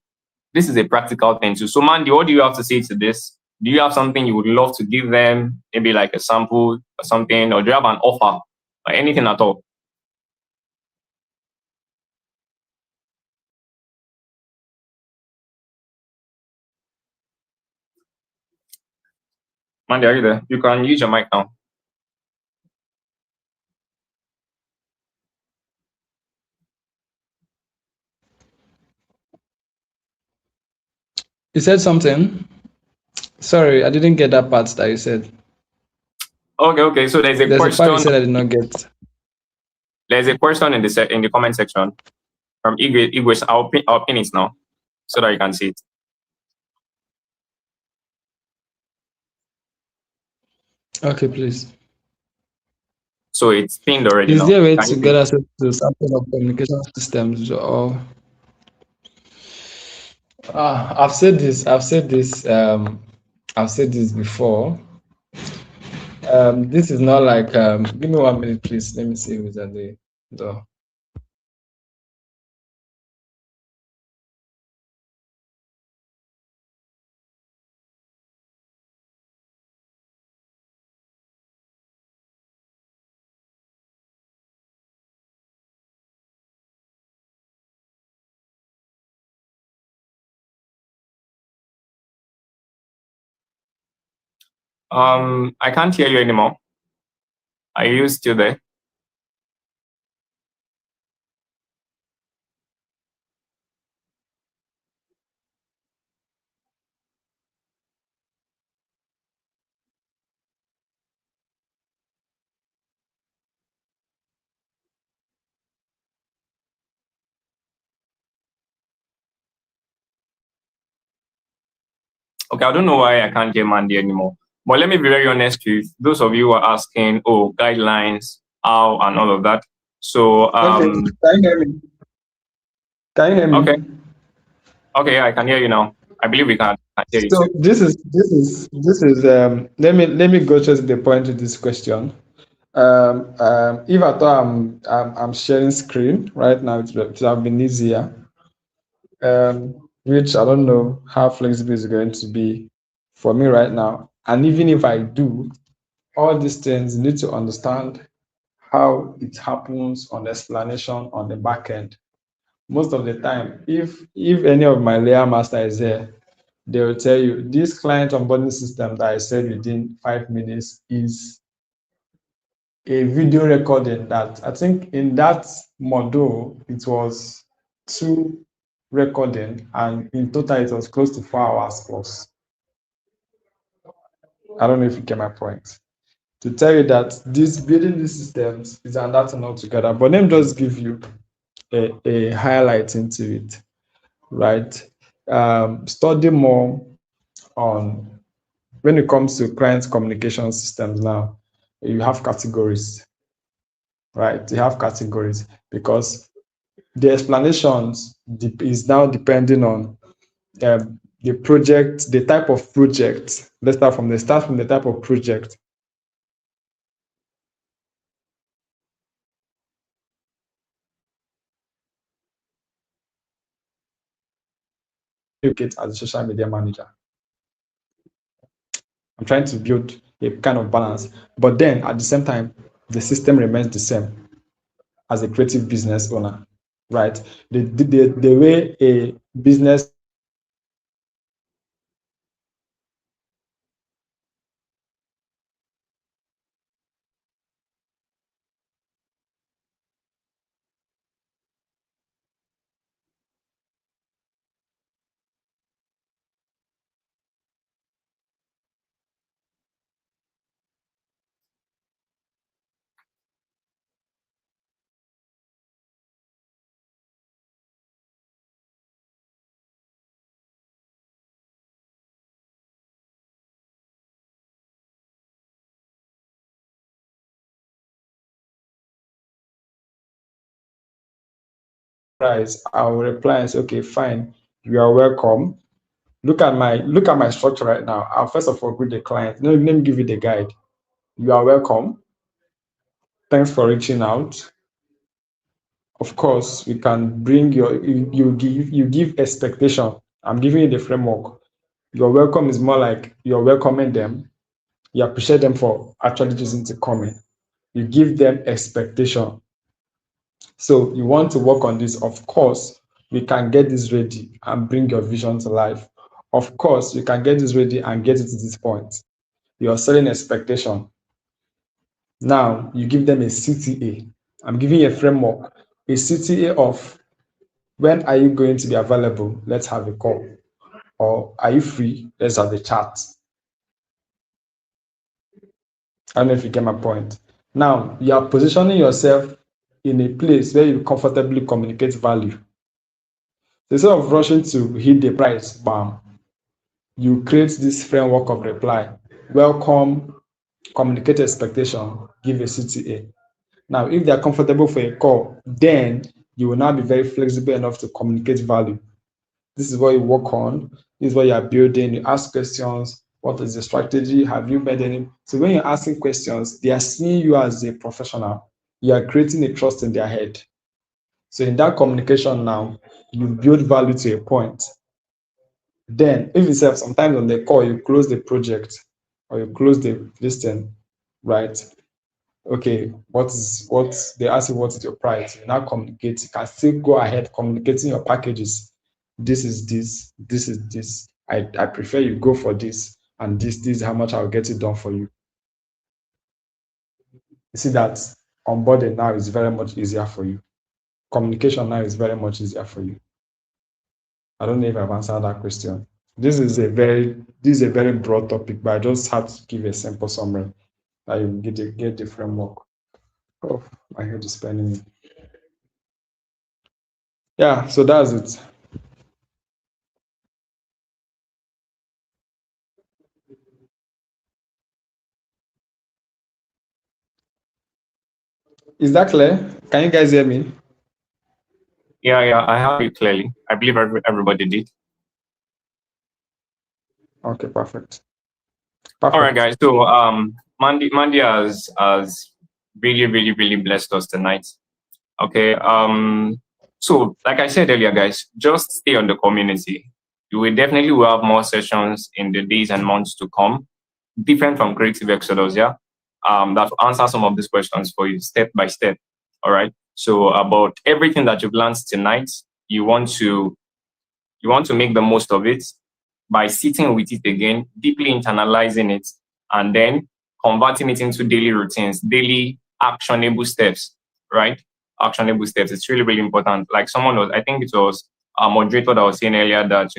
this is a practical thing too. So Mandy, what do you have to say to this? Do you have something you would love to give them, maybe like a sample or something, or do you have an offer or anything at all? Mandy, are you there? You can use your mic now. You said something? Sorry, I didn't get that part that you said. Okay. So there's a question. A part you said I did not get. There's a question in the comment section from Igwe. I'll pin it now so that you can see it. Okay, please. So it's pinned already. Is there a way to get access to sample of communication systems? Or I've said this before. This is not like give me 1 minute, please. Let me see who's at the door. I can't hear you anymore. Are you still there? Okay, I don't know why I can't get Mandy anymore. But let me be very honest with those of you who are asking, oh, guidelines, how, and all of that. So, Okay, can you hear me? Can you hear okay, me? okay, yeah, I can hear you now. I believe we can hear you So too. this is let me go straight to the point of this question. If I thought I'm sharing screen right now, it would have been easier. Which I don't know how flexible it's going to be for me right now. And even if I do, all these things you need to understand how it happens on the explanation on the back end. Most of the time, if any of my layer master is there, they will tell you this client onboarding system that I said within 5 minutes is a video recording that I think in that module it was 2 recording, and in total it was close to 4 hours plus. I don't know if you get my point. To tell you that this building these systems is another thing altogether. But let me just give you a highlight into it, right? Study more on when it comes to client communication systems now. You have categories, right? You have categories because the explanations is now depending on the project, the type of project. Let's start from the type of project. As a social media manager, I'm trying to build a kind of balance, but then at the same time, the system remains the same as a creative business owner, right? The way a business price, I will reply and say, okay, fine, you are welcome. Look at my structure right now. I'll first of all greet the client. Let me give you the guide. You are welcome. Thanks for reaching out. Of course, we can bring you give expectation. I'm giving you the framework. Your welcome is more like you're welcoming them. You appreciate them for actually choosing to come in. You give them expectation. So you want to work on this. Of course, we can get this ready and bring your vision to life. Of course, we can get this ready and get it to this point. You're selling expectation. Now you give them a CTA. I'm giving you a framework, a CTA of when are you going to be available? Let's have a call. Or are you free? Let's have a chat. I don't know if you get my point. Now you are positioning yourself in a place where you comfortably communicate value. So instead of rushing to hit the price, bam, you create this framework of reply. Welcome, communicate expectation, give a CTA. Now, if they are comfortable for a call, then you will now be very flexible enough to communicate value. This is what you work on. This is what you are building. You ask questions. What is the strategy? Have you made any? So when you're asking questions, they are seeing you as a professional. You are creating a trust in their head. So in that communication now, you build value to a point. Then, if you have sometimes on the call, you close the project or you close the listing, right? Okay, what they ask you what is your price? You now communicate. You can still go ahead communicating your packages. This is this, this is this. I prefer you go for this, and this is how much I'll get it done for you. You see that onboarding now is very much easier for you. Communication now is very much easier for you. I don't know if I've answered that question. This is a very broad topic, but I just have to give a simple summary that you get the framework. Oh, my head is spinning me. Yeah, so that's it. Is that clear? Can you guys hear me? Yeah, I have it clearly. I believe everybody did. Okay, perfect. All right, guys. So Mandy has really blessed us tonight. Okay. So like I said earlier, guys, just stay on the community. You will definitely will have more sessions in the days and months to come, different from Creative Exodus, yeah. That will answer some of these questions for you step by step. All right. So about everything that you've learned tonight, you want to make the most of it by sitting with it again, deeply internalizing it, and then converting it into daily routines, daily actionable steps, right? Actionable steps. It's really important. Like someone was, I think it was a moderator that was saying earlier that,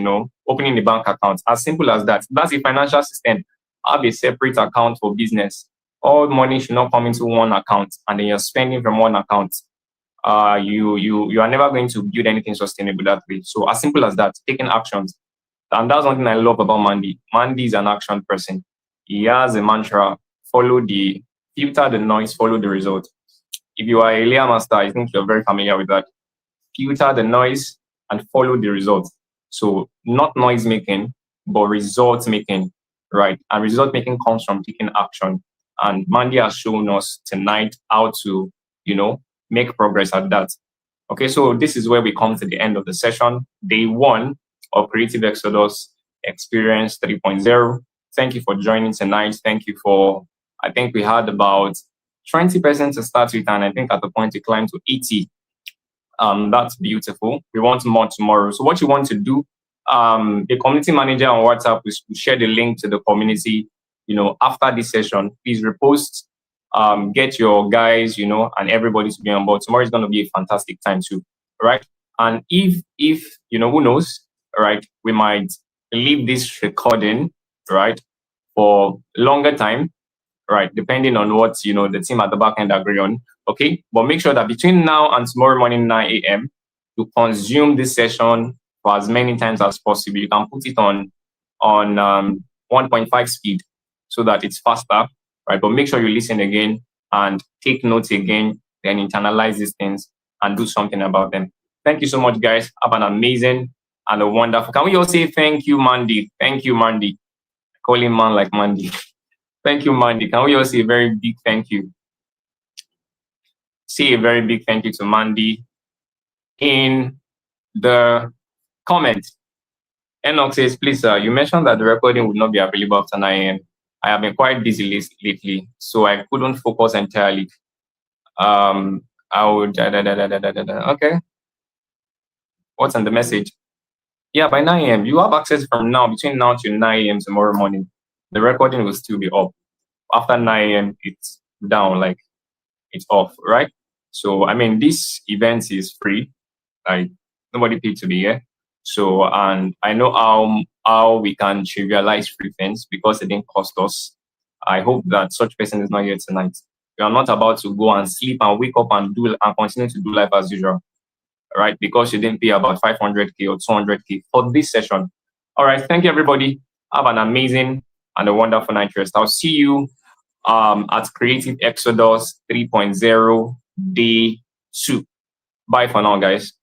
opening the bank account, as simple as that. That's a financial system. Have a separate account for business. All money should not come into one account and then you're spending from one account. You are never going to build anything sustainable that way. So as simple as that, taking actions. And that's one thing I love about Mandy. Mandy is an action person. He has a mantra: filter the noise, follow the result. If you are a layer master, I think you're very familiar with that. Filter the noise and follow the result. So not noise making, but result making, right? And result making comes from taking action. And Mandy has shown us tonight how to, make progress at that. Okay, so this is where we come to the end of the session. Day 1 of Creative Exodus Experience 3.0. Thank you for joining tonight. Thank you for, I think we had about 20% to start with, and I think at the point it climbed to 80. That's beautiful. We want more tomorrow. So what you want to do, the community manager on WhatsApp will share the link to the community, after this session. Please repost, get your guys, and everybody to be on board. Tomorrow is going to be a fantastic time too, right? And if who knows, right, we might leave this recording, right, for longer time, right, depending on what, the team at the back end agree on, okay? But make sure that between now and tomorrow morning, 9 a.m., to consume this session for as many times as possible. You can put it on 1.5 speed so that it's faster, right? But make sure you listen again and take notes again, then internalize these things and do something about them. Thank you so much, guys. Have an amazing and a wonderful. Can we all say thank you, Mandy? Thank you, Mandy. Call him man like Mandy. Thank you, Mandy. Can we all say a very big thank you? Say a very big thank you to Mandy in the comment. Enoch says, please, you mentioned that the recording would not be available after 9 a.m. I have been quite busy lately, so I couldn't focus entirely. I would, okay. What's on the message? Yeah, by 9 a.m. You have access from now, between now to 9 a.m. tomorrow morning. The recording will still be up. After 9 a.m., it's down, like it's off, right? So, I mean, this event is free. Like, nobody paid to be here. So, and I know how we can trivialize free things because it didn't cost us. I hope that such person is not here tonight. We are not about to go and sleep and wake up and continue to do life as usual, right? Because you didn't pay about 500K or 200K for this session. All right, thank you, everybody. Have an amazing and a wonderful night rest. I'll see you at Creative Exodus 3.0 Day 2. Bye for now, guys.